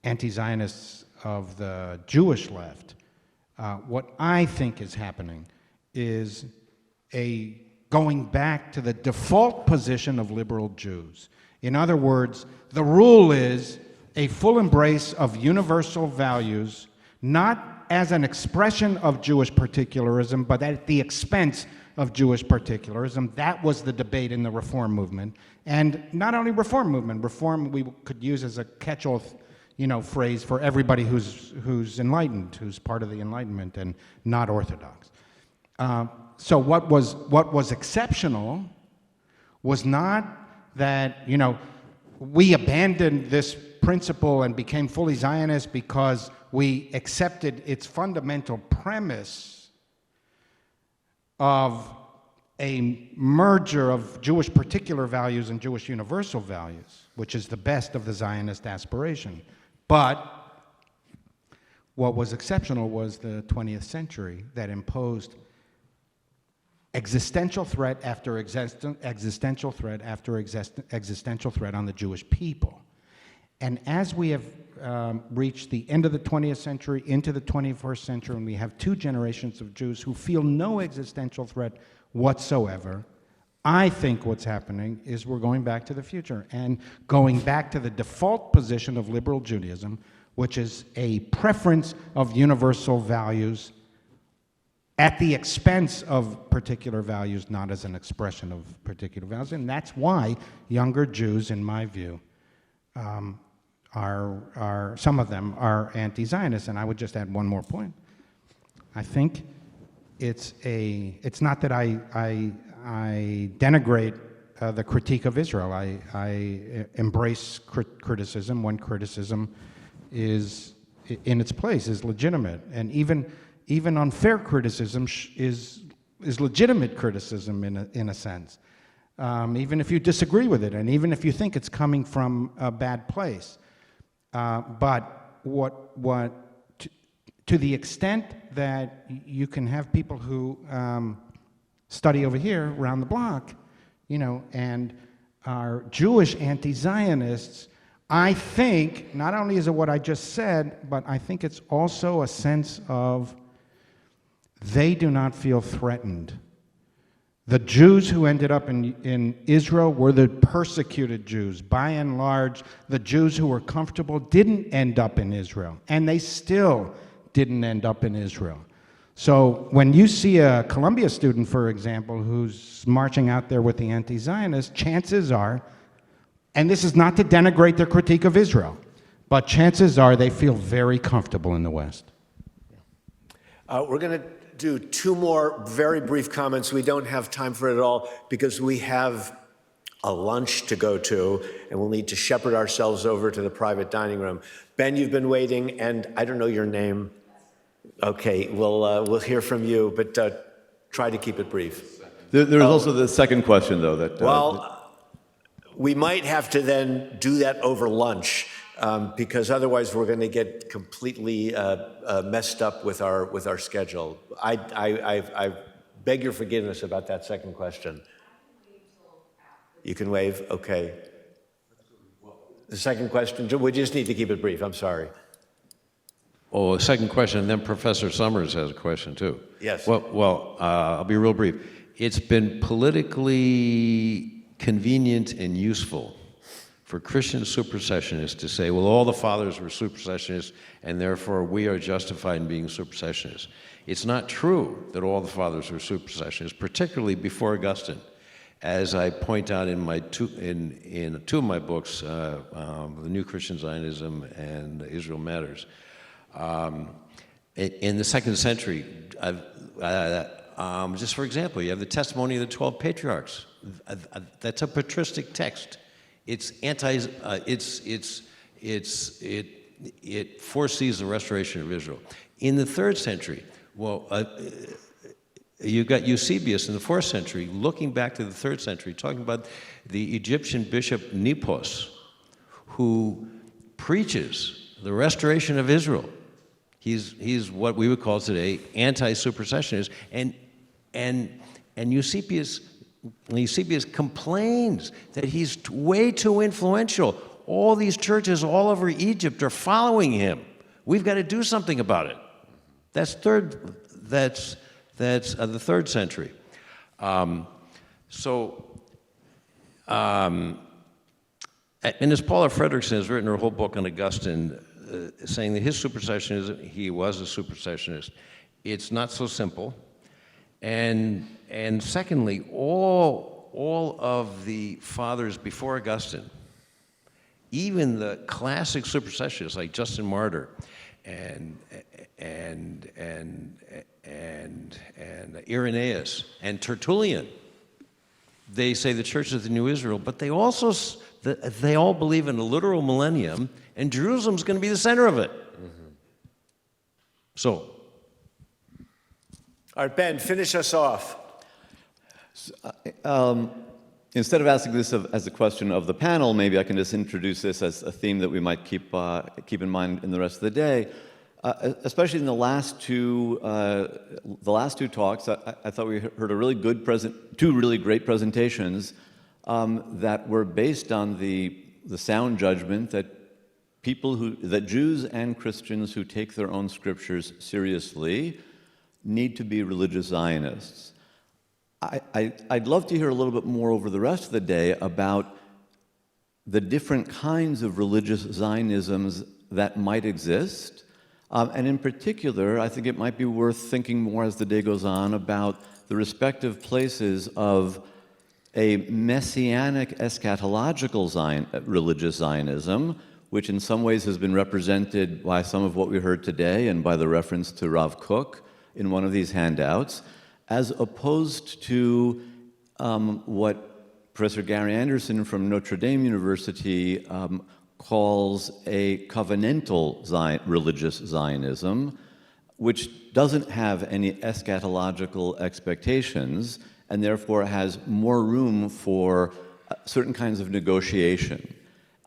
anti-Zionists of the Jewish left, what I think is happening is a going back to the default position of liberal Jews. In other words, the rule is a full embrace of universal values, not as an expression of Jewish particularism, but at the expense of Jewish particularism. That was the debate in the Reform movement. And not only Reform movement, Reform we could use as a catch-all phrase for everybody who's enlightened, who's part of the Enlightenment and not Orthodox. So what was exceptional was not that, we abandoned this principle and became fully Zionist because we accepted its fundamental premise of a merger of Jewish particular values and Jewish universal values, which is the best of the Zionist aspiration. But what was exceptional was the 20th century that imposed existential threat after existential threat after existential threat on the Jewish people. And as we have reached the end of the 20th century into the 21st century, and we have two generations of Jews who feel no existential threat whatsoever, I think what's happening is we're going back to the future and going back to the default position of liberal Judaism, which is a preference of universal values at the expense of particular values, not as an expression of particular values. And that's why younger Jews, in my view, are some of them are anti-Zionist. And I would just add one more point. I think it's not that I denigrate the critique of Israel. I embrace criticism when criticism is in its place, is legitimate, and even unfair criticism is legitimate criticism in a sense, even if you disagree with it, and even if you think it's coming from a bad place. But to the extent that you can have people who study over here around the block, and are Jewish anti-Zionists, I think not only is it what I just said, but I think it's also a sense of they do not feel threatened. The Jews who ended up in Israel were the persecuted Jews. By and large, the Jews who were comfortable didn't end up in Israel, and they still didn't end up in Israel. So when you see a Columbia student, for example, who's marching out there with the anti-Zionists, chances are, and this is not to denigrate their critique of Israel, but chances are they feel very comfortable in the West. We're going to do two more very brief comments. We don't have time for it at all because we have a lunch to go to, and we'll need to shepherd ourselves over to the private dining room. Ben, you've been waiting, and I don't know your name. Okay, we'll hear from you, but try to keep it brief. There's also the second question, though. We might have to then do that over lunch, because otherwise we're going to get completely messed up with our schedule. I beg your forgiveness about that second question. You can waive? Okay. The second question, we just need to keep it brief. I'm sorry. Oh, a second question, and then Professor Summers has a question too. Yes. Well, I'll be real brief. It's been politically convenient and useful for Christian supersessionists to say, well, all the fathers were supersessionists, and therefore we are justified in being supersessionists. It's not true that all the fathers were supersessionists, particularly before Augustine. As I point out in two of my books, The New Christian Zionism and Israel Matters, in the 2nd century, just for example, you have the testimony of the 12 patriarchs. That's a patristic text. It foresees the restoration of Israel. In the 3rd century, you've got Eusebius in the 4th century, looking back to the 3rd century, talking about the Egyptian bishop Nepos, who preaches the restoration of Israel. He's what we would call today anti-supersessionist, and Eusebius complains that he's way too influential. All these churches all over Egypt are following him. We've got to do something about it. That's the 3rd century. So, and as Paula Fredrickson has written her whole book on Augustine, saying that his supersessionism, he was a supersessionist, it's not so simple. And secondly, all of the fathers before Augustine, even the classic supersessionists like Justin Martyr and Irenaeus and Tertullian, they say the church is the new Israel, but they also they all believe in a literal millennium, and Jerusalem's going to be the center of it. So, all right, Ben, finish us off. Instead of asking this as a question of the panel, maybe I can just introduce this as a theme that we might keep in mind in the rest of the day. Especially in the last two talks, I thought we heard a really good two really great presentations that were based on the sound judgment that that Jews and Christians who take their own scriptures seriously need to be religious Zionists. I'd love to hear a little bit more over the rest of the day about the different kinds of religious Zionisms that might exist. And in particular, I think it might be worth thinking more as the day goes on about the respective places of a messianic eschatological religious Zionism, which in some ways has been represented by some of what we heard today and by the reference to Rav Kook in one of these handouts, as opposed to what Professor Gary Anderson from Notre Dame University calls a covenantal religious Zionism, which doesn't have any eschatological expectations and therefore has more room for certain kinds of negotiation.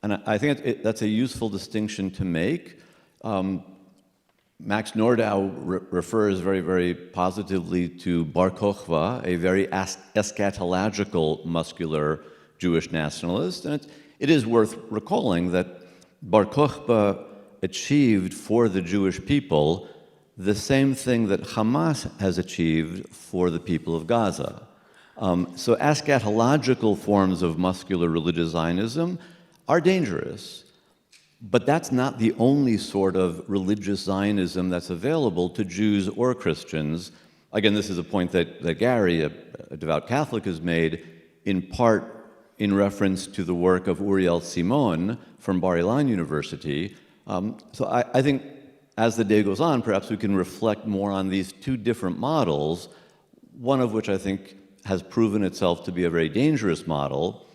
And I think that's a useful distinction to make. Max Nordau refers very, very positively to Bar Kokhba, a very eschatological, muscular Jewish nationalist. And it is worth recalling that Bar Kokhba achieved for the Jewish people the same thing that Hamas has achieved for the people of Gaza. So eschatological forms of muscular religious Zionism are dangerous. But that's not the only sort of religious Zionism that's available to Jews or Christians. Again, this is a point that Gary, a devout Catholic, has made, in part in reference to the work of Uriel Simon from Bar Ilan University. So I think as the day goes on, perhaps we can reflect more on these two different models, one of which I think has proven itself to be a very dangerous model,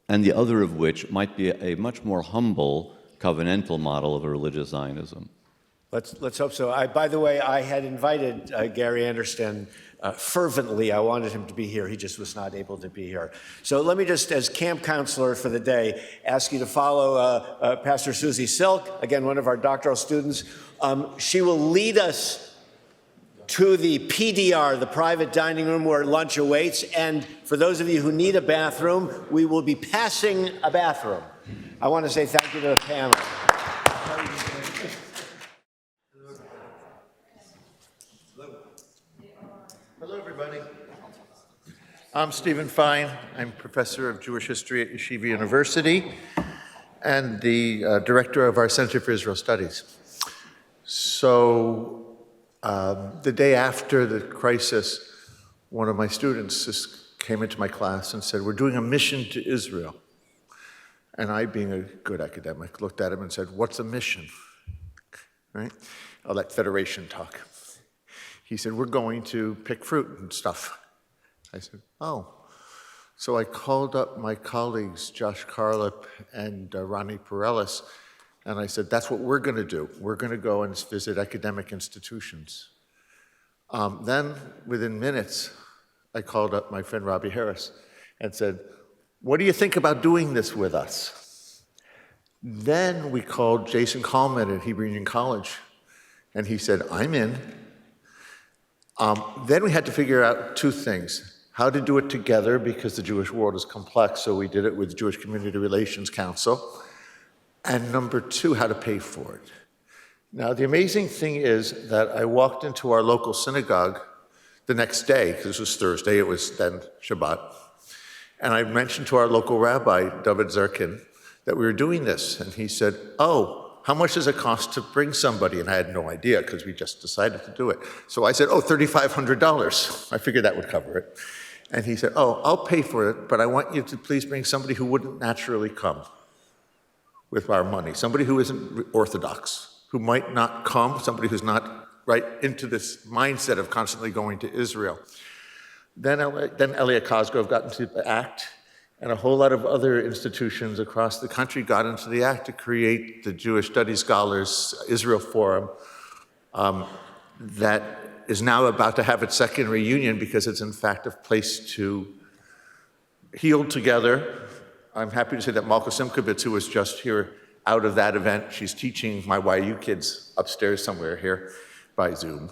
and the other of which might be a much more humble covenantal model of a religious Zionism. Let's hope so. By the way, I had invited Gary Anderson fervently. I wanted him to be here. He just was not able to be here. So let me just, as camp counselor for the day, ask you to follow Pastor Susie Silk, again, one of our doctoral students. She will lead us to the PDR, the private dining room where lunch awaits. And for those of you who need a bathroom, we will be passing a bathroom. I want to say thank you to the panel. Hello, everybody. I'm Stephen Fine. I'm professor of Jewish history at Yeshiva University and the director of our Center for Israel Studies. So the day after the crisis, one of my students just came into my class and said, "We're doing a mission to Israel." And I, being a good academic, looked at him and said, "What's a mission?" Right? All that Federation talk. He said, "We're going to pick fruit and stuff." I said, "Oh." So I called up my colleagues, Josh Carlip and Ronnie Perellis, and I said, "That's what we're going to do. We're going to go and visit academic institutions." Then, within minutes, I called up my friend Robbie Harris and said, "What do you think about doing this with us?" Then we called Jason Kallman at Hebrew Union College, and he said, "I'm in." Then we had to figure out two things. How to do it together, because the Jewish world is complex, so we did it with the Jewish Community Relations Council. And number two, how to pay for it. Now, the amazing thing is that I walked into our local synagogue the next day, because this was Thursday, it was then Shabbat, And I mentioned to our local rabbi, David Zirkin, that we were doing this. And he said, oh, how much does it cost to bring somebody? And I had no idea because we just decided to do it. So I said, oh, $3,500. I figured that would cover it. And he said, oh, I'll pay for it, but I want you to please bring somebody who wouldn't naturally come with our money, somebody who isn't Orthodox, who might not come, somebody who's not right into this mindset of constantly going to Israel. Then Elliot Cosgrove got into the act, and a whole lot of other institutions across the country got into the act to create the Jewish Studies Scholars Israel Forum that is now about to have its second reunion because it's in fact a place to heal together. I'm happy to say that Malka Simkovitz, who was just here out of that event, she's teaching my YU kids upstairs somewhere here by Zoom,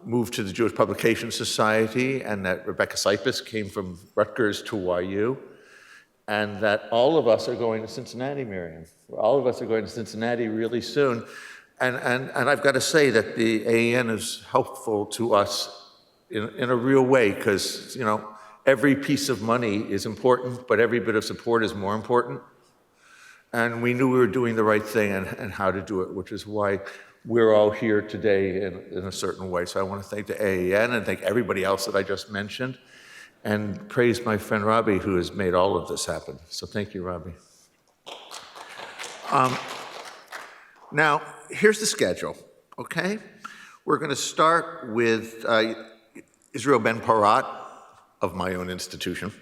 moved to the Jewish Publication Society, and that Rebecca Sipis came from Rutgers to YU, and that all of us are going to Cincinnati, Miriam. All of us are going to Cincinnati really soon. And I've got to say that the AEN is helpful to us in a real way, because, you know, every piece of money is important, but every bit of support is more important. And we knew we were doing the right thing and how to do it, which is why we're all here today in a certain way. So I want to thank the AEN and thank everybody else that I just mentioned, and praise my friend Robbie, who has made all of this happen. So thank you, Robbie. Now, here's the schedule, okay? We're going to start with Israel Ben-Porat of my own institution,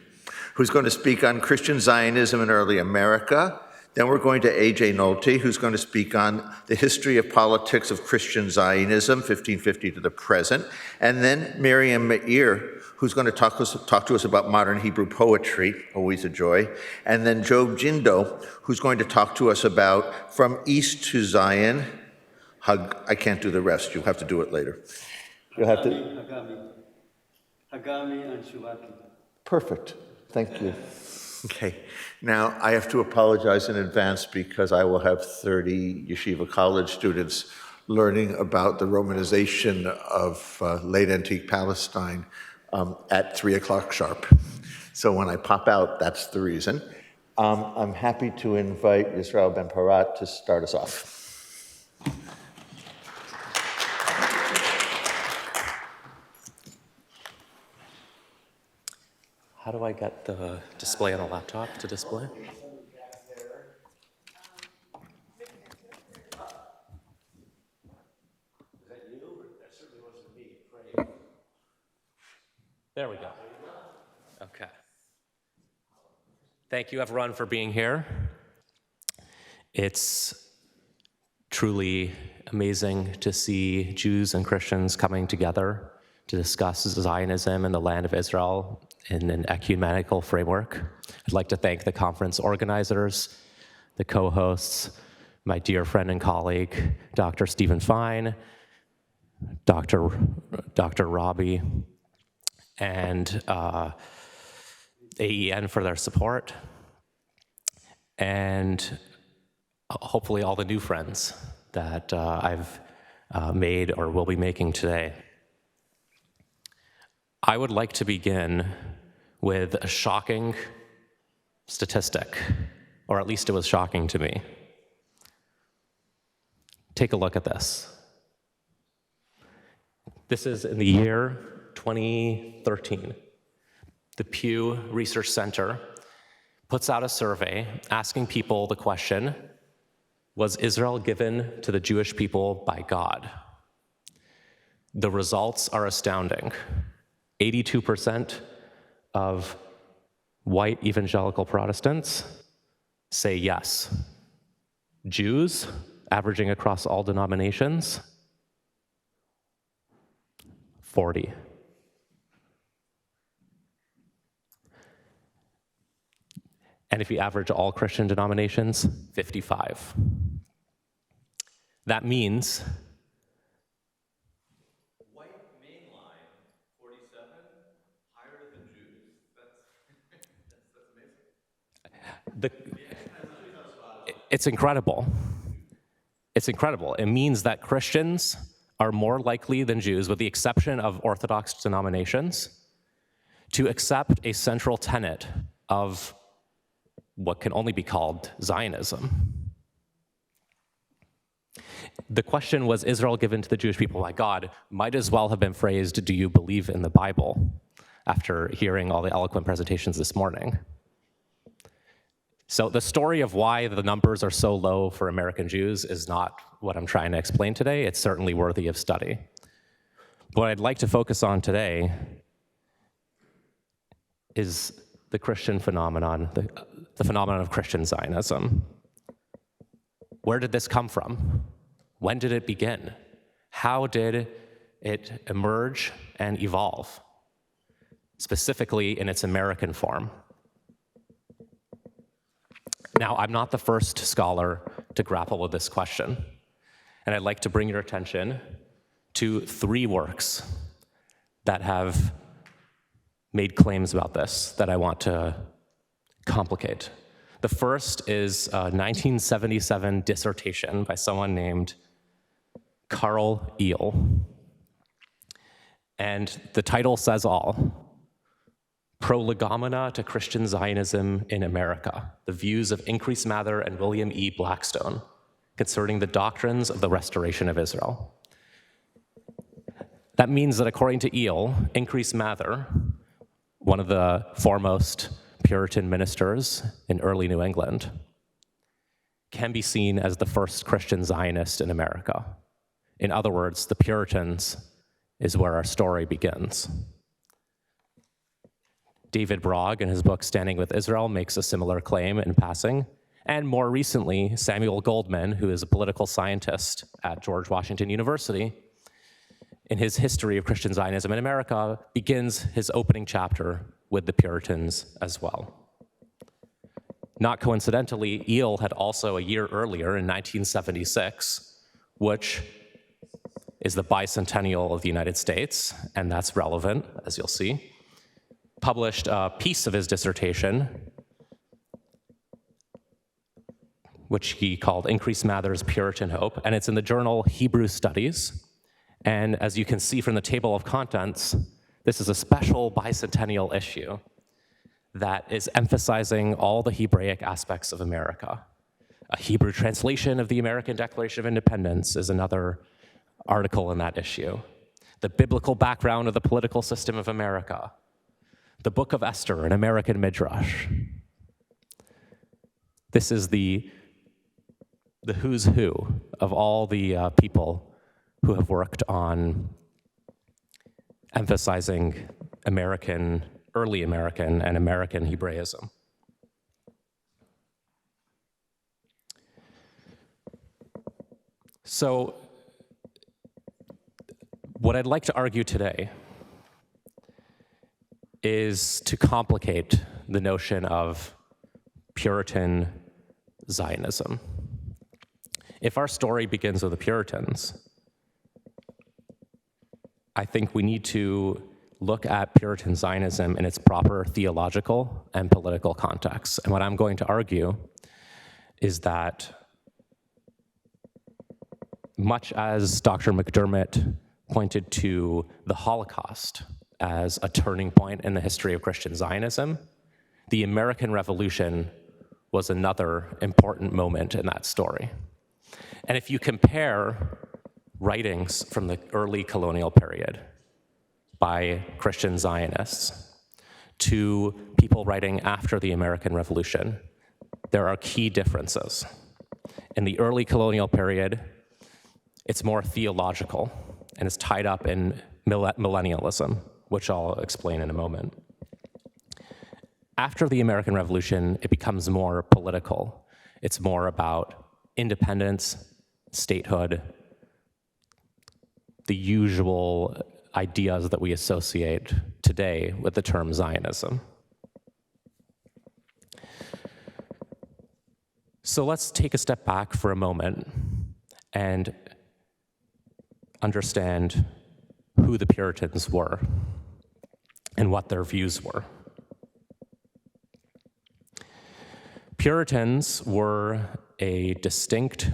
who's going to speak on Christian Zionism in early America. Then we're going to A.J. Nolte, who's going to speak on the history of politics of Christian Zionism, 1550 to the present. And then Miriam Meir, who's going to talk to us about modern Hebrew poetry, always a joy. And then Job Jindo, who's going to talk to us about From East to Zion. I can't do the rest. You'll have to do it later. You'll have to. Hagami and Shuvaki. Perfect. Thank you. Okay. Now, I have to apologize in advance because I will have 30 Yeshiva College students learning about the Romanization of late antique Palestine at 3 o'clock sharp. So when I pop out, that's the reason. I'm happy to invite Israel Ben-Porat to start us off. How do I get the display on a laptop to display? There we go. Okay. Thank you, everyone, for being here. It's truly amazing to see Jews and Christians coming together to discuss Zionism and the land of Israel in an ecumenical framework. I'd like to thank the conference organizers, the co-hosts, my dear friend and colleague, Dr. Stephen Fine, Dr. Robbie, and AEN for their support, and hopefully all the new friends that I've made or will be making today. I would like to begin with a shocking statistic, or at least it was shocking to me. Take a look at this. This is in the year 2013. The Pew Research Center puts out a survey asking people the question, was Israel given to the Jewish people by God? The results are astounding. 82% of white evangelical Protestants say yes. Jews, averaging across all denominations, 40. And if you average all Christian denominations, 55. That means white mainline, 47, higher than Jews. That's amazing. It's incredible. It's incredible. It means that Christians are more likely than Jews, with the exception of Orthodox denominations, to accept a central tenet of what can only be called Zionism. The question, was Israel given to the Jewish people by God, might as well have been phrased, do you believe in the Bible, after hearing all the eloquent presentations this morning. So the story of why the numbers are so low for American Jews is not what I'm trying to explain today. It's certainly worthy of study. What I'd like to focus on today is the Christian phenomenon, the phenomenon of Christian Zionism. Where did this come from? When did it begin? How did it emerge and evolve, specifically in its American form? Now, I'm not the first scholar to grapple with this question, and I'd like to bring your attention to 3 works that have made claims about this that I want to complicate. The first is a 1977 dissertation by someone named Carl Eel. And the title says all: Prolegomena to Christian Zionism in America, the views of Increase Mather and William E. Blackstone concerning the doctrines of the restoration of Israel. That means that according to Eel, Increase Mather, one of the foremost Puritan ministers in early New England, can be seen as the first Christian Zionist in America. In other words, the Puritans is where our story begins. David Brogg, in his book Standing with Israel, makes a similar claim in passing. And more recently, Samuel Goldman, who is a political scientist at George Washington University, in his History of Christian Zionism in America, begins his opening chapter with the Puritans as well. Not coincidentally, Eel had also a year earlier, in 1976, which is the bicentennial of the United States, and that's relevant, as you'll see, published a piece of his dissertation, which he called Increase Mather's Puritan Hope, and it's in the journal Hebrew Studies. And as you can see from the table of contents, this is a special bicentennial issue that is emphasizing all the Hebraic aspects of America. A Hebrew translation of the American Declaration of Independence is another article in that issue. The biblical background of the political system of America. The Book of Esther, an American Midrash. This is the who's who of all the people who have worked on emphasizing American, early American, and American Hebraism. So, what I'd like to argue today is to complicate the notion of Puritan Zionism. If our story begins with the Puritans, I think we need to look at Puritan Zionism in its proper theological and political context. And what I'm going to argue is that much as Dr. McDermott pointed to the Holocaust as a turning point in the history of Christian Zionism, the American Revolution was another important moment in that story. And if you compare writings from the early colonial period by Christian Zionists to people writing after the American Revolution, there are key differences. In the early colonial period, it's more theological and is tied up in millennialism, which I'll explain in a moment. After the American Revolution, it becomes more political. It's more about independence, statehood, the usual ideas that we associate today with the term Zionism. So let's take a step back for a moment and understand who the Puritans were and what their views were. Puritans were a distinct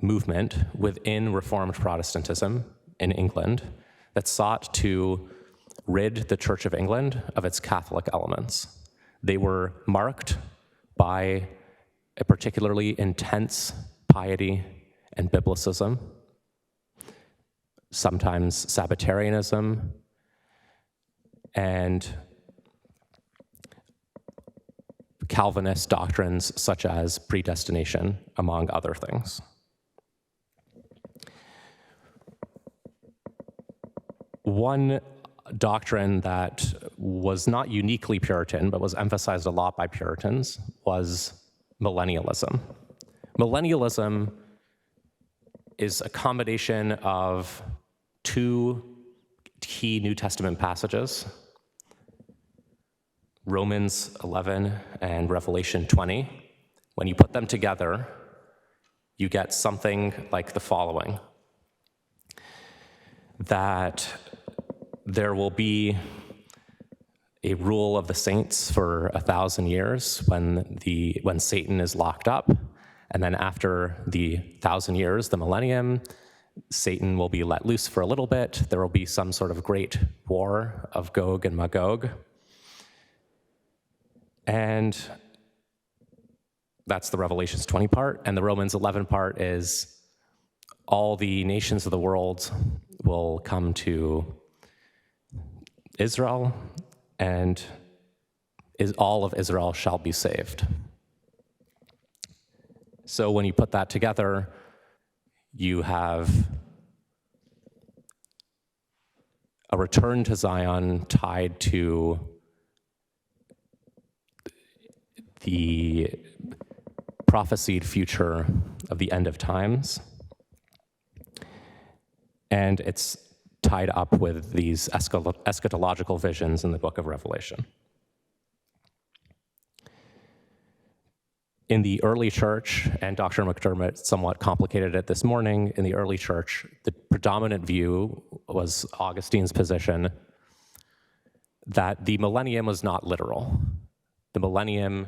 movement within Reformed Protestantism in England that sought to rid the Church of England of its Catholic elements. They were marked by a particularly intense piety and biblicism, sometimes Sabbatarianism, and Calvinist doctrines such as predestination, among other things. One doctrine that was not uniquely Puritan, but was emphasized a lot by Puritans, was millennialism. Millennialism is a combination of two key New Testament passages, Romans 11 and Revelation 20. When you put them together, you get something like the following: that there will be a rule of the saints for 1,000 years when Satan is locked up, and then after the 1,000 years, the millennium, Satan will be let loose for a little bit. There will be some sort of great war of Gog and Magog. And that's the Revelations 20 part. And the Romans 11 part is all the nations of the world will come to Israel, and all of Israel shall be saved. So when you put that together, you have a return to Zion tied to the prophesied future of the end of times. And it's tied up with these eschatological visions in the book of Revelation. In the early church, and Dr. McDermott somewhat complicated it this morning, in the early church, the predominant view was Augustine's position that the millennium was not literal. The millennium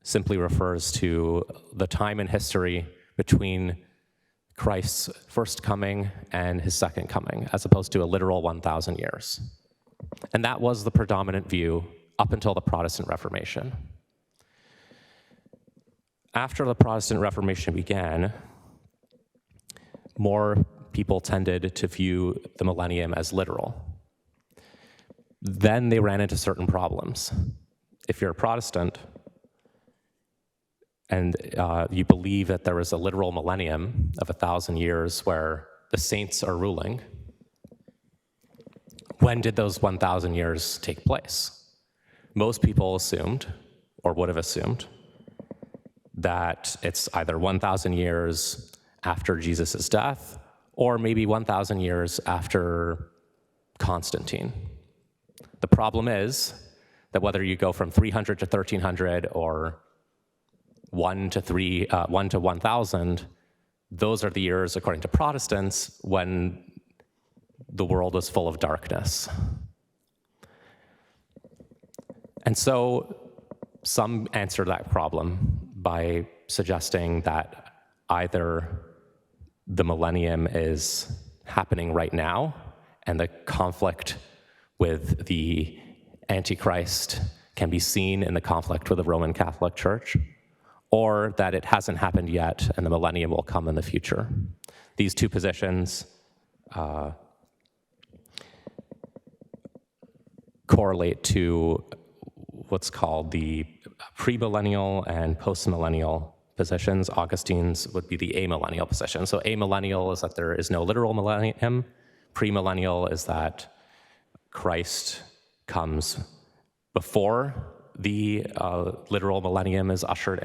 simply refers to the time in history between Christ's first coming and his second coming, as opposed to a literal 1,000 years. And that was the predominant view up until the Protestant Reformation. After the Protestant Reformation began, more people tended to view the millennium as literal. Then they ran into certain problems. If you're a Protestant and you believe that there is a literal millennium of 1,000 years where the saints are ruling, when did those 1,000 years take place? Most people assumed, or would have assumed, that it's either 1,000 years after Jesus' death, or maybe 1,000 years after Constantine. The problem is that whether you go from 300 to 1,300 or 1 to 1,000, those are the years, according to Protestants, when the world was full of darkness. And so some answer that problem by suggesting that either the millennium is happening right now and the conflict with the Antichrist can be seen in the conflict with the Roman Catholic Church, or that it hasn't happened yet and the millennium will come in the future. These two positions correlate to what's called the premillennial and postmillennial positions. Augustine's would be the amillennial position. So amillennial is that there is no literal millennium. Premillennial is that Christ comes before the literal millennium is ushered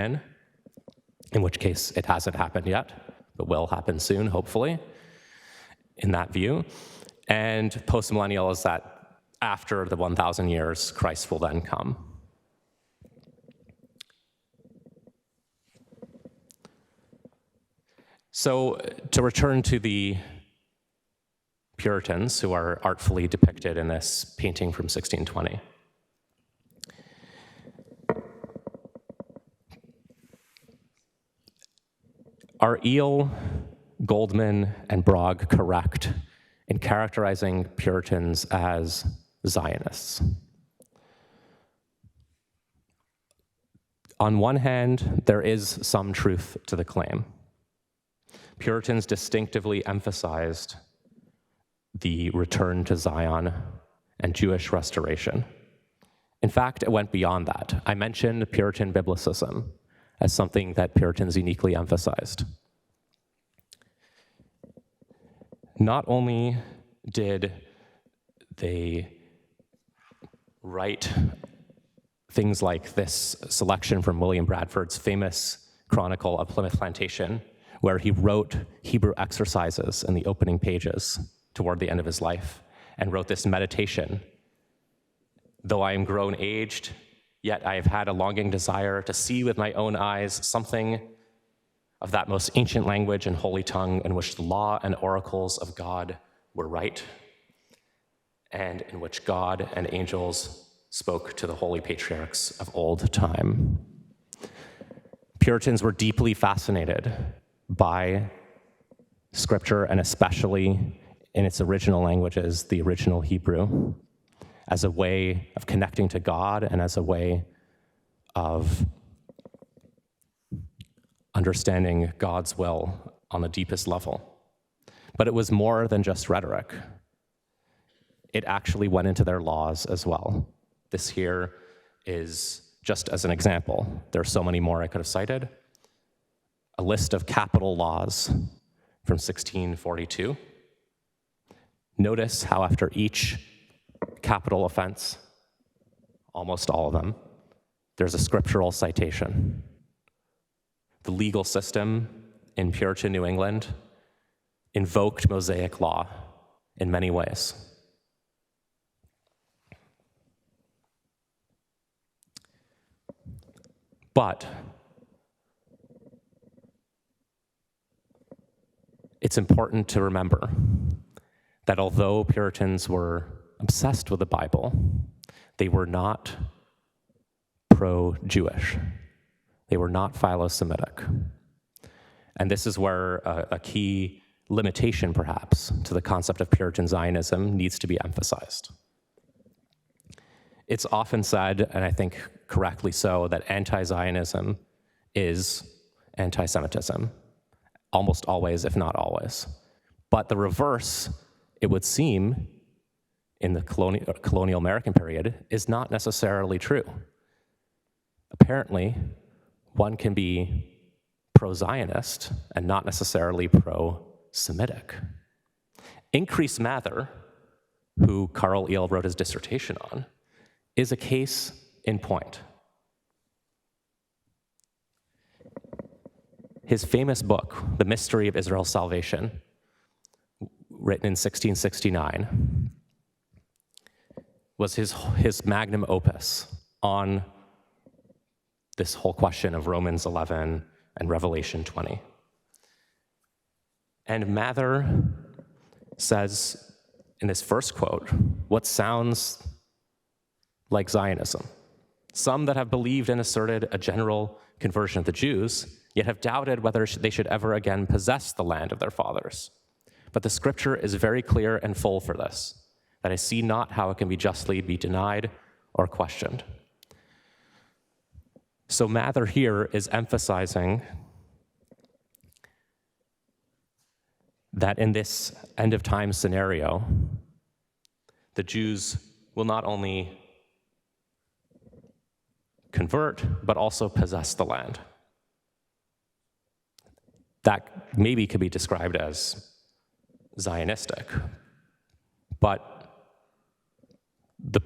in which case it hasn't happened yet, but will happen soon, hopefully, in that view. And postmillennial is that after the 1,000 years, Christ will then come. So to return to the Puritans, who are artfully depicted in this painting from 1620. Are Eel, Goldman, and Brogg correct in characterizing Puritans as Zionists. On one hand, there is some truth to the claim. Puritans distinctively emphasized the return to Zion and Jewish restoration. In fact, it went beyond that. I mentioned Puritan biblicism as something that Puritans uniquely emphasized. Not only did they write things like this selection from William Bradford's famous Chronicle of Plymouth Plantation, where he wrote Hebrew exercises in the opening pages toward the end of his life, and wrote this meditation. Though I am grown aged, yet I have had a longing desire to see with my own eyes something of that most ancient language and holy tongue in which the law and oracles of God were right, and in which God and angels spoke to the holy patriarchs of old time. Puritans were deeply fascinated by Scripture, and especially in its original languages, the original Hebrew, as a way of connecting to God and as a way of understanding God's will on the deepest level. But it was more than just rhetoric. It actually went into their laws as well. This here is just as an example. There are so many more I could have cited. A list of capital laws from 1642. Notice how after each capital offense, almost all of them, there's a scriptural citation. The legal system in Puritan New England invoked Mosaic law in many ways. But it's important to remember that although Puritans were obsessed with the Bible, they were not pro-Jewish. They were not philo-Semitic. And this is where a key limitation, perhaps, to the concept of Puritan Zionism needs to be emphasized. It's often said, and I think correctly so, that anti-Zionism is anti-Semitism, almost always, if not always. But the reverse, it would seem, in the colonial American period, is not necessarily true. Apparently, one can be pro-Zionist and not necessarily pro-Semitic. Increase Mather, who Carl Eel wrote his dissertation on, is a case in point. His famous book, The Mystery of Israel's Salvation, written in 1669, was his magnum opus on this whole question of Romans 11 and Revelation 20. And Mather says in his first quote, what sounds like Zionism. Some that have believed and asserted a general conversion of the Jews, yet have doubted whether they should ever again possess the land of their fathers. But the scripture is very clear and full for this, that I see not how it can be justly be denied or questioned. So Mather here is emphasizing that in this end of time scenario, the Jews will not only convert, but also possess the land. That maybe could be described as Zionistic, but the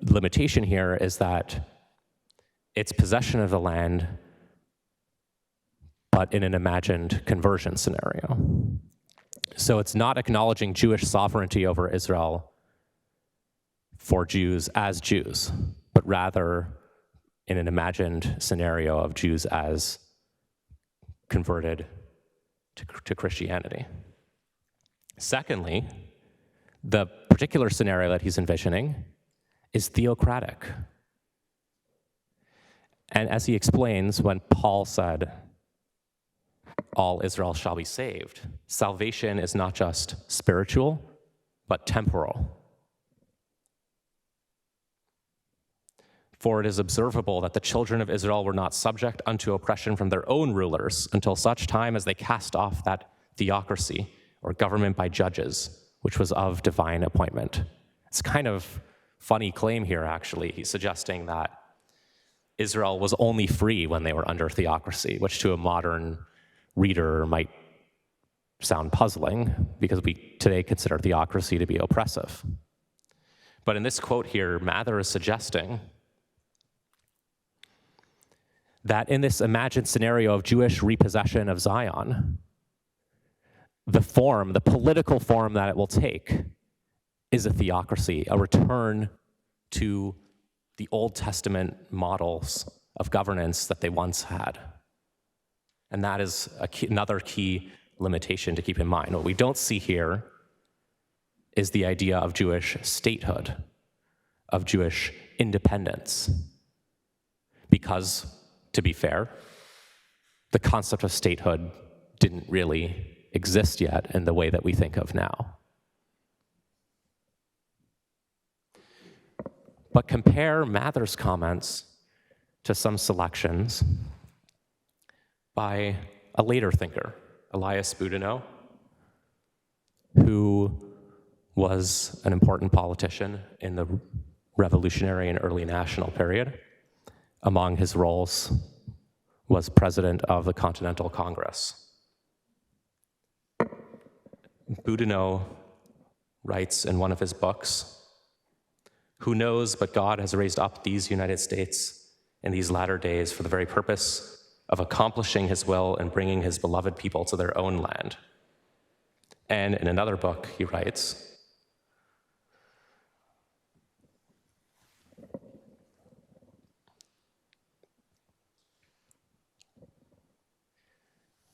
limitation here is that it's possession of the land, but in an imagined conversion scenario. So it's not acknowledging Jewish sovereignty over Israel for Jews as Jews, but rather in an imagined scenario of Jews as converted to Christianity. Secondly, the particular scenario that he's envisioning is theocratic. And as he explains, when Paul said, all Israel shall be saved, salvation is not just spiritual, but temporal. For it is observable that the children of Israel were not subject unto oppression from their own rulers until such time as they cast off that theocracy, or government by judges, which was of divine appointment. It's kind of funny claim here, actually. He's suggesting that Israel was only free when they were under theocracy, which to a modern reader might sound puzzling, because we today consider theocracy to be oppressive. But in this quote here, Mather is suggesting that in this imagined scenario of Jewish repossession of Zion, the political form that it will take is a theocracy, a return to the Old Testament models of governance that they once had. And that is another key limitation to keep in mind. What we don't see here is the idea of Jewish statehood, of Jewish independence. Because, to be fair, the concept of statehood didn't really exist yet in the way that we think of now. But compare Mather's comments to some selections by a later thinker, Elias Boudinot, who was an important politician in the revolutionary and early national period. Among his roles was president of the Continental Congress. Boudinot writes in one of his books, "Who knows but God has raised up these United States in these latter days for the very purpose of accomplishing his will and bringing his beloved people to their own land." And in another book, he writes,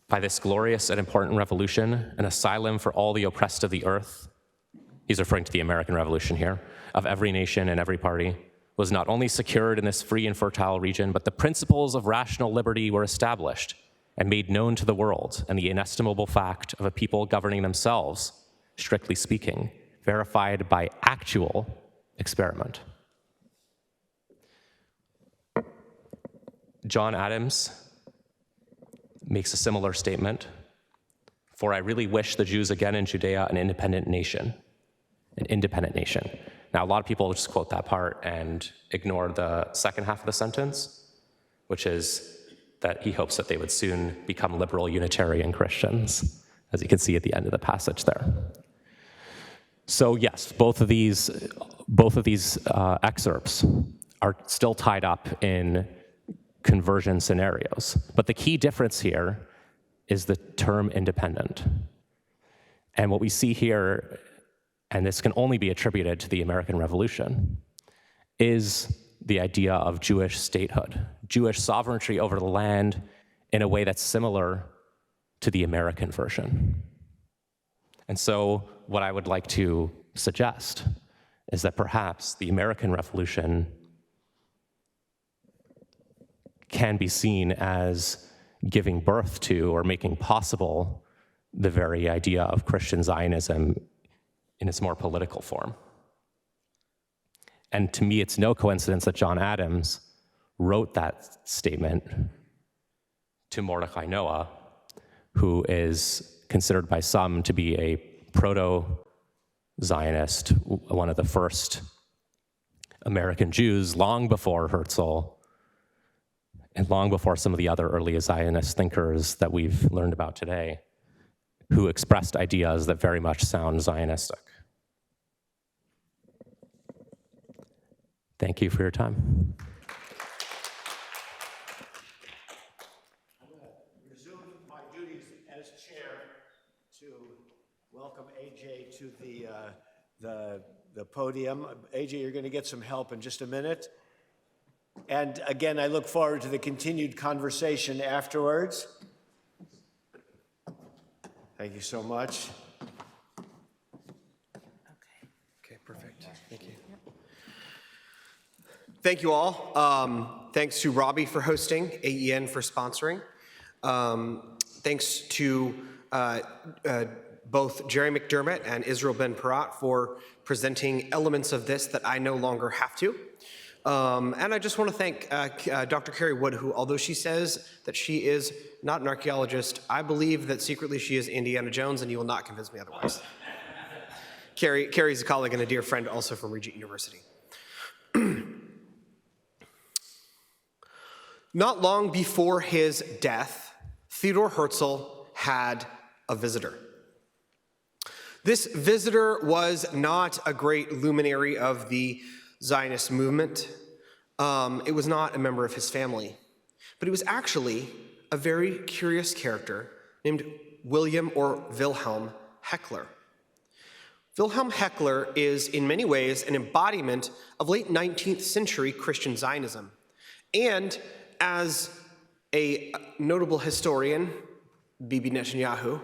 "By this glorious and important revolution, an asylum for all the oppressed of the earth," he's referring to the American Revolution here, "of every nation and every party, was not only secured in this free and fertile region, but the principles of rational liberty were established and made known to the world, and the inestimable fact of a people governing themselves, strictly speaking, verified by actual experiment." John Adams makes a similar statement, "For I really wish the Jews again in Judea an independent nation." An independent nation. Now, a lot of people just quote that part and ignore the second half of the sentence, which is that he hopes that they would soon become liberal Unitarian Christians, as you can see at the end of the passage there. So yes, both of these excerpts are still tied up in conversion scenarios. But the key difference here is the term independent. And what we see here, and this can only be attributed to the American Revolution, is the idea of Jewish statehood, Jewish sovereignty over the land in a way that's similar to the American version. And so what I would like to suggest is that perhaps the American Revolution can be seen as giving birth to or making possible the very idea of Christian Zionism in its more political form. And to me, it's no coincidence that John Adams wrote that statement to Mordecai Noah, who is considered by some to be a proto-Zionist, one of the first American Jews, long before Herzl, and long before some of the other early Zionist thinkers that we've learned about today, who expressed ideas that very much sound Zionistic. Thank you for your time. I'm going to resume my duties as chair to welcome AJ to the podium. AJ, you're going to get some help in just a minute. And again, I look forward to the continued conversation afterwards. Thank you so much. Okay, perfect. Thank you. Thank you all. Thanks to Robbie for hosting, AEN for sponsoring. Thanks to both Jerry McDermott and Israel Ben-Parat for presenting elements of this that I no longer have to. And I just want to thank Dr. Carrie Wood, who, although she says that she is not an archaeologist, I believe that secretly she is Indiana Jones, and you will not convince me otherwise. Carrie's a colleague and a dear friend also from Regent University. Not long before his death, Theodor Herzl had a visitor. This visitor was not a great luminary of the Zionist movement. It was not a member of his family, but he was actually a very curious character named William or Wilhelm Heckler. Wilhelm Heckler is in many ways an embodiment of late 19th century Christian Zionism. And as a notable historian, Bibi Netanyahu,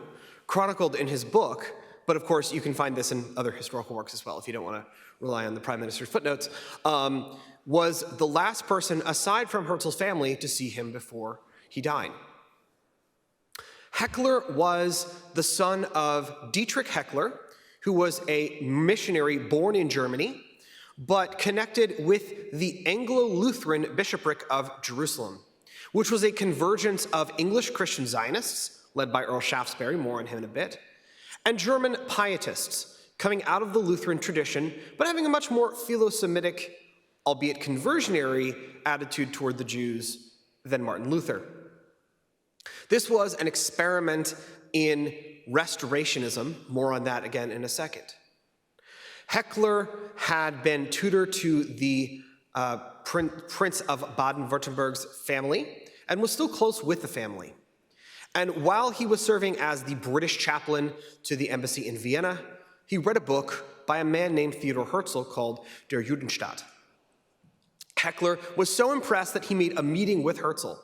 chronicled in his book, but of course you can find this in other historical works as well if you don't want to rely on the Prime Minister's footnotes, was the last person aside from Herzl's family to see him before he died. Heckler was the son of Dietrich Heckler, who was a missionary born in Germany, but connected with the Anglo-Lutheran bishopric of Jerusalem, which was a convergence of English Christian Zionists, led by Earl Shaftesbury, more on him in a bit, and German pietists, coming out of the Lutheran tradition, but having a much more philo-Semitic, albeit conversionary, attitude toward the Jews than Martin Luther. This was an experiment in restorationism, more on that again in a second. Heckler had been tutor to the Prince of Baden-Württemberg's family and was still close with the family. And while he was serving as the British chaplain to the embassy in Vienna, he read a book by a man named Theodor Herzl called Der Judenstaat. Heckler was so impressed that he made a meeting with Herzl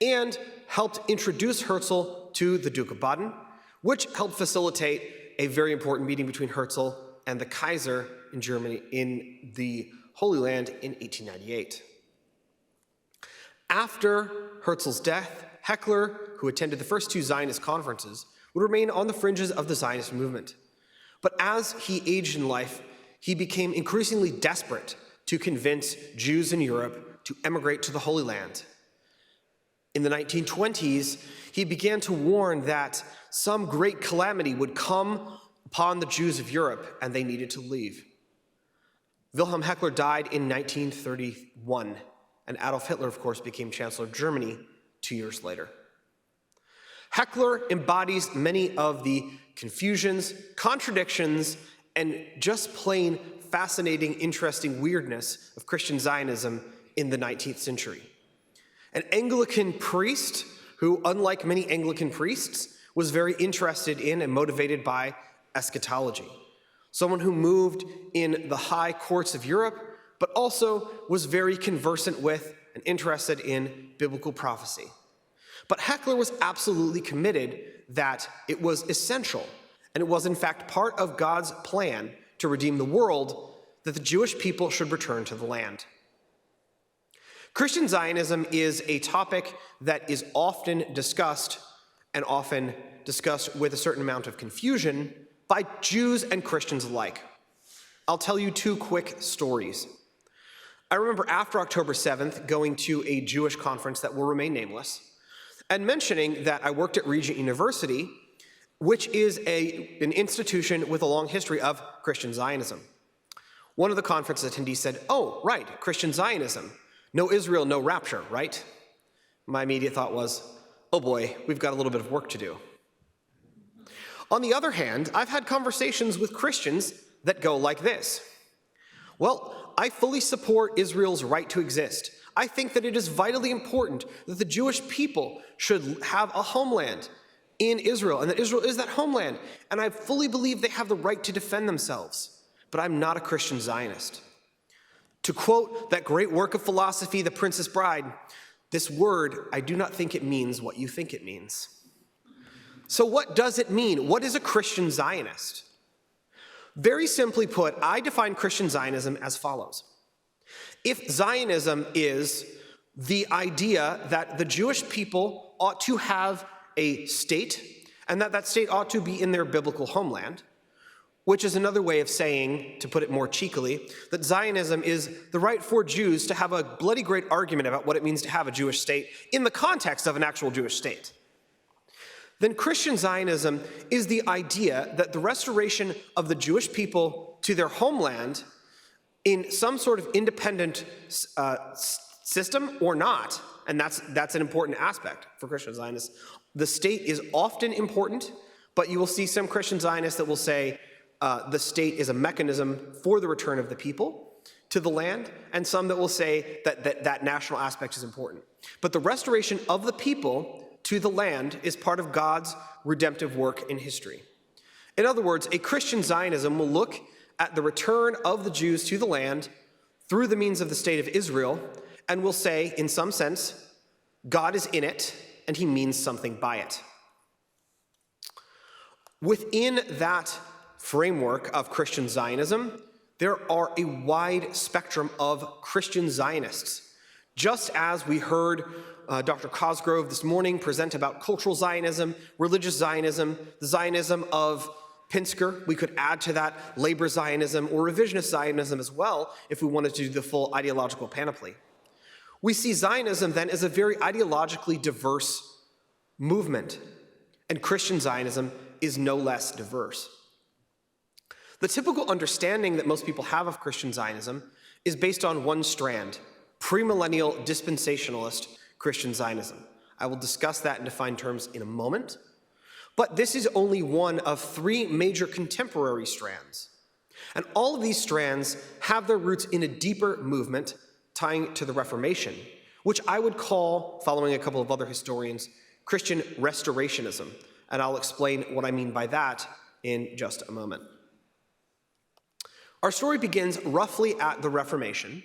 and helped introduce Herzl to the Duke of Baden, which helped facilitate a very important meeting between Herzl and the Kaiser in Germany in the Holy Land in 1898. After Herzl's death, Heckler, who attended the first two Zionist conferences, would remain on the fringes of the Zionist movement. But as he aged in life, he became increasingly desperate to convince Jews in Europe to emigrate to the Holy Land. In the 1920s, he began to warn that some great calamity would come upon the Jews of Europe and they needed to leave. Wilhelm Heckler died in 1931, and Adolf Hitler, of course, became Chancellor of Germany 2 years later. Heckler embodies many of the confusions, contradictions, and just plain fascinating, interesting weirdness of Christian Zionism in the 19th century. An Anglican priest who, unlike many Anglican priests, was very interested in and motivated by eschatology. Someone who moved in the high courts of Europe, but also was very conversant with and interested in biblical prophecy. But Heckler was absolutely committed that it was essential, and it was in fact part of God's plan to redeem the world, that the Jewish people should return to the land. Christian Zionism is a topic that is often discussed, and often discussed with a certain amount of confusion, by Jews and Christians alike. I'll tell you two quick stories. I remember after October 7th going to a Jewish conference that will remain nameless, and mentioning that I worked at Regent University, which is an institution with a long history of Christian Zionism. One of the conference attendees said, "Oh, right, Christian Zionism. No Israel, no rapture, right?" My immediate thought was, oh boy, we've got a little bit of work to do. On the other hand, I've had conversations with Christians that go like this. Well, I fully support Israel's right to exist. I think that it is vitally important that the Jewish people should have a homeland in Israel, and that Israel is that homeland, and I fully believe they have the right to defend themselves. But I'm not a Christian Zionist. To quote that great work of philosophy, The Princess Bride, this word, I do not think it means what you think it means. So what does it mean? What is a Christian Zionist? Very simply put, I define Christian Zionism as follows. If Zionism is the idea that the Jewish people ought to have a state, and that that state ought to be in their biblical homeland, which is another way of saying, to put it more cheekily, that Zionism is the right for Jews to have a bloody great argument about what it means to have a Jewish state in the context of an actual Jewish state, then Christian Zionism is the idea that the restoration of the Jewish people to their homeland in some sort of independent system or not, and that's an important aspect for Christian Zionists. The state is often important, but you will see some Christian Zionists that will say the state is a mechanism for the return of the people to the land, and some that will say that national aspect is important. But the restoration of the people to the land is part of God's redemptive work in history. In other words, a Christian Zionism will look at the return of the Jews to the land through the means of the state of Israel, and will say, in some sense, God is in it, and he means something by it. Within that framework of Christian Zionism, there are a wide spectrum of Christian Zionists. Just as we heard Dr. Cosgrove this morning present about cultural Zionism, religious Zionism, the Zionism of Pinsker, we could add to that labor Zionism or revisionist Zionism as well if we wanted to do the full ideological panoply. We see Zionism then as a very ideologically diverse movement, and Christian Zionism is no less diverse. The typical understanding that most people have of Christian Zionism is based on one strand, premillennial dispensationalist Christian Zionism. I will discuss that in defined terms in a moment, but this is only one of three major contemporary strands. And all of these strands have their roots in a deeper movement tying to the Reformation, which I would call, following a couple of other historians, Christian restorationism. And I'll explain what I mean by that in just a moment. Our story begins roughly at the Reformation,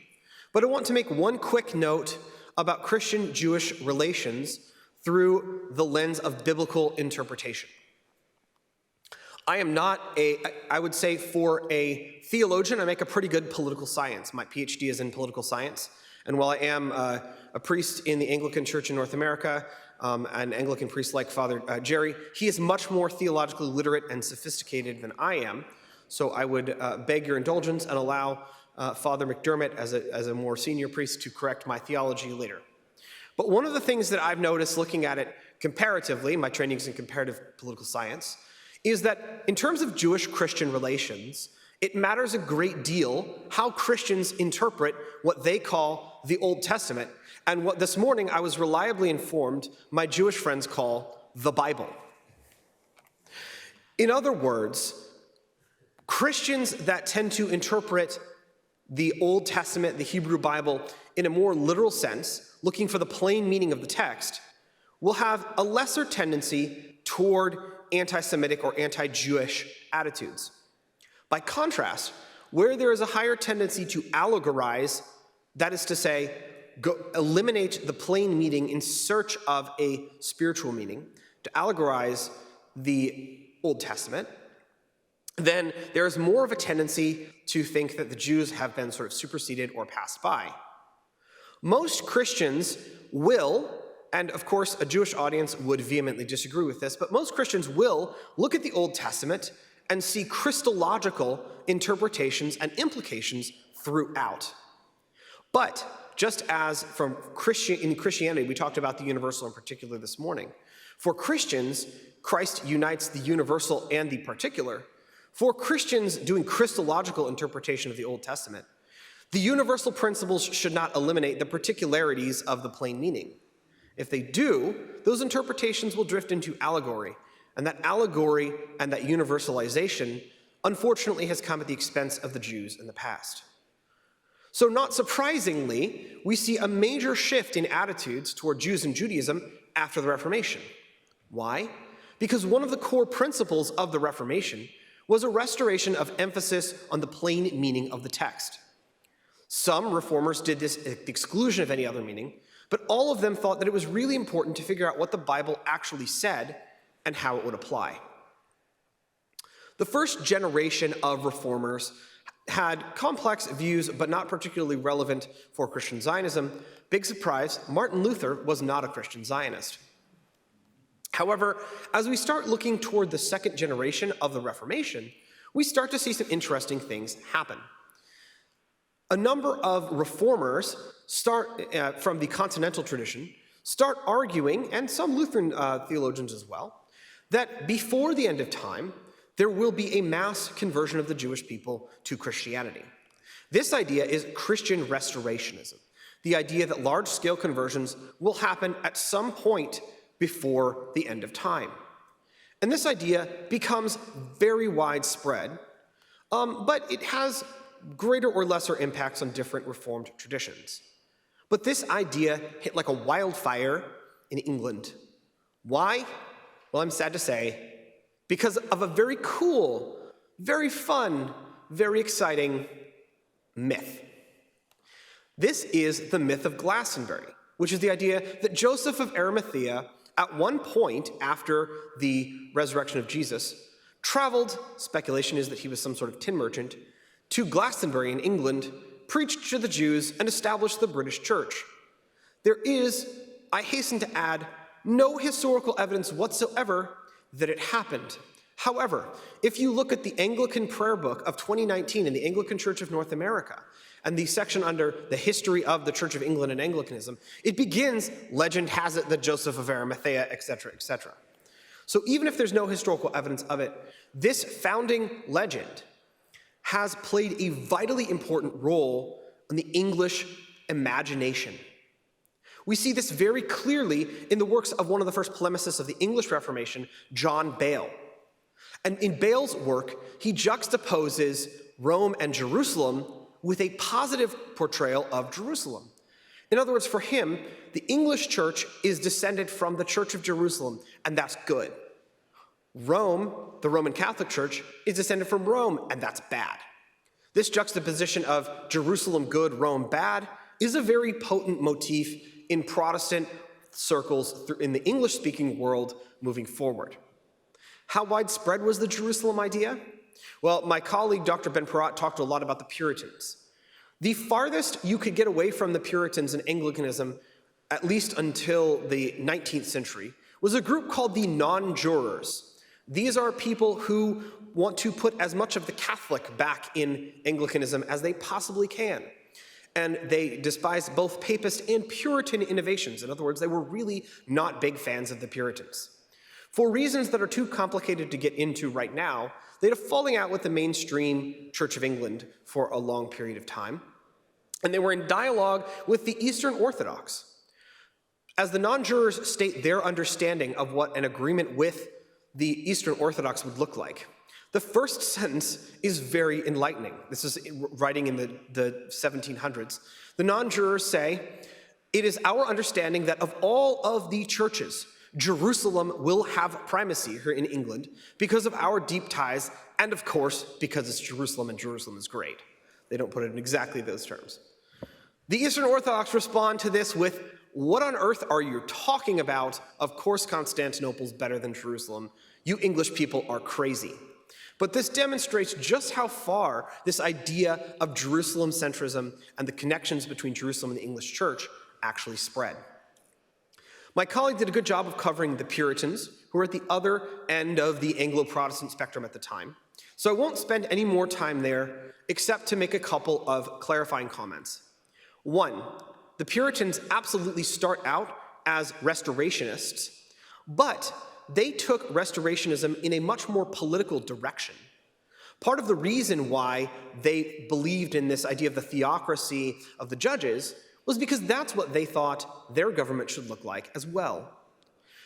but I want to make one quick note about Christian-Jewish relations through the lens of biblical interpretation. I am not I would say for a theologian, I make a pretty good political science. My PhD is in political science, and while I am a priest in the Anglican Church in North America, an Anglican priest like Father Jerry, he is much more theologically literate and sophisticated than I am, so I would beg your indulgence and allow Father McDermott, as a more senior priest, to correct my theology later. But one of the things that I've noticed looking at it comparatively, my training is in comparative political science, is that in terms of Jewish-Christian relations, it matters a great deal how Christians interpret what they call the Old Testament, and what this morning I was reliably informed my Jewish friends call the Bible. In other words, Christians that tend to interpret the Old Testament, the Hebrew Bible, in a more literal sense, looking for the plain meaning of the text, will have a lesser tendency toward anti-Semitic or anti-Jewish attitudes. By contrast, where there is a higher tendency to allegorize, that is to say, eliminate the plain meaning in search of a spiritual meaning, to allegorize the Old Testament, then there is more of a tendency to think that the Jews have been sort of superseded or passed by. Most Christians will, and of course a Jewish audience would vehemently disagree with this, but most Christians will look at the Old Testament and see Christological interpretations and implications throughout. But just as in Christianity, we talked about the universal in particular this morning, for Christians, Christ unites the universal and the particular. For Christians doing Christological interpretation of the Old Testament, the universal principles should not eliminate the particularities of the plain meaning. If they do, those interpretations will drift into allegory, and that allegory and that universalization, unfortunately, has come at the expense of the Jews in the past. So not surprisingly, we see a major shift in attitudes toward Jews and Judaism after the Reformation. Why? Because one of the core principles of the Reformation was a restoration of emphasis on the plain meaning of the text. Some reformers did this at the exclusion of any other meaning, but all of them thought that it was really important to figure out what the Bible actually said and how it would apply. The first generation of reformers had complex views, but not particularly relevant for Christian Zionism. Big surprise, Martin Luther was not a Christian Zionist. However, as we start looking toward the second generation of the Reformation, we start to see some interesting things happen. A number of reformers from the Continental tradition start arguing, and some Lutheran theologians as well, that before the end of time, there will be a mass conversion of the Jewish people to Christianity. This idea is Christian restorationism, the idea that large-scale conversions will happen at some point before the end of time. And this idea becomes very widespread, but it has greater or lesser impacts on different Reformed traditions. But this idea hit like a wildfire in England. Why? Well, I'm sad to say, because of a very cool, very fun, very exciting myth. This is the myth of Glastonbury, which is the idea that Joseph of Arimathea, at one point after the resurrection of Jesus, traveled, speculation is that he was some sort of tin merchant, to Glastonbury in England, preached to the Jews, and established the British Church. There is, I hasten to add, no historical evidence whatsoever that it happened. However, if you look at the Anglican Prayer Book of 2019 in the Anglican Church of North America, and the section under the history of the Church of England and Anglicanism, it begins, legend has it that Joseph of Arimathea, etc., etc. So even if there's no historical evidence of it, this founding legend has played a vitally important role in the English imagination. We see this very clearly in the works of one of the first polemicists of the English Reformation, John Bale. And in Bale's work, he juxtaposes Rome and Jerusalem with a positive portrayal of Jerusalem. In other words, for him, the English church is descended from the Church of Jerusalem, and that's good. Rome, the Roman Catholic Church, is descended from Rome, and that's bad. This juxtaposition of Jerusalem good, Rome bad, is a very potent motif in Protestant circles in the English-speaking world moving forward. How widespread was the Jerusalem idea? Well, my colleague, Dr. Ben Perrott, talked a lot about the Puritans. The farthest you could get away from the Puritans in Anglicanism, at least until the 19th century, was a group called the non-jurors. These are people who want to put as much of the Catholic back in Anglicanism as they possibly can. And they despised both Papist and Puritan innovations. In other words, they were really not big fans of the Puritans. For reasons that are too complicated to get into right now, they had a falling out with the mainstream Church of England for a long period of time. And they were in dialogue with the Eastern Orthodox. As the non-jurors state their understanding of what an agreement with the Eastern Orthodox would look like, the first sentence is very enlightening. This is writing in the 1700s. The non-jurors say, "It is our understanding that of all of the churches, Jerusalem will have primacy here in England because of our deep ties, and of course, because it's Jerusalem and Jerusalem is great." They don't put it in exactly those terms. The Eastern Orthodox respond to this with, "What on earth are you talking about? Of course Constantinople's better than Jerusalem. You English people are crazy." But this demonstrates just how far this idea of Jerusalem centrism and the connections between Jerusalem and the English church actually spread. My colleague did a good job of covering the Puritans, who were at the other end of the Anglo-Protestant spectrum at the time. So I won't spend any more time there, except to make a couple of clarifying comments. One, the Puritans absolutely start out as restorationists, but they took restorationism in a much more political direction. Part of the reason why they believed in this idea of the theocracy of the judges was because that's what they thought their government should look like as well.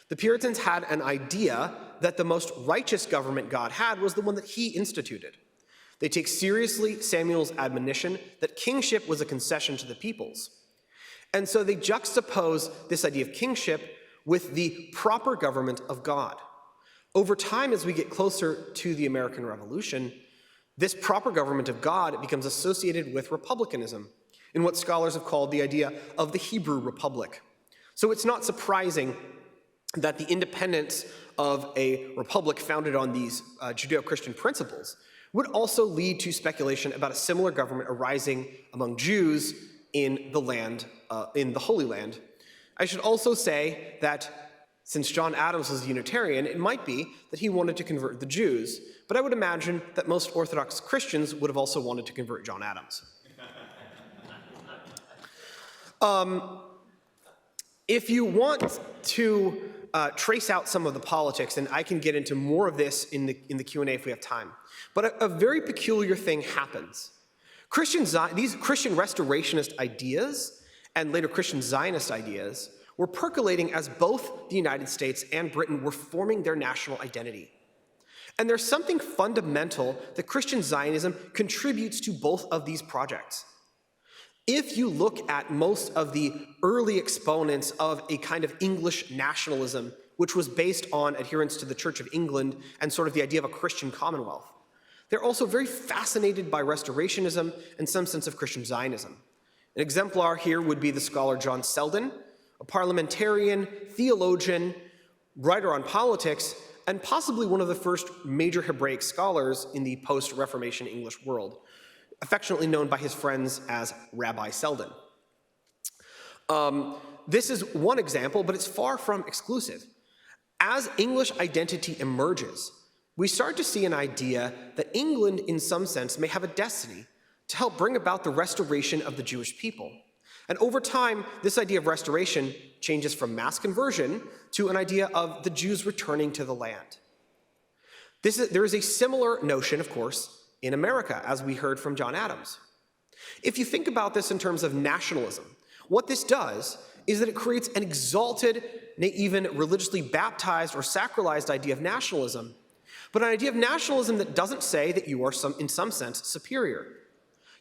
The Puritans had an idea that the most righteous government God had was the one that he instituted. They take seriously Samuel's admonition that kingship was a concession to the peoples. And so they juxtapose this idea of kingship with the proper government of God. Over time, as we get closer to the American Revolution, this proper government of God becomes associated with republicanism, in what scholars have called the idea of the Hebrew Republic. So it's not surprising that the independence of a republic founded on these Judeo-Christian principles would also lead to speculation about a similar government arising among Jews in the land, in the Holy Land. I should also say that Since John Adams was a Unitarian, it might be that he wanted to convert the Jews, but I would imagine that most Orthodox Christians would have also wanted to convert John Adams. If you want to trace out some of the politics, and I can get into more of this in the Q&A if we have time, but a very peculiar thing happens. These Christian restorationist ideas and later Christian Zionist ideas were percolating as both the United States and Britain were forming their national identity. And there's something fundamental that Christian Zionism contributes to both of these projects. If you look at most of the early exponents of a kind of English nationalism, which was based on adherence to the Church of England and sort of the idea of a Christian commonwealth, they're also very fascinated by restorationism and some sense of Christian Zionism. An exemplar here would be the scholar John Selden, a parliamentarian, theologian, writer on politics, and possibly one of the first major Hebraic scholars in the post-Reformation English world, affectionately known by his friends as Rabbi Selden. This is one example, but it's far from exclusive. As English identity emerges, we start to see an idea that England, in some sense, may have a destiny to help bring about the restoration of the Jewish people. And over time, this idea of restoration changes from mass conversion to an idea of the Jews returning to the land. There is a similar notion, of course, in America, as we heard from John Adams. If you think about this in terms of nationalism, what this does is that it creates an exalted, even religiously baptized or sacralized idea of nationalism, but an idea of nationalism that doesn't say that you are, in some sense, superior.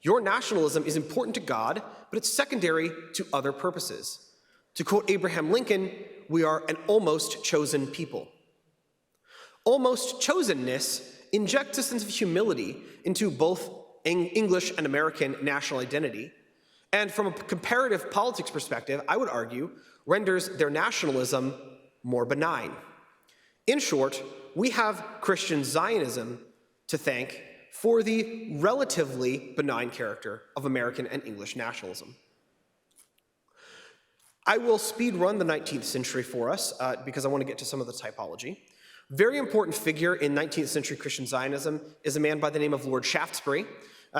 Your nationalism is important to God, but it's secondary to other purposes. To quote Abraham Lincoln, we are an almost chosen people. Almost chosenness injects a sense of humility into both English and American national identity, and from a comparative politics perspective, I would argue, renders their nationalism more benign. In short, we have Christian Zionism to thank for the relatively benign character of American and English nationalism. I will speed run the 19th century for us because I want to get to some of the typology. Very important figure in 19th century Christian Zionism is a man by the name of Lord Shaftesbury.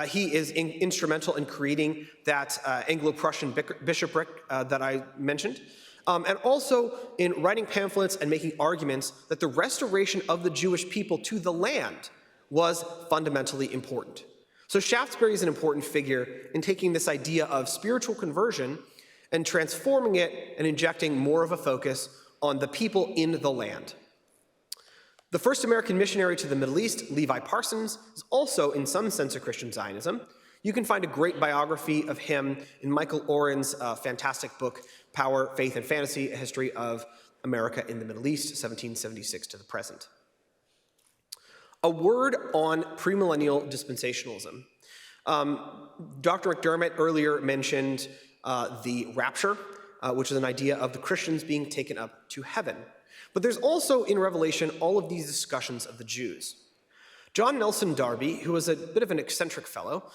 He is instrumental in creating that Anglo-Prussian bishopric that I mentioned, and also in writing pamphlets and making arguments that the restoration of the Jewish people to the land was fundamentally important. So Shaftesbury is an important figure in taking this idea of spiritual conversion and transforming it and injecting more of a focus on the people in the land. The first American missionary to the Middle East, Levi Parsons, is also in some sense a Christian Zionism. You can find a great biography of him in Michael Oren's fantastic book, Power, Faith, and Fantasy, A History of America in the Middle East, 1776 to the present. A word on premillennial dispensationalism. Dr. McDermott earlier mentioned the rapture, which is an idea of the Christians being taken up to heaven. But there's also in Revelation all of these discussions of the Jews. John Nelson Darby, who was a bit of an eccentric fellow,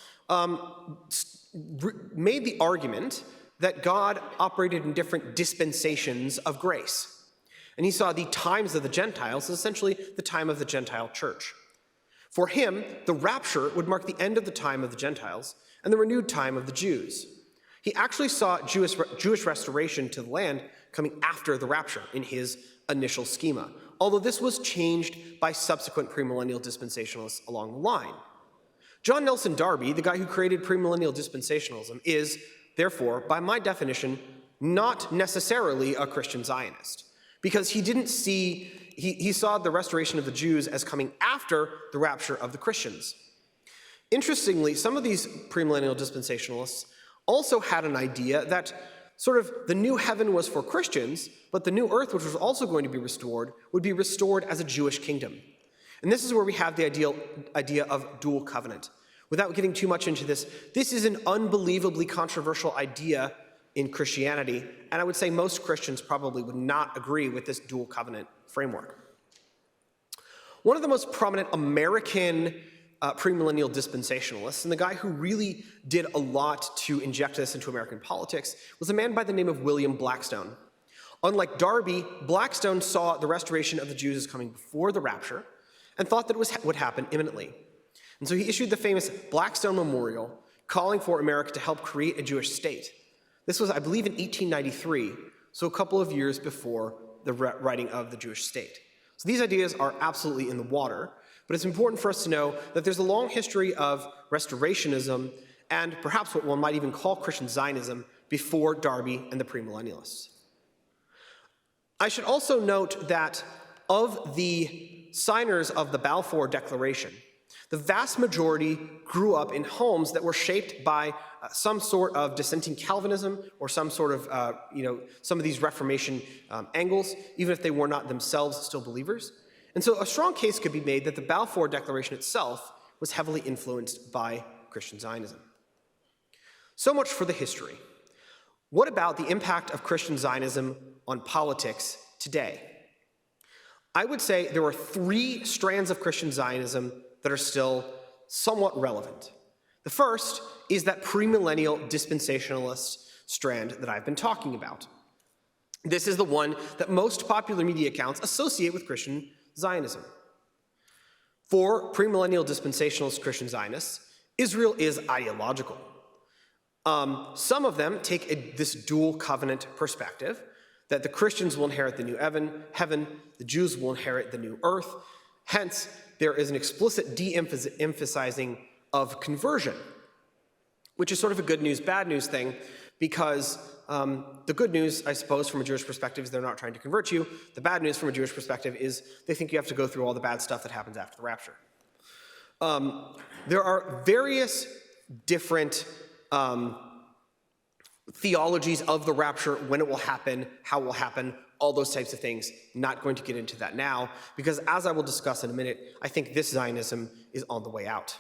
made the argument that God operated in different dispensations of grace. And he saw the times of the Gentiles as essentially the time of the Gentile church. For him, the rapture would mark the end of the time of the Gentiles and the renewed time of the Jews. He actually saw Jewish restoration to the land coming after the rapture in his initial schema, although this was changed by subsequent premillennial dispensationalists along the line. John Nelson Darby, the guy who created premillennial dispensationalism, is, therefore, by my definition, not necessarily a Christian Zionist, because he saw the restoration of the Jews as coming after the rapture of the Christians. Interestingly, some of these premillennial dispensationalists also had an idea that sort of the new heaven was for Christians, but the new earth, which was also going to be restored, would be restored as a Jewish kingdom. And this is where we have the idea of dual covenant. Without getting too much into this, this is an unbelievably controversial idea in Christianity, and I would say most Christians probably would not agree with this dual covenant framework. One of the most prominent American premillennial dispensationalists, and the guy who really did a lot to inject this into American politics, was a man by the name of William Blackstone. Unlike Darby, Blackstone saw the restoration of the Jews as coming before the rapture and thought that it would happen imminently. And so he issued the famous Blackstone Memorial, calling for America to help create a Jewish state. This was, I believe, in 1893, so a couple of years before the writing of the Jewish state. So these ideas are absolutely in the water, but it's important for us to know that there's a long history of restorationism and perhaps what one might even call Christian Zionism before Darby and the premillennialists. I should also note that of the signers of the Balfour Declaration, the vast majority grew up in homes that were shaped by some sort of dissenting Calvinism or some sort of, some of these Reformation angles, even if they were not themselves still believers. And so a strong case could be made that the Balfour Declaration itself was heavily influenced by Christian Zionism. So much for the history. What about the impact of Christian Zionism on politics today? I would say there are 3 strands of Christian Zionism that are still somewhat relevant. The first is that premillennial dispensationalist strand that I've been talking about. This is the one that most popular media accounts associate with Christian Zionism. For premillennial dispensationalist Christian Zionists, Israel is ideological. Some of them take this dual covenant perspective, that the Christians will inherit the new heaven, the Jews will inherit the new earth. Hence, there is an explicit de-emphasizing of conversion, which is sort of a good news, bad news thing, because the good news, I suppose, from a Jewish perspective is they're not trying to convert you. The bad news from a Jewish perspective is they think you have to go through all the bad stuff that happens after the rapture. There are various different theologies of the rapture, when it will happen, how it will happen, all those types of things. Not going to get into that now, because as I will discuss in a minute, I think this Zionism is on the way out.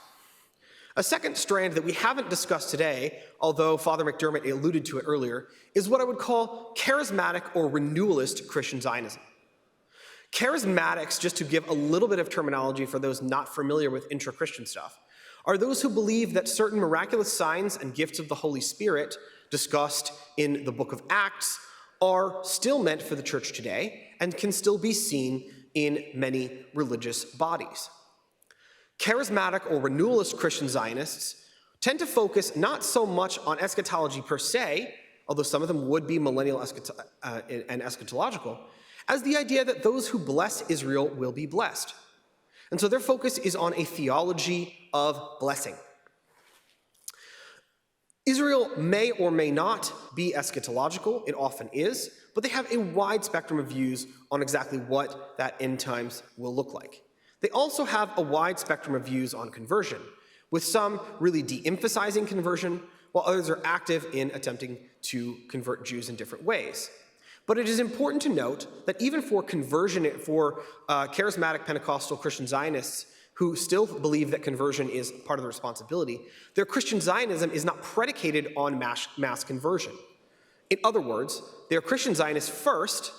A second strand that we haven't discussed today, although Father McDermott alluded to it earlier, is what I would call charismatic or renewalist Christian Zionism. Charismatics, just to give a little bit of terminology for those not familiar with intra-Christian stuff, are those who believe that certain miraculous signs and gifts of the Holy Spirit discussed in the book of Acts are still meant for the church today and can still be seen in many religious bodies. Charismatic or renewalist Christian Zionists tend to focus not so much on eschatology per se, although some of them would be millennial and eschatological, as the idea that those who bless Israel will be blessed. And so their focus is on a theology of blessing. Israel may or may not be eschatological, it often is, but they have a wide spectrum of views on exactly what that end times will look like. They also have a wide spectrum of views on conversion, with some really de-emphasizing conversion, while others are active in attempting to convert Jews in different ways. But it is important to note that even for conversion, for charismatic Pentecostal Christian Zionists who still believe that conversion is part of the responsibility, their Christian Zionism is not predicated on mass conversion. In other words, they are Christian Zionists first,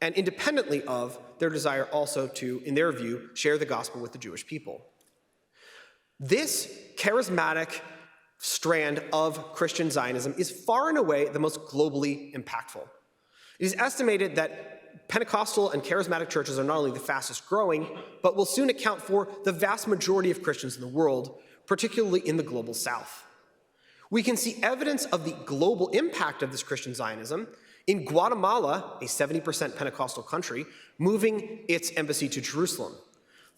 and independently of their desire also to, in their view, share the gospel with the Jewish people. This charismatic strand of Christian Zionism is far and away the most globally impactful. It is estimated that Pentecostal and charismatic churches are not only the fastest growing, but will soon account for the vast majority of Christians in the world, particularly in the global south. We can see evidence of the global impact of this Christian Zionism in Guatemala, a 70% Pentecostal country, moving its embassy to Jerusalem.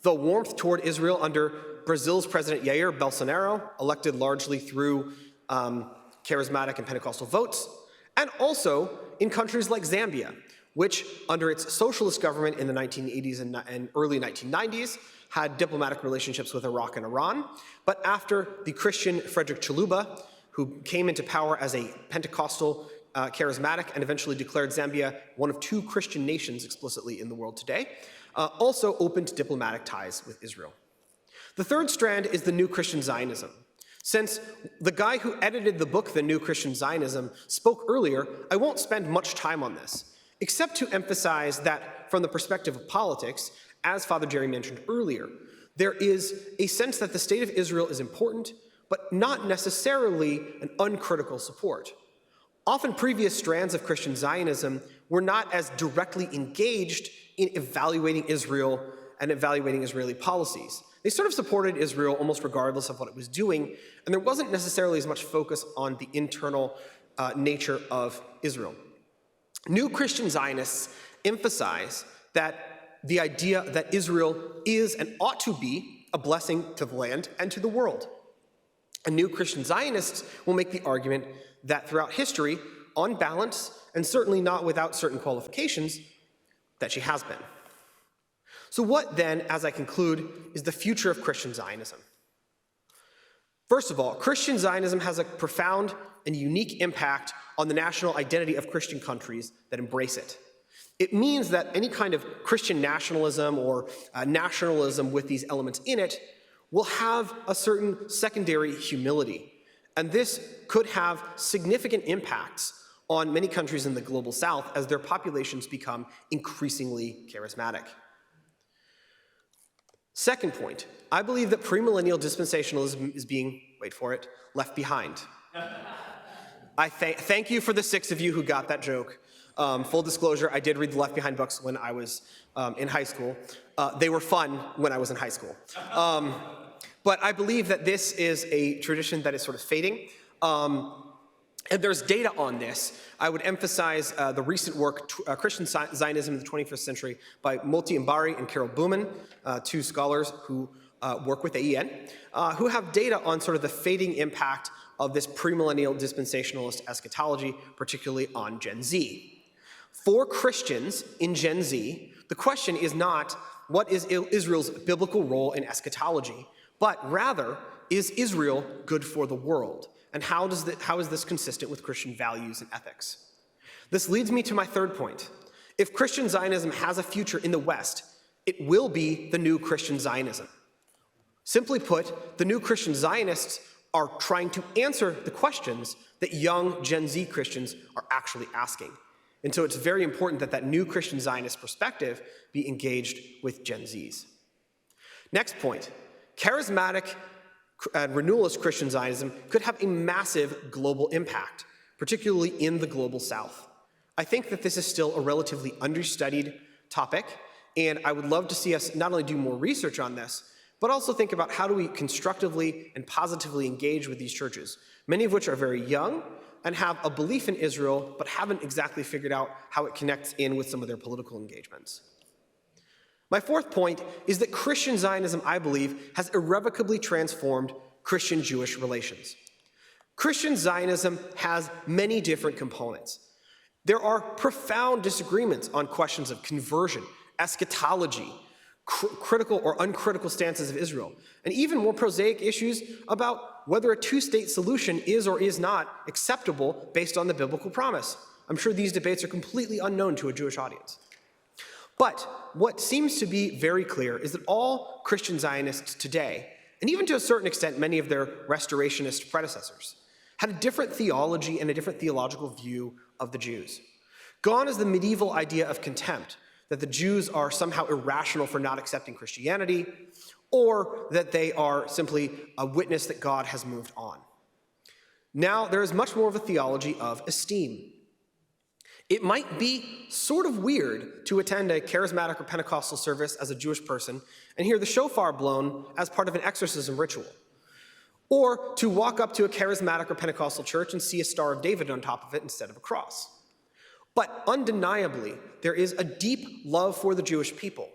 The warmth toward Israel under Brazil's President Jair Bolsonaro, elected largely through charismatic and Pentecostal votes, and also in countries like Zambia, which under its socialist government in the 1980s and early 1990s had diplomatic relationships with Iraq and Iran, but after the Christian Frederick Chiluba, who came into power as a Pentecostal charismatic and eventually declared Zambia one of 2 Christian nations explicitly in the world today, also opened diplomatic ties with Israel. The third strand is the New Christian Zionism. Since the guy who edited the book, The New Christian Zionism, spoke earlier, I won't spend much time on this, except to emphasize that from the perspective of politics, as Father Jerry mentioned earlier, there is a sense that the state of Israel is important, but not necessarily an uncritical support. Often previous strands of Christian Zionism were not as directly engaged in evaluating Israel and evaluating Israeli policies. They sort of supported Israel almost regardless of what it was doing, and there wasn't necessarily as much focus on the internal nature of Israel. New Christian Zionists emphasize that the idea that Israel is and ought to be a blessing to the land and to the world. And new Christian Zionists will make the argument that throughout history, on balance, and certainly not without certain qualifications, that she has been. So what then, as I conclude, is the future of Christian Zionism? First of all, Christian Zionism has a profound and unique impact on the national identity of Christian countries that embrace it. It means that any kind of Christian nationalism or nationalism with these elements in it will have a certain secondary humility. And this could have significant impacts on many countries in the global south as their populations become increasingly charismatic. Second point, I believe that premillennial dispensationalism is being, wait for it, left behind. I thank you for the 6 of you who got that joke. Full disclosure, I did read the Left Behind books when I was in high school. They were fun when I was in high school. But I believe that this is a tradition that is sort of fading. And there's data on this. I would emphasize the recent work, Christian Zionism in the 21st Century, by Moti Mbari and Carol Booman, 2 scholars who work with AEN, who have data on sort of the fading impact of this premillennial dispensationalist eschatology, particularly on Gen Z. For Christians in Gen Z, the question is not what is Israel's biblical role in eschatology, but rather, is Israel good for the world? And how is this consistent with Christian values and ethics? This leads me to my third point. If Christian Zionism has a future in the West, it will be the new Christian Zionism. Simply put, the new Christian Zionists are trying to answer the questions that young Gen Z Christians are actually asking. And so it's very important that that new Christian Zionist perspective be engaged with Gen Zs. Next point, charismatic and renewalist Christian Zionism could have a massive global impact, particularly in the global south. I think that this is still a relatively understudied topic, and I would love to see us not only do more research on this, but also think about how do we constructively and positively engage with these churches, many of which are very young and have a belief in Israel, but haven't exactly figured out how it connects in with some of their political engagements. My fourth point is that Christian Zionism, I believe, has irrevocably transformed Christian-Jewish relations. Christian Zionism has many different components. There are profound disagreements on questions of conversion, eschatology, critical or uncritical stances of Israel, and even more prosaic issues about whether a two-state solution is or is not acceptable based on the biblical promise. I'm sure these debates are completely unknown to a Jewish audience. But what seems to be very clear is that all Christian Zionists today, and even to a certain extent many of their restorationist predecessors, had a different theology and a different theological view of the Jews. Gone is the medieval idea of contempt, that the Jews are somehow irrational for not accepting Christianity, or that they are simply a witness that God has moved on. Now there is much more of a theology of esteem. It might be sort of weird to attend a charismatic or Pentecostal service as a Jewish person and hear the shofar blown as part of an exorcism ritual, or to walk up to a charismatic or Pentecostal church and see a Star of David on top of it instead of a cross. But undeniably, there is a deep love for the Jewish people,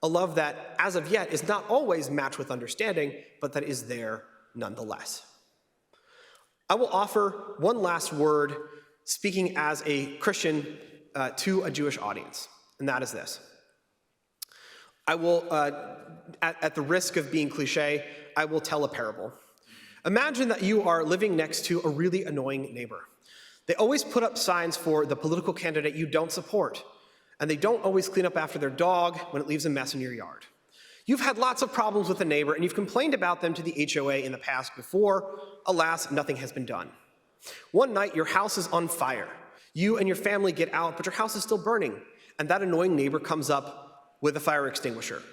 a love that, as of yet, is not always matched with understanding, but that is there nonetheless. I will offer one last word, speaking as a Christian to a Jewish audience, and that is this. I will, at the risk of being cliche, I will tell a parable. Imagine that you are living next to a really annoying neighbor. They always put up signs for the political candidate you don't support, and they don't always clean up after their dog when it leaves a mess in your yard. You've had lots of problems with a neighbor, and you've complained about them to the HOA in the past before. Alas, nothing has been done. One night, your house is on fire. You and your family get out, but your house is still burning, and that annoying neighbor comes up with a fire extinguisher.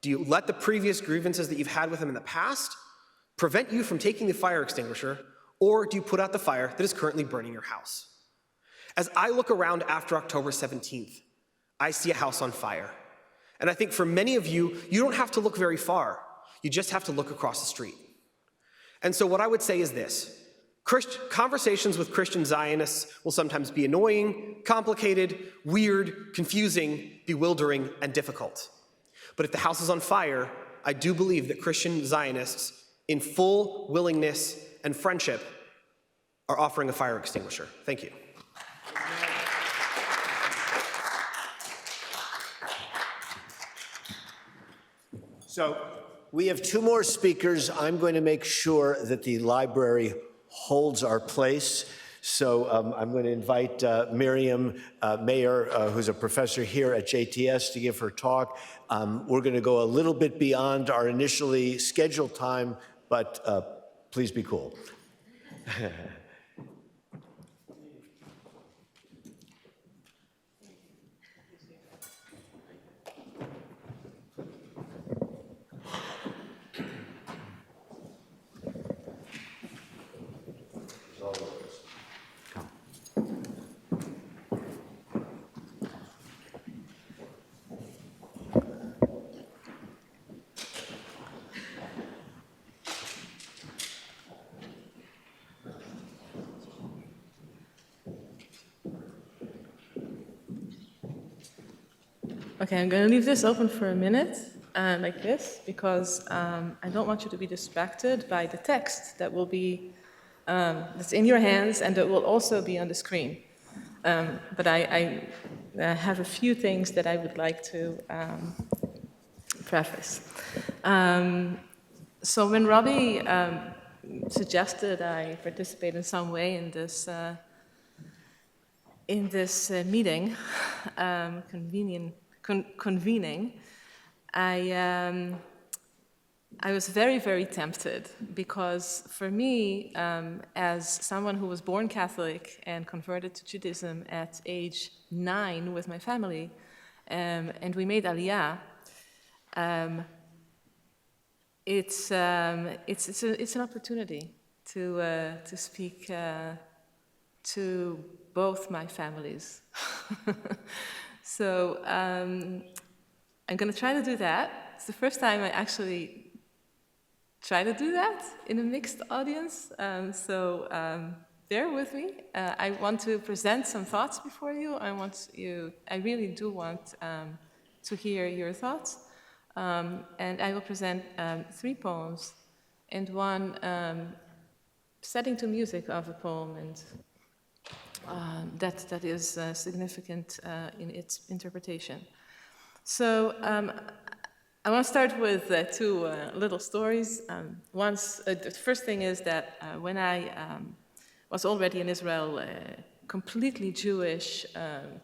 Do you let the previous grievances that you've had with him in the past prevent you from taking the fire extinguisher, or do you put out the fire that is currently burning your house? As I look around after October 17th, I see a house on fire. And I think for many of you, you don't have to look very far. You just have to look across the street. And so what I would say is this. Conversations with Christian Zionists will sometimes be annoying, complicated, weird, confusing, bewildering, and difficult. But if the house is on fire, I do believe that Christian Zionists, in full willingness and friendship, are offering a fire extinguisher. Thank you. So we have two more speakers. I'm going to make sure that the library holds our place. So I'm going to invite Miriam Mayer, who's a professor here at JTS, to give her talk. We're going to go a little bit beyond our initially scheduled time, but please be cool. Okay, I'm going to leave this open for a minute, like this, because I don't want you to be distracted by the text that will be, that's in your hands and that will also be on the screen. But I have a few things that I would like to preface. So when Robbie suggested I participate in some way in this meeting, convening, I was very, very tempted because for me, as someone who was born Catholic and converted to Judaism at age 9 with my family, and we made Aliyah, it's an opportunity to speak to both my families. So I'm going to try to do that. It's the first time I actually try to do that in a mixed audience. So bear with me. I want to present some thoughts before you. I really do want to hear your thoughts. And I will present 3 poems and one setting to music of a poem and that is significant in its interpretation. So I want to start with 2 little stories. The first thing is that when I was already in Israel, completely Jewish,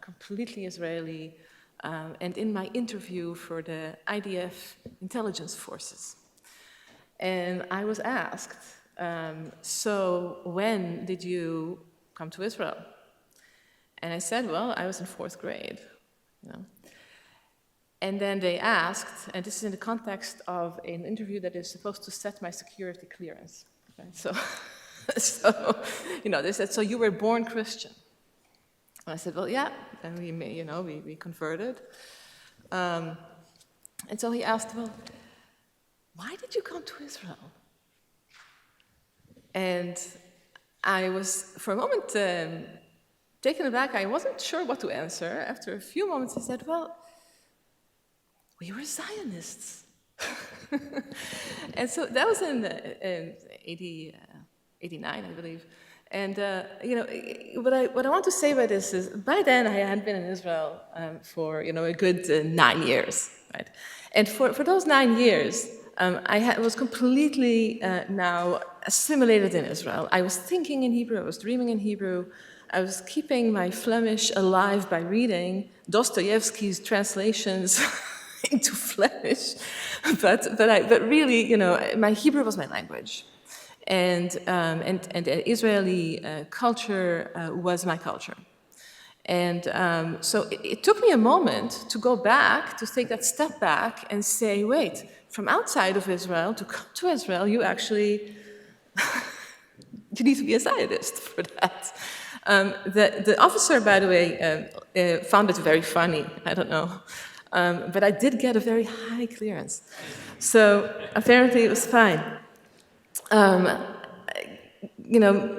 completely Israeli, and in my interview for the IDF intelligence forces. And I was asked, so when did you come to Israel? And I said, well, I was in 4th grade, you know. And then they asked, and this is in the context of an interview that is supposed to set my security clearance. Right? So, they said, so you were born Christian? And I said, well, yeah. And we converted. And so he asked, well, why did you come to Israel? And I was, for a moment, taken aback. I wasn't sure what to answer. After a few moments, I said, well, we were Zionists. And so that was in 89, I believe. And, what I want to say by this is, by then I had been in Israel for, a good 9 years, right? And for those 9 years, I was completely now assimilated in Israel. I was thinking in Hebrew, I was dreaming in Hebrew, I was keeping my Flemish alive by reading Dostoevsky's translations into Flemish, but really, my Hebrew was my language, and Israeli culture was my culture, and so it took me a moment to go back, to take that step back and say, wait, from outside of Israel to come to Israel, you actually you need to be a Zionist for that. The officer, by the way, found it very funny. I don't know. But I did get a very high clearance. So apparently it was fine.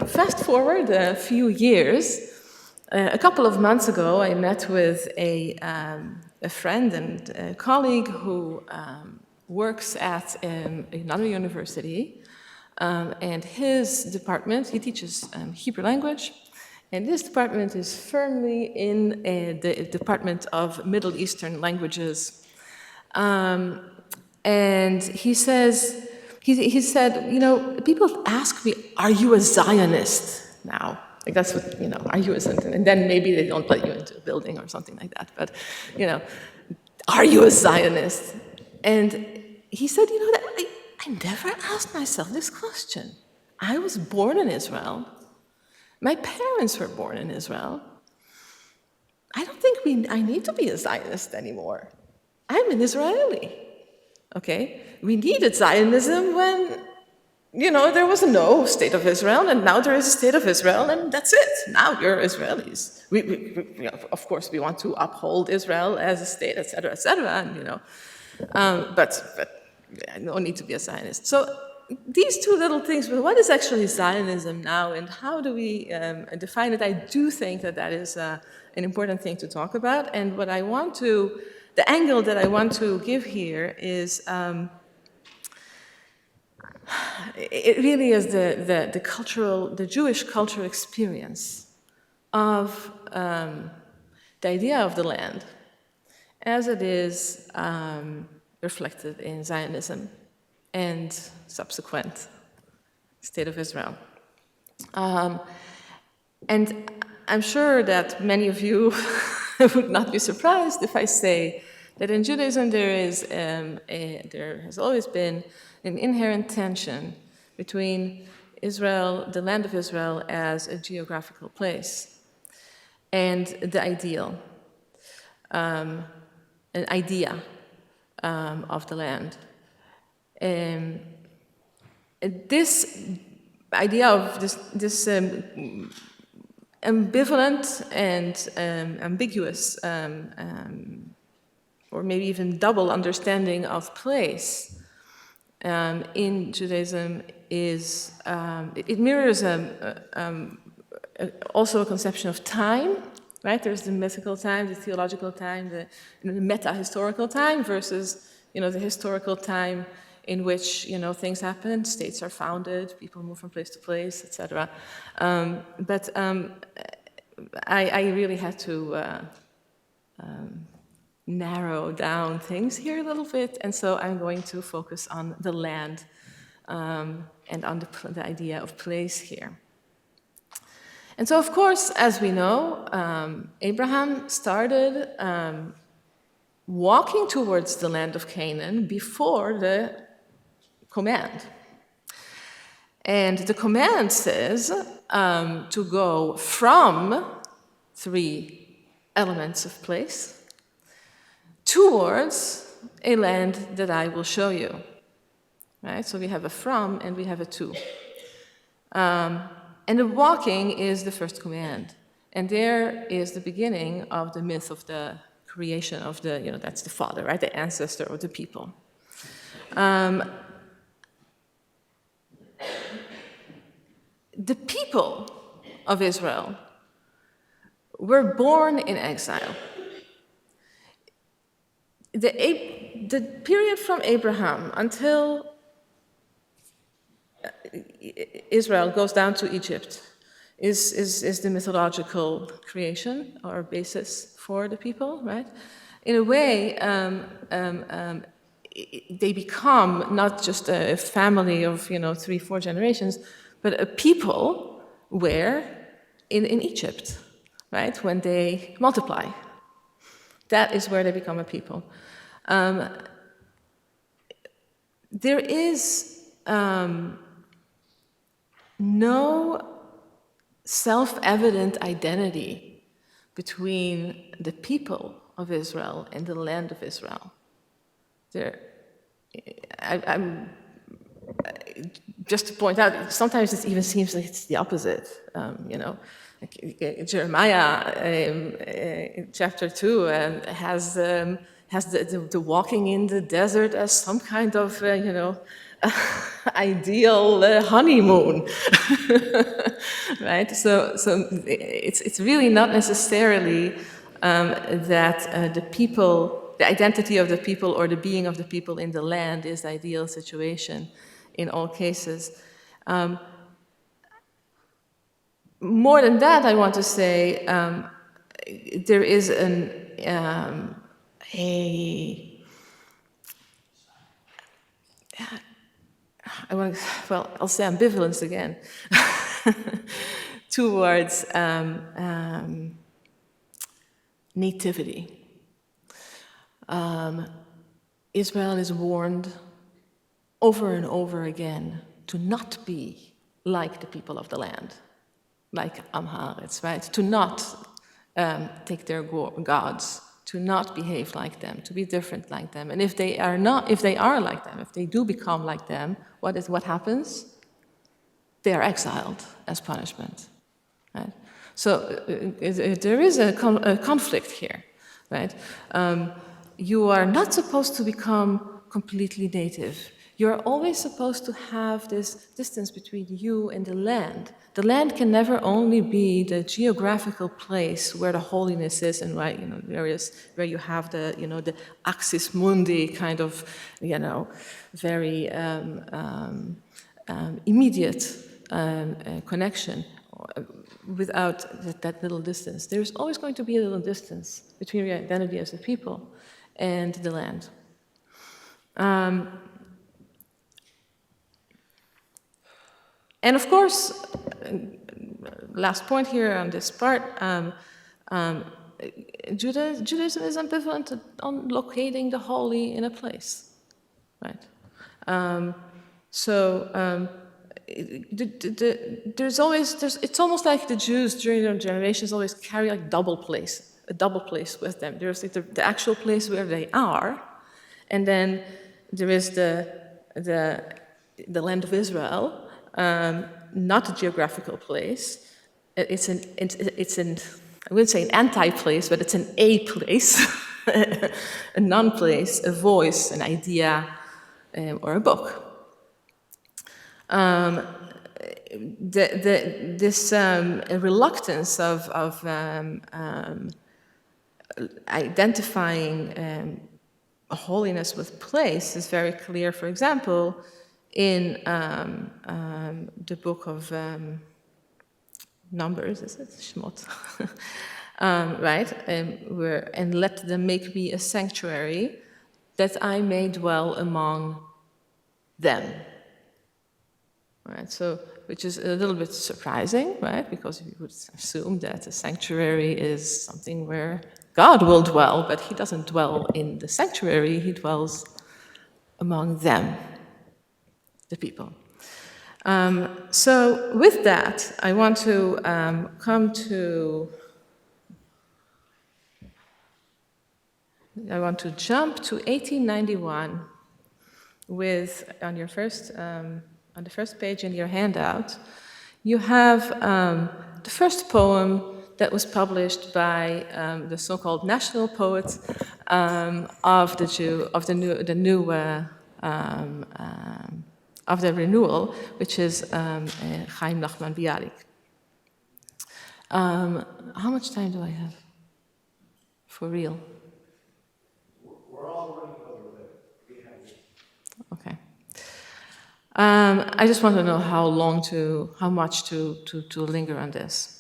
Fast forward a few years, a couple of months ago, I met with a friend and a colleague who works at another university, and his department, he teaches Hebrew language, and this department is firmly in the Department of Middle Eastern Languages. And he says, he said, people ask me, are you a Zionist now? Like that's what, are you a Zionist? And then maybe they don't let you into a building or something like that. But, are you a Zionist? And he said, that I never asked myself this question. I was born in Israel. My parents were born in Israel. I don't think I need to be a Zionist anymore. I'm an Israeli. Okay? We needed Zionism when, there was no state of Israel, and now there is a state of Israel, and that's it. Now you're Israelis. We of course, we want to uphold Israel as a state, et cetera, and, but no need to be a Zionist. So these two little things, but what is actually Zionism now, and how do we define it? I do think that is an important thing to talk about, and what I want to, the angle that I want to give here is, it really is the Jewish cultural experience of the idea of the land as it is reflected in Zionism and subsequent State of Israel. And I'm sure that many of you would not be surprised if I say that in Judaism there has always been an inherent tension between Israel, the land of Israel, as a geographical place, and the ideal, an idea of the land. This idea of this ambivalent and ambiguous, or maybe even double understanding of place in Judaism is, it mirrors also a conception of time, right? There's the mythical time, the theological time, the meta-historical time versus, the historical time in which, things happen, states are founded, people move from place to place, etc. But I really had to narrow down things here a little bit, and so I'm going to focus on the land and on the idea of place here. And so, of course, as we know, Abraham started walking towards the land of Canaan before the command. And the command says to go from 3 elements of place towards a land that I will show you. Right? So we have a from and we have a to. And the walking is the first command. And there is the beginning of the myth of the creation of the, that's the father, right? The ancestor of the people. The people of Israel were born in exile. The period from Abraham until Israel goes down to Egypt is the mythological creation or basis for the people, right? In a way, they become not just a family of 3-4 generations, but a people where in Egypt, right? When they multiply, that is where they become a people. There is no self-evident identity between the people of Israel and the land of Israel. I'm just to point out, sometimes it even seems like it's the opposite. Jeremiah, in chapter 2, has the walking in the desert as some kind of, ideal honeymoon, right? So it's really not necessarily that the people, the identity of the people or the being of the people in the land is the ideal situation in all cases. More than that, I want to say there is I'll say ambivalence again towards nativity. Israel is warned over and over again to not be like the people of the land, like Amharites, right? To not take their gods, to not behave like them, to be different like them. And if they are like them, if they do become like them, what happens? They are exiled as punishment, right? So there is a conflict here, right? You are not supposed to become completely native. You're always supposed to have this distance between you and the land. The land can never only be the geographical place where the holiness is, and right, where you have the axis mundi kind of, very immediate connection without that little distance. There's always going to be a little distance between your identity as a people and the land. And of course, last point here on this part, Judaism is ambivalent on locating the holy in a place, right? It's almost like the Jews during their generations always carry a double place with them. There's the actual place where they are, and then there is the land of Israel. Not a geographical place. It's an I wouldn't say an anti-place, but it's an a place, a non-place, a voice, an idea, or a book. This reluctance of identifying holiness with place is very clear, for example, in the book of Numbers, is it? Shemot. Right? And let them make me a sanctuary that I may dwell among them. Right? So, which is a little bit surprising, right? Because you would assume that a sanctuary is something where God will dwell, but he doesn't dwell in the sanctuary, he dwells among them, the people. So with that, I want to jump to 1891 with, on the first page in your handout, you have the first poem that was published by the so-called national poet of the renewal, which is Chaim Nachman Bialik. How much time do I have? For real? We're all running over there. We have this. Okay. I just want to know how much to linger on this.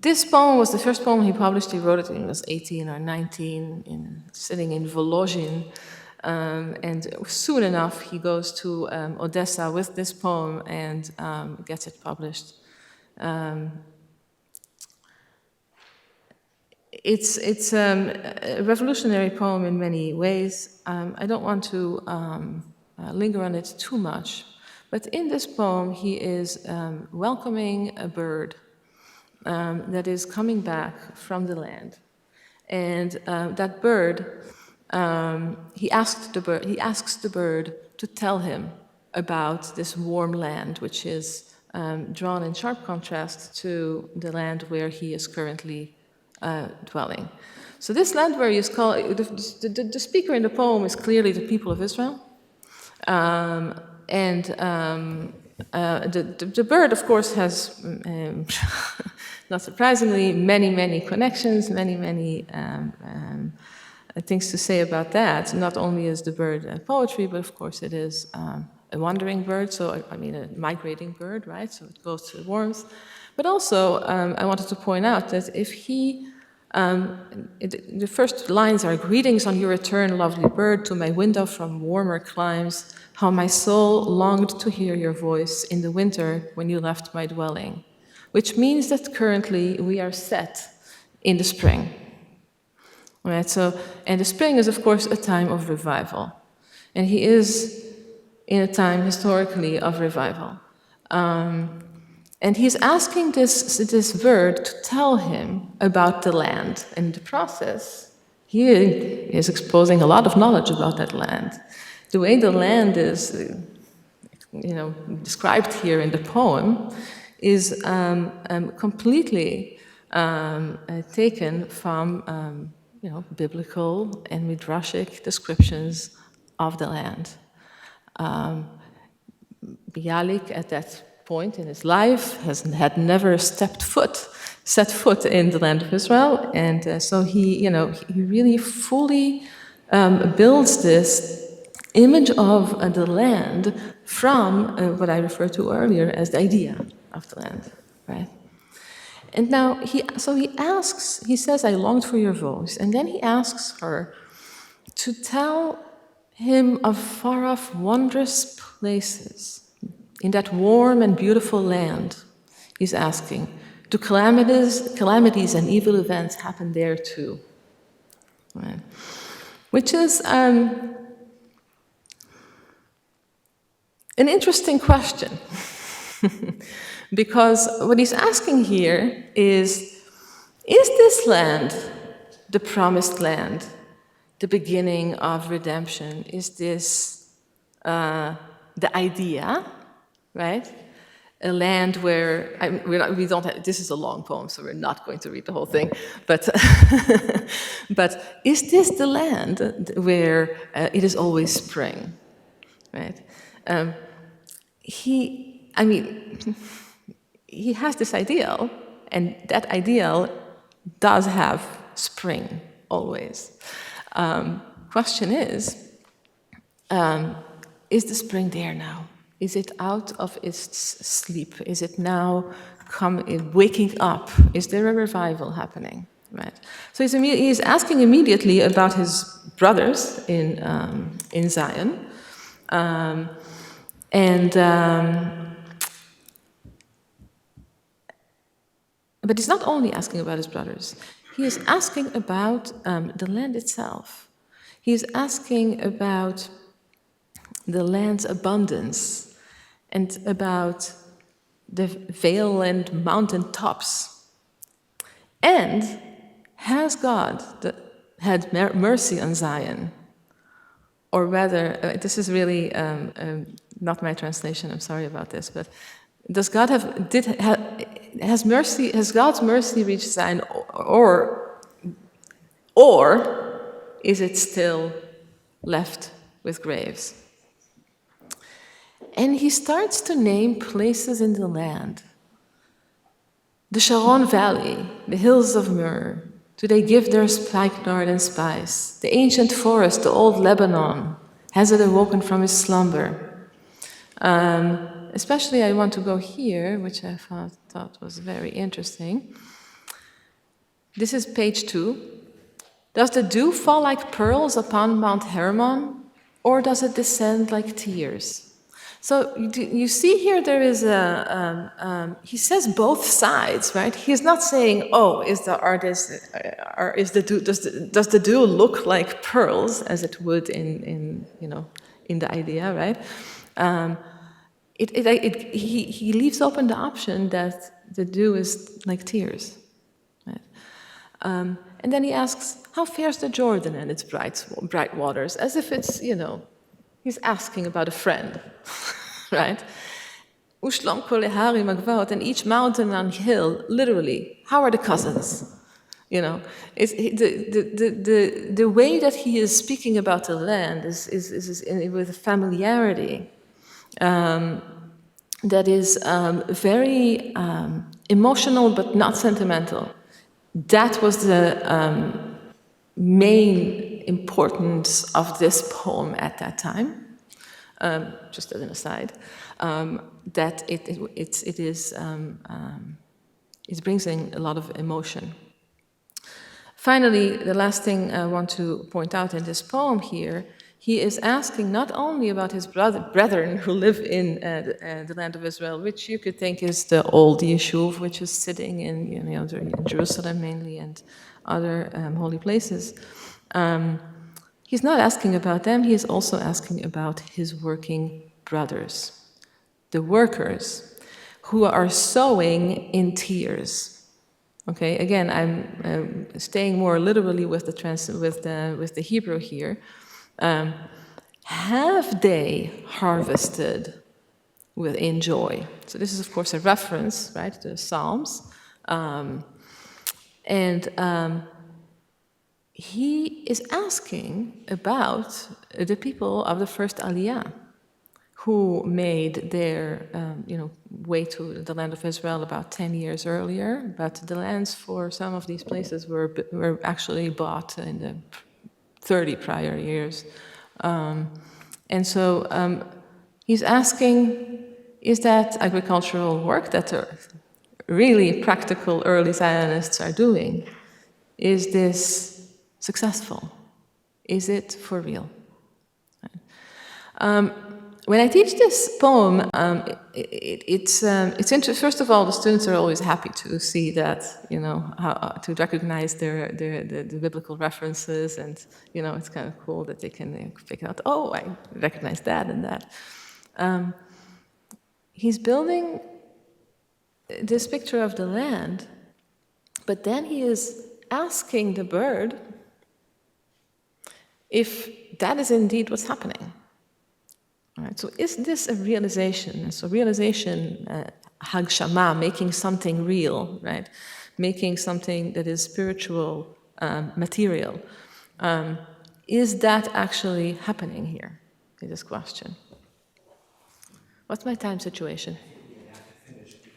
This poem was the first poem he published. He wrote it when he was 18 or 19, sitting in Volozhin. And soon enough, he goes to Odessa with this poem and gets it published. It's a revolutionary poem in many ways. I don't want to linger on it too much, but in this poem, he is welcoming a bird that is coming back from the land, and that bird. He asks the bird to tell him about this warm land, which is drawn in sharp contrast to the land where he is currently dwelling. So this land where he is called, the speaker in the poem is clearly the people of Israel. The bird, of course, has, not surprisingly, many connections, many things to say about that. Not only is the bird poetry, but of course it is a wandering bird, so I mean a migrating bird, right? So it goes to the warmth. But also, I wanted to point out that if he, the first lines are, "Greetings on your return, lovely bird, to my window from warmer climes, how my soul longed to hear your voice in the winter when you left my dwelling," which means that currently we are set in the spring. Right, so, and the spring is, of course, a time of revival. And he is in a time historically of revival. And he's asking this bird to tell him about the land. And in the process, he is exposing a lot of knowledge about that land. The way the land is, described here in the poem is completely taken from biblical and midrashic descriptions of the land. Bialik, at that point in his life, had never set foot in the land of Israel, and so he really fully builds this image of the land from what I referred to earlier as the idea of the land, right? And now he says, "I longed for your voice," and then he asks her to tell him of far-off, wondrous places in that warm and beautiful land. He's asking, do calamities and evil events happen there too? Right. Which is an interesting question. Because what he's asking here is this land the promised land, the beginning of redemption? Is this the idea, right? A land where, we don't have, this is a long poem, so we're not going to read the whole thing, but, but is this the land where it is always spring, right? He has this ideal, and that ideal does have spring always. Question is the spring there now? Is it out of its sleep? Is it now waking up? Is there a revival happening? Right. So he's asking immediately about his brothers in Zion, but he's not only asking about his brothers. He is asking about the land itself. He is asking about the land's abundance and about the vale and mountain tops. And has God had mercy on Zion? Or rather, this is really not my translation, I'm sorry about this, but has God's mercy reached Zion, or is it still left with graves? And he starts to name places in the land. The Sharon Valley, the hills of myrrh, do they give their spikenard and spice? The ancient forest, the old Lebanon, has it awoken from its slumber? Especially I want to go here, which I thought was very interesting. This is page 2. Does the dew fall like pearls upon Mount Hermon, or does it descend like tears? So you see here there is he says both sides, right? He's not saying, oh, does the dew look like pearls, as it would in the idea, right? He leaves open the option that the dew is like tears, right? And then he asks, how fares the Jordan and its bright waters? As if it's, he's asking about a friend, right? Ushlom kol harim agvaot, and each mountain and hill, literally, how are the cousins? You know, the way that he is speaking about the land is with a familiarity that is very emotional but not sentimental. That was the main importance of this poem at that time. Just as an aside, that it brings in a lot of emotion. Finally, the last thing I want to point out in this poem here, he is asking not only about his brethren who live in the land of Israel, which you could think is the old Yeshuv, which is sitting in Jerusalem mainly and other holy places. He's not asking about them, he is also asking about his working brothers, the workers who are sowing in tears. Okay, again, I'm staying more literally with the Hebrew here. Have they harvested in joy? So this is, of course, a reference, right, to the Psalms. He is asking about the people of the first Aliyah, who made their way to the land of Israel about 10 years earlier, but the lands for some of these places were actually bought in the 30 prior years. He's asking, is that agricultural work that really practical early Zionists are doing, is this successful? Is it for real? When I teach this poem, it's interesting. First of all, the students are always happy to see that, to recognize the biblical references, and it's kind of cool that they can figure out, oh, I recognize that and that. He's building this picture of the land, but then he is asking the bird if that is indeed what's happening. All right, so is this a realization? So realization, hagshama, making something real, right? Making something that is spiritual, material. Is that actually happening here? Is this question. What's my time situation?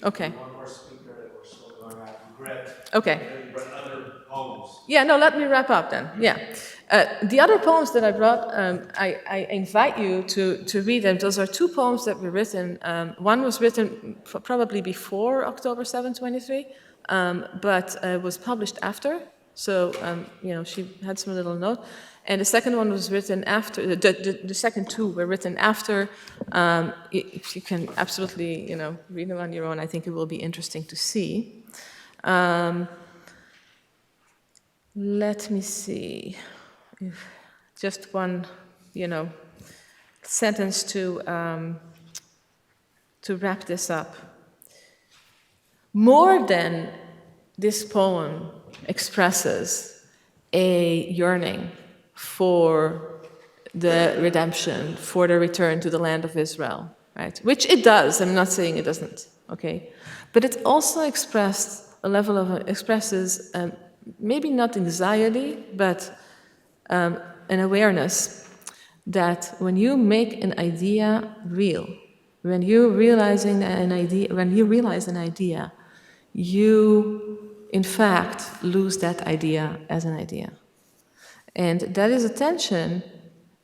Okay. One more speaker and we're still going out. Okay. Other poems. Yeah, no, let me wrap up then. Yeah. The other poems that I brought, I invite you to read them. Those are two poems that were written. One was written probably before October 7, 23, but was published after. So, she had some little note. And the second one was written after, the second two were written after. If you can absolutely, read them on your own, I think it will be interesting to see. Let me see. Just one, sentence to wrap this up. More than this poem expresses a yearning for the redemption, for the return to the land of Israel, right? Which it does. I'm not saying it doesn't. Okay, but it also expresses maybe not anxiety, but an awareness that when you make an idea real, when you realize an idea, you in fact lose that idea as an idea. And that is a tension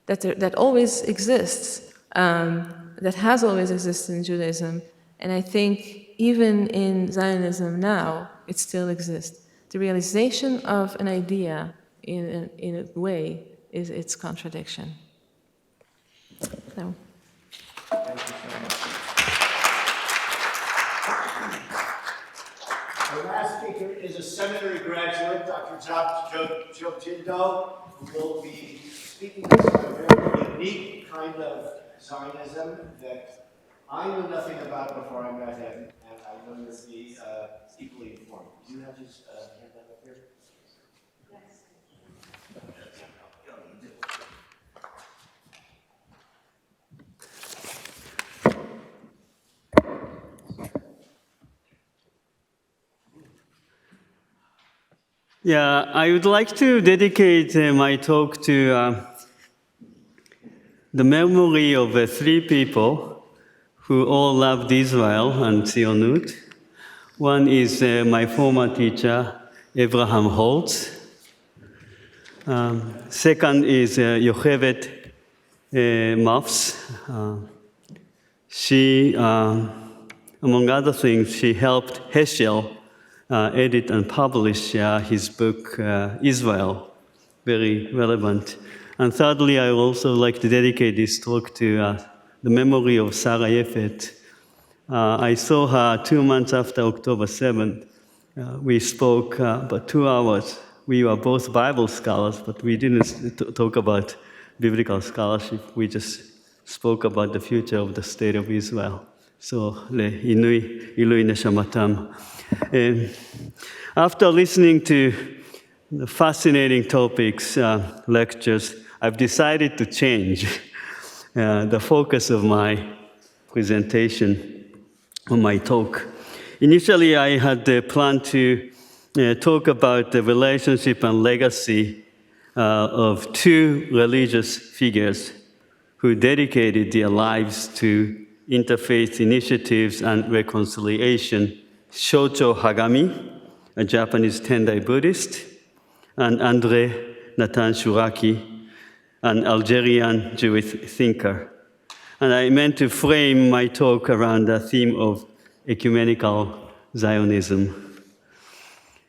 that always exists, that has always existed in Judaism, and I think even in Zionism now, it still exists. The realization of an idea in a way is its contradiction. So. Thank you so much. Our last speaker is a seminary graduate, Dr. Joe Tindo, who will be speaking to us about a very unique kind of Zionism that I knew nothing about before I met him, and I know you'll be equally informed. Do you have his hand up here? Yes. Yeah, I would like to dedicate my talk to the memory of three people who all loved Israel and Zionut. One is my former teacher, Abraham Holtz. Second is Yocheved Mavs. She, among other things, she helped Heschel edit and publish his book, Israel, very relevant. And thirdly, I would also like to dedicate this talk to the memory of Sarah Yefet. I saw her 2 months after October 7th. We spoke about 2 hours. We were both Bible scholars, but we didn't talk about biblical scholarship. We just spoke about the future of the state of Israel. So, Ilui Neshamatam. After listening to the fascinating topics, lectures, I've decided to change the focus of my presentation, on my talk. Initially, I had planned to talk about the relationship and legacy of two religious figures who dedicated their lives to interfaith initiatives and reconciliation, Shocho Hagami, a Japanese Tendai Buddhist, and André Nathan Shuraki, an Algerian Jewish thinker. And I meant to frame my talk around the theme of ecumenical Zionism.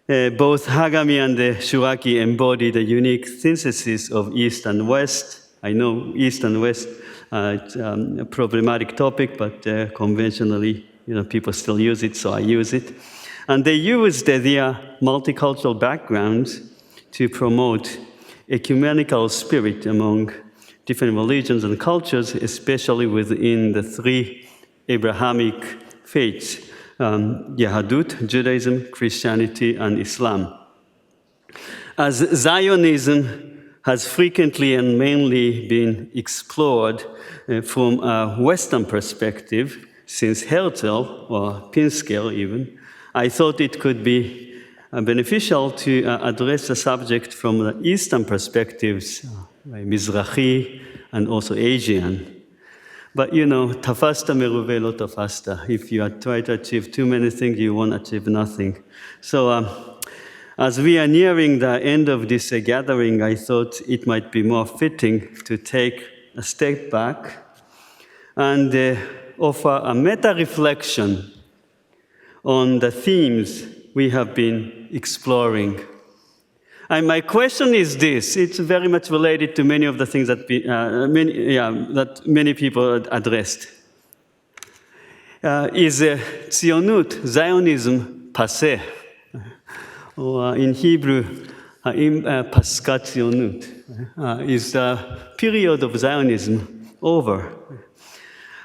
Both Hagami and Shuraki embody the unique synthesis of East and West. I know East and West it's a problematic topic, but conventionally, people still use it, so I use it. And they used their multicultural backgrounds to promote ecumenical spirit among different religions and cultures, especially within the three Abrahamic faiths, Yahadut, Judaism, Christianity, and Islam. As Zionism has frequently and mainly been explored from a Western perspective since Herzl, or Pinskill even, I thought it could be beneficial to address the subject from the Eastern perspectives, Mizrahi and also Asian. But tafasta meruve lo tafasta. If you try to achieve too many things, you won't achieve nothing. So as we are nearing the end of this gathering, I thought it might be more fitting to take a step back and offer a meta-reflection on the themes we have been exploring. And my question is this: it's very much related to many of the things that many people addressed. Is Zionut, Zionism, passé? Or in Hebrew, Paskat Zionut, is the period of Zionism over?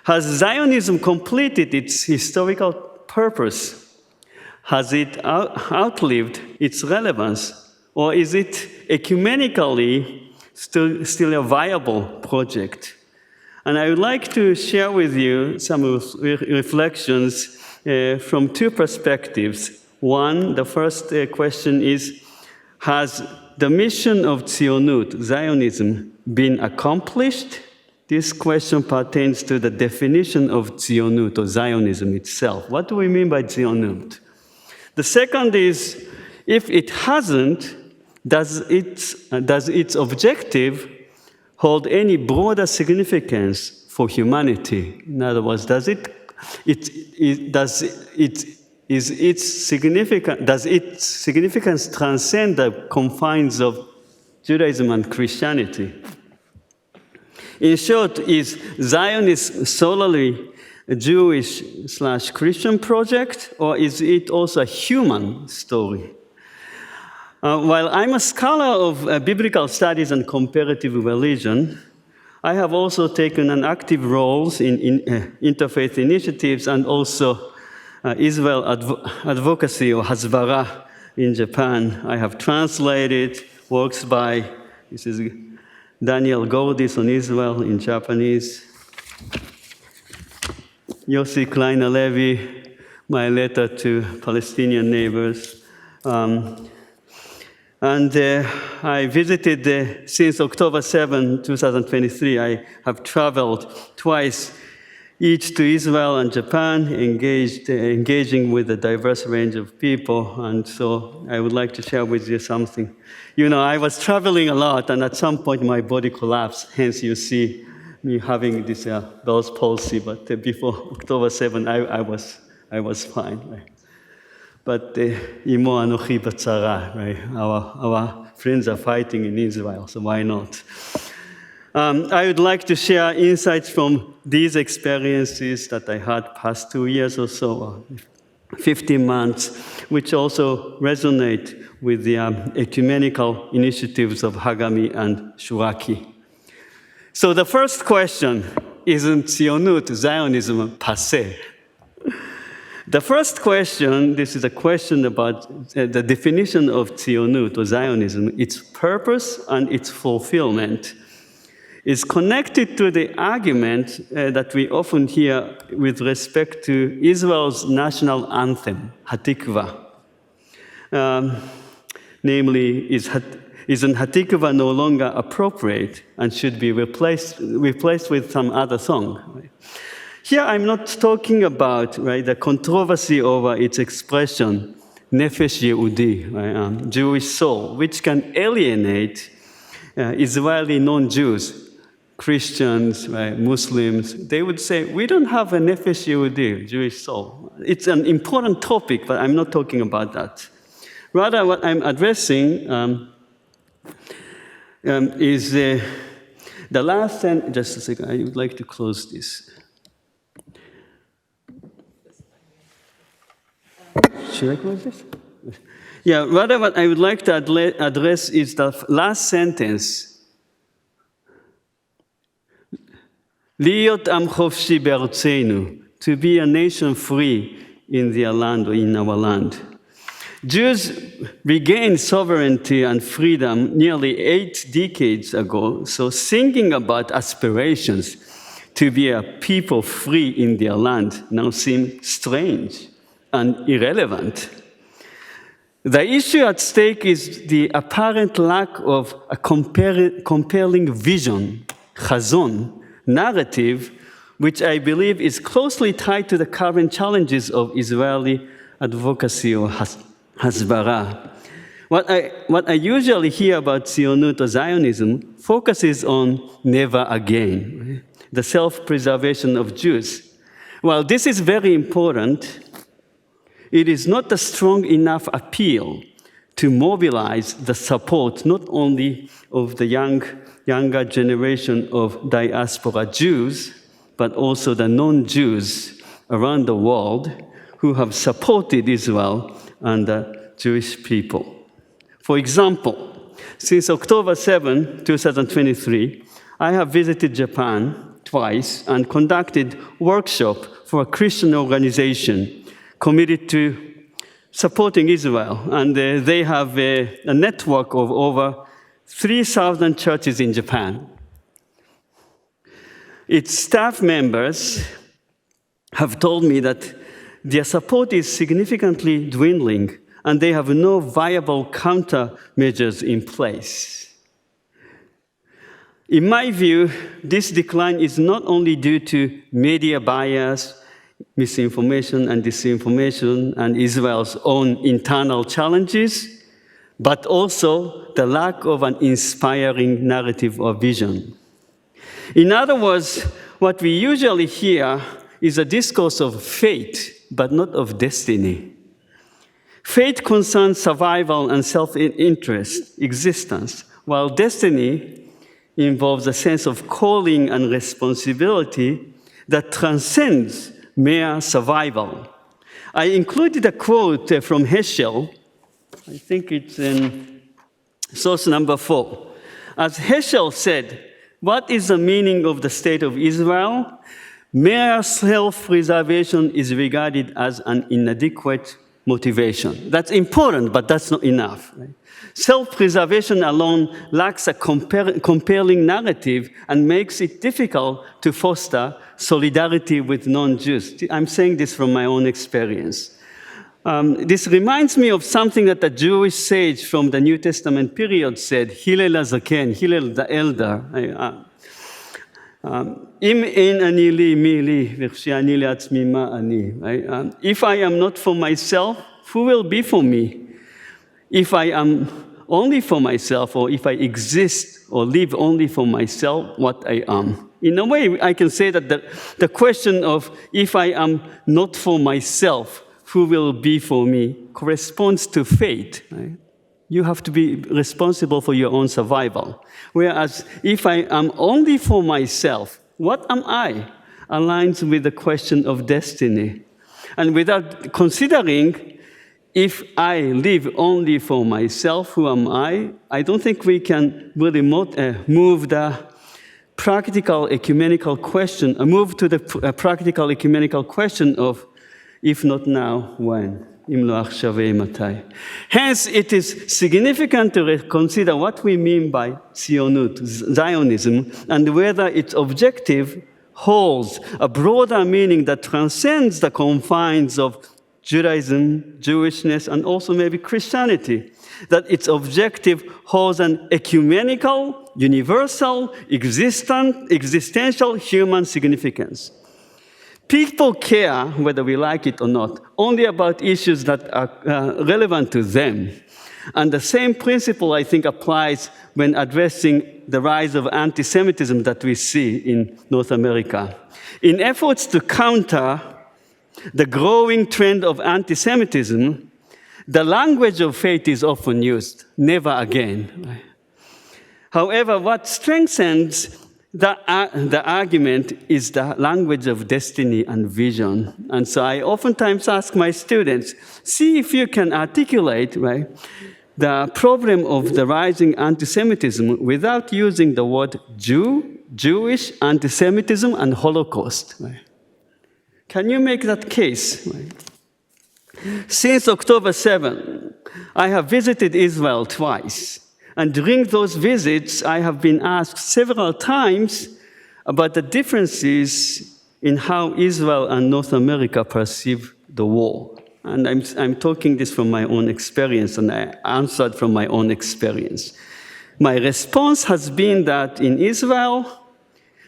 Has Zionism completed its historical purpose? Has it outlived its relevance? Or is it ecumenically still a viable project? And I would like to share with you some reflections from two perspectives. One, the first question is, has the mission of Zionut, Zionism, been accomplished? This question pertains to the definition of Zionut, or Zionism itself. What do we mean by Zionut? The second is, if it hasn't, does its objective hold any broader significance for humanity? In other words, does its significance transcend the confines of Judaism and Christianity? In short, is Zionism solely a Jewish/Christian project, or is it also a human story? While I'm a scholar of biblical studies and comparative religion, I have also taken an active role in interfaith initiatives and also Israel advocacy, or Hasbara, in Japan. I have translated works by, this is Daniel Gordis on Israel in Japanese, Yossi Kleiner Levy, my letter to Palestinian neighbors. And I visited, since October 7, 2023, I have traveled twice, each to Israel and Japan, engaging with a diverse range of people. And so I would like to share with you something. You know, I was traveling a lot, and at some point my body collapsed. Hence, you see me having this Bell's palsy. But before October 7, I was fine. Right? But Imo Anochi Batzara, right? Our friends are fighting in Israel, so why not? I would like to share insights from these experiences that I had past 2 years or so, 15 months, which also resonate with the ecumenical initiatives of Hagami and Shuraki. So the first question, isn't Zionut, Zionism, passé? The first question, this is a question about the definition of Zionut or Zionism, its purpose and its fulfillment, is connected to the argument that we often hear with respect to Israel's national anthem, Hatikva. Namely, isn't Hatikva no longer appropriate and should be replaced with some other song? Right? Here, I'm not talking about the controversy over its expression, Nefesh Yehudi, right, Jewish soul, which can alienate Israeli non-Jews, Christians, right, Muslims. They would say, we don't have a Nefesh Yehudi, Jewish soul. It's an important topic, but I'm not talking about that. Rather, what I'm addressing is the last sentence. Just a second, I would like to close this. Should I close this? Yeah, rather what I would like to address is the last sentence. Liot am chofshi be'artzeinu, to be a nation free in their land or in our land. Jews regained sovereignty and freedom nearly 8 decades ago, so singing about aspirations to be a people free in their land now seems strange and irrelevant. The issue at stake is the apparent lack of a compelling vision, chazon, narrative, which I believe is closely tied to the current challenges of Israeli advocacy or hasbara. What I usually hear about Zionut or Zionism focuses on never again, the self-preservation of Jews. While this is very important, it is not a strong enough appeal to mobilize the support not only of the younger generation of diaspora Jews, but also the non-Jews around the world who have supported Israel and the Jewish people. For example, since October 7, 2023, I have visited Japan twice and conducted workshop for a Christian organization committed to supporting Israel. And they have a network of over 3,000 churches in Japan. Its staff members have told me that their support is significantly dwindling and they have no viable countermeasures in place. In my view, this decline is not only due to media bias, misinformation and disinformation, and Israel's own internal challenges, but also the lack of an inspiring narrative or vision. In other words, what we usually hear is a discourse of fate, but not of destiny. Fate concerns survival and self-interest, existence, while destiny involves a sense of calling and responsibility that transcends mere survival. I included a quote from Heschel. I think it's in source number 4. As Heschel said, what is the meaning of the state of Israel? Mere self-preservation is regarded as an inadequate motivation. That's important, but that's not enough. Right? Self-preservation alone lacks a compelling narrative and makes it difficult to foster solidarity with non-Jews. I'm saying this from my own experience. This reminds me of something that a Jewish sage from the New Testament period said, Hillel HaZaken, Hillel the elder. Im ein ani li mi li, v'ch'ani le'atzmi ma ani. If I am not for myself, who will be for me? If I am only for myself, or if I exist or live only for myself, what I am. In a way, I can say that the question of if I am not for myself, who will be for me, corresponds to fate. Right? You have to be responsible for your own survival. Whereas if I am only for myself, what am I? Aligns with the question of destiny. And without considering if I live only for myself, who am I? I don't think we can really move the practical ecumenical question, move to the practical ecumenical question of if not now, when? Hence, it is significant to consider what we mean by Zionism and whether its objective holds a broader meaning that transcends the confines of Judaism, Jewishness, and also maybe Christianity. That its objective holds an ecumenical, universal, existential human significance. People care, whether we like it or not, only about issues that are relevant to them. And the same principle, I think, applies when addressing the rise of anti-Semitism that we see in North America. In efforts to counter the growing trend of anti-Semitism, the language of fate is often used, never again. However, what strengthens the argument is the language of destiny and vision. And so I oftentimes ask my students, see if you can articulate, right, the problem of the rising anti-Semitism without using the word Jew, Jewish, anti-Semitism, and Holocaust. Right? Can you make that case? Right? Since October 7, I have visited Israel twice. And during those visits, I have been asked several times about the differences in how Israel and North America perceive the war. And I'm talking this from my own experience, and I answered from my own experience. My response has been that in Israel,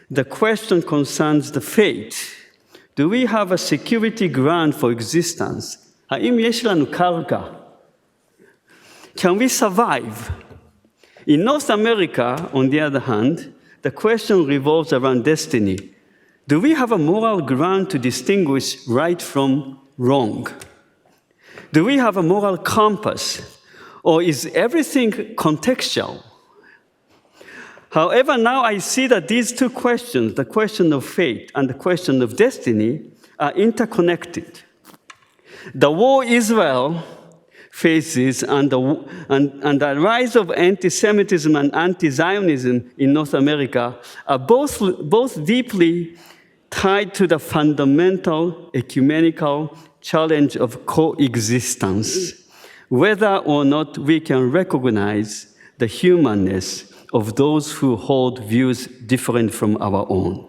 the question concerns the fate. Do we have a security ground for existence? האם יש לנו קרקע? Can we survive? In North America, on the other hand, the question revolves around destiny. Do we have a moral ground to distinguish right from wrong? Do we have a moral compass? Or is everything contextual? However, now I see that these two questions, the question of fate and the question of destiny, are interconnected. The war Israel faces and the rise of anti-Semitism and anti-Zionism in North America are both deeply tied to the fundamental ecumenical challenge of coexistence, whether or not we can recognize the humanness of those who hold views different from our own.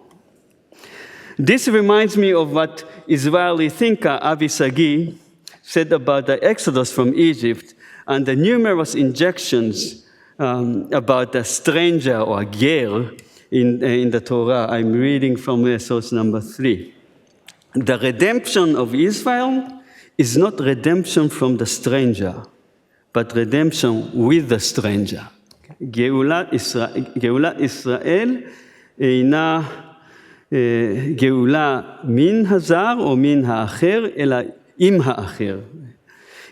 This reminds me of what Israeli thinker Avi Sagi said about the Exodus from Egypt and the numerous injections about the stranger or ger in the Torah. I'm reading from source number 3. The redemption of Israel is not redemption from the stranger, but redemption with the stranger. גאולת ישראל אינה גאולה מן הזר או מן האחר, אלא עם האחר.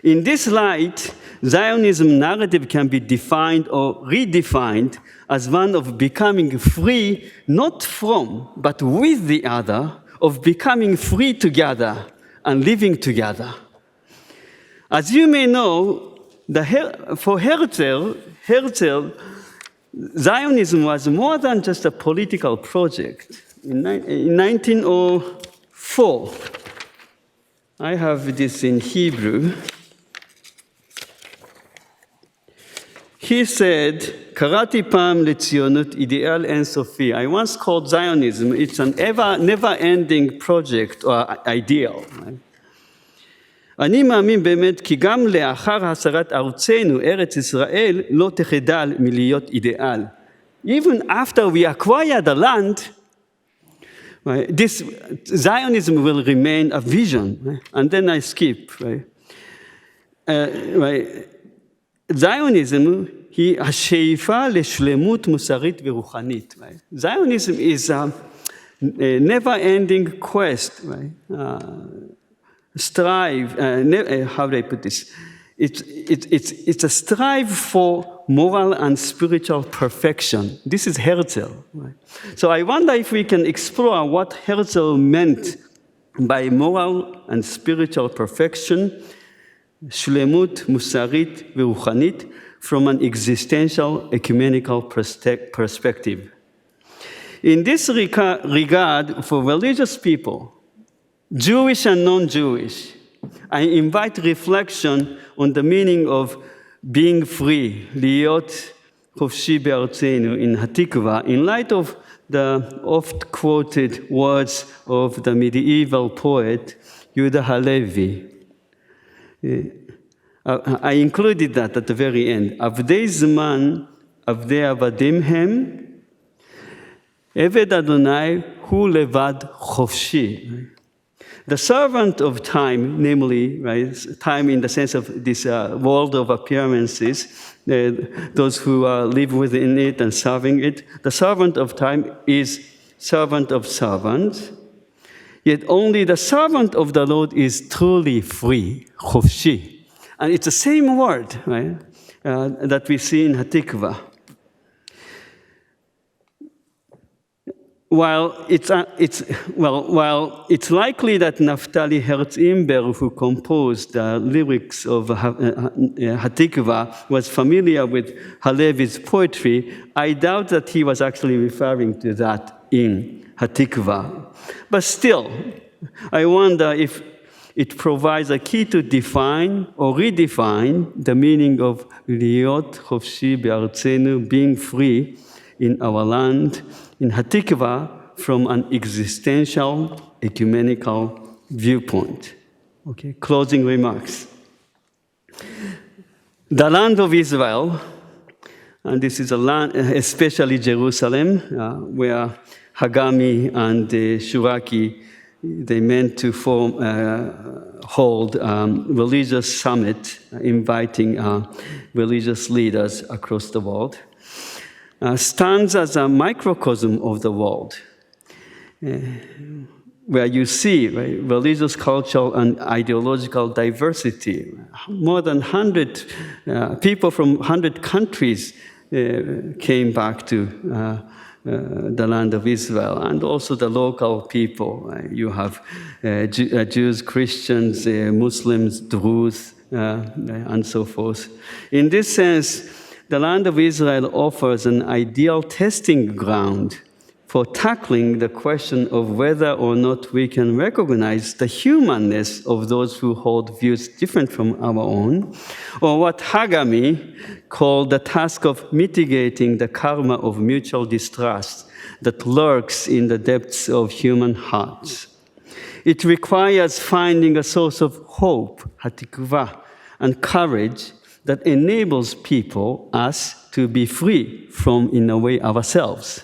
In this light, Zionism narrative can be defined or redefined as one of becoming free, not from, but with the other, of becoming free together and living together. As you may know, for Herzl, Zionism was more than just a political project. In 1904, I have this in Hebrew. He said, קראתי פעם לציונות אידיאל אינסופי. I once called Zionism, it's an never-ending project or ideal. Right? אני מאמין באמת כי גם לאחר הסרת ארצנו, ארץ ישראל, לא תחדל מלהיות אידיאל. Even after we acquire the land, right, this Zionism will remain a vision. Right? And then I skip. Right? Right. Zionism היא השאיפה לשלמות מוסרית ורוחנית. Right? Zionism is a never-ending quest, right? Strive, how do I put this? It's a strive for moral and spiritual perfection. This is Herzl. Right? So I wonder if we can explore what Herzl meant by moral and spiritual perfection, shlemut, musarit, veruchanit, from an existential ecumenical perspective. In this regard, for religious people, Jewish and non-Jewish, I invite reflection on the meaning of being free, להיות חופשי בארצנו, in Hatikva, in light of the oft-quoted words of the medieval poet Yehuda Halevi. I included that at the very end. עבדי זמן, עבדי עבדים הם, עבד אדוני הוא לבד חופשי. The servant of time, namely, right, time in the sense of this world of appearances, those who live within it and serving it, the servant of time is servant of servants, yet only the servant of the Lord is truly free, chofshi. And it's the same word, right, that we see in Hatikva. While it's likely that Naftali Herz Imber, who composed the lyrics of Hatikva, was familiar with Halevi's poetry, I doubt that he was actually referring to that in Hatikva. But still, I wonder if it provides a key to define or redefine the meaning of Liot Chofshi Be'artzenu, being free in our land, in Hatikva, from an existential, ecumenical viewpoint. Okay, closing remarks. The land of Israel, and this is a land, especially Jerusalem, where Hagami and Shuraki, they meant to hold religious summit, inviting religious leaders across the world. Stands as a microcosm of the world, where you see, right, religious, cultural, and ideological diversity. More than 100 people from 100 countries came back to the land of Israel, and also the local people. You have Jews, Christians, Muslims, Druze, and so forth. In this sense, the land of Israel offers an ideal testing ground for tackling the question of whether or not we can recognize the humanness of those who hold views different from our own, or what Hagami called the task of mitigating the karma of mutual distrust that lurks in the depths of human hearts. It requires finding a source of hope, hatikva, and courage that enables people, us, to be free from, in a way, ourselves.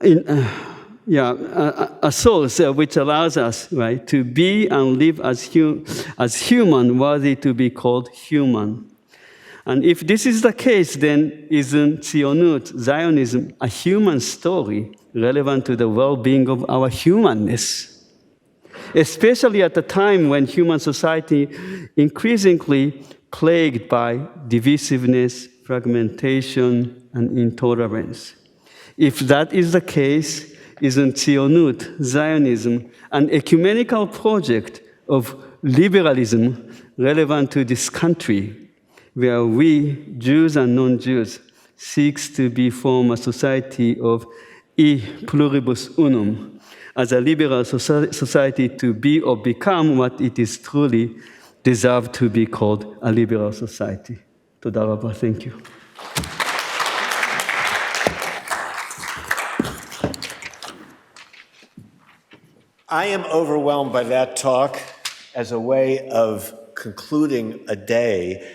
A source which allows us, right, to be and live as human, worthy to be called human. And if this is the case, then isn't Zionut, Zionism, a human story relevant to the well-being of our humanness? Especially at a time when human society increasingly plagued by divisiveness, fragmentation, and intolerance. If that is the case, isn't Zionut, Zionism, an ecumenical project of liberalism relevant to this country, where we, Jews and non-Jews, seeks to form a society of e pluribus unum, as a liberal society to be or become what it is truly deserved to be called a liberal society. Toda rabba. Thank you. I am overwhelmed by that talk as a way of concluding a day.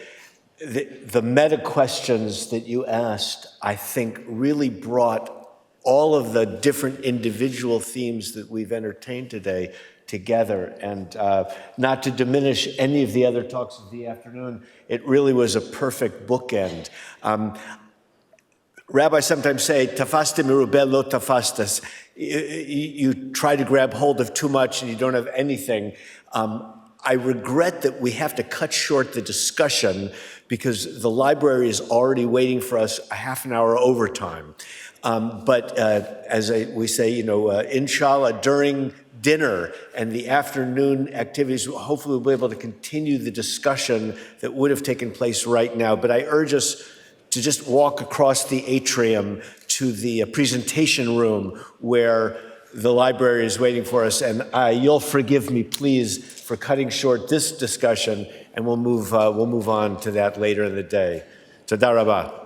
The meta questions that you asked, I think, really brought all of the different individual themes that we've entertained today together. And not to diminish any of the other talks of the afternoon, it really was a perfect bookend. Rabbis sometimes say, "Tafastim merubeh lo tafastas." You try to grab hold of too much and you don't have anything. I regret that we have to cut short the discussion because the library is already waiting for us a half an hour overtime. But as we say, inshallah, during dinner and the afternoon activities, hopefully we'll be able to continue the discussion that would have taken place right now. But I urge us to just walk across the atrium to the presentation room where the library is waiting for us. And you'll forgive me, please, for cutting short this discussion, and we'll move on to that later in the day. Toda rabah.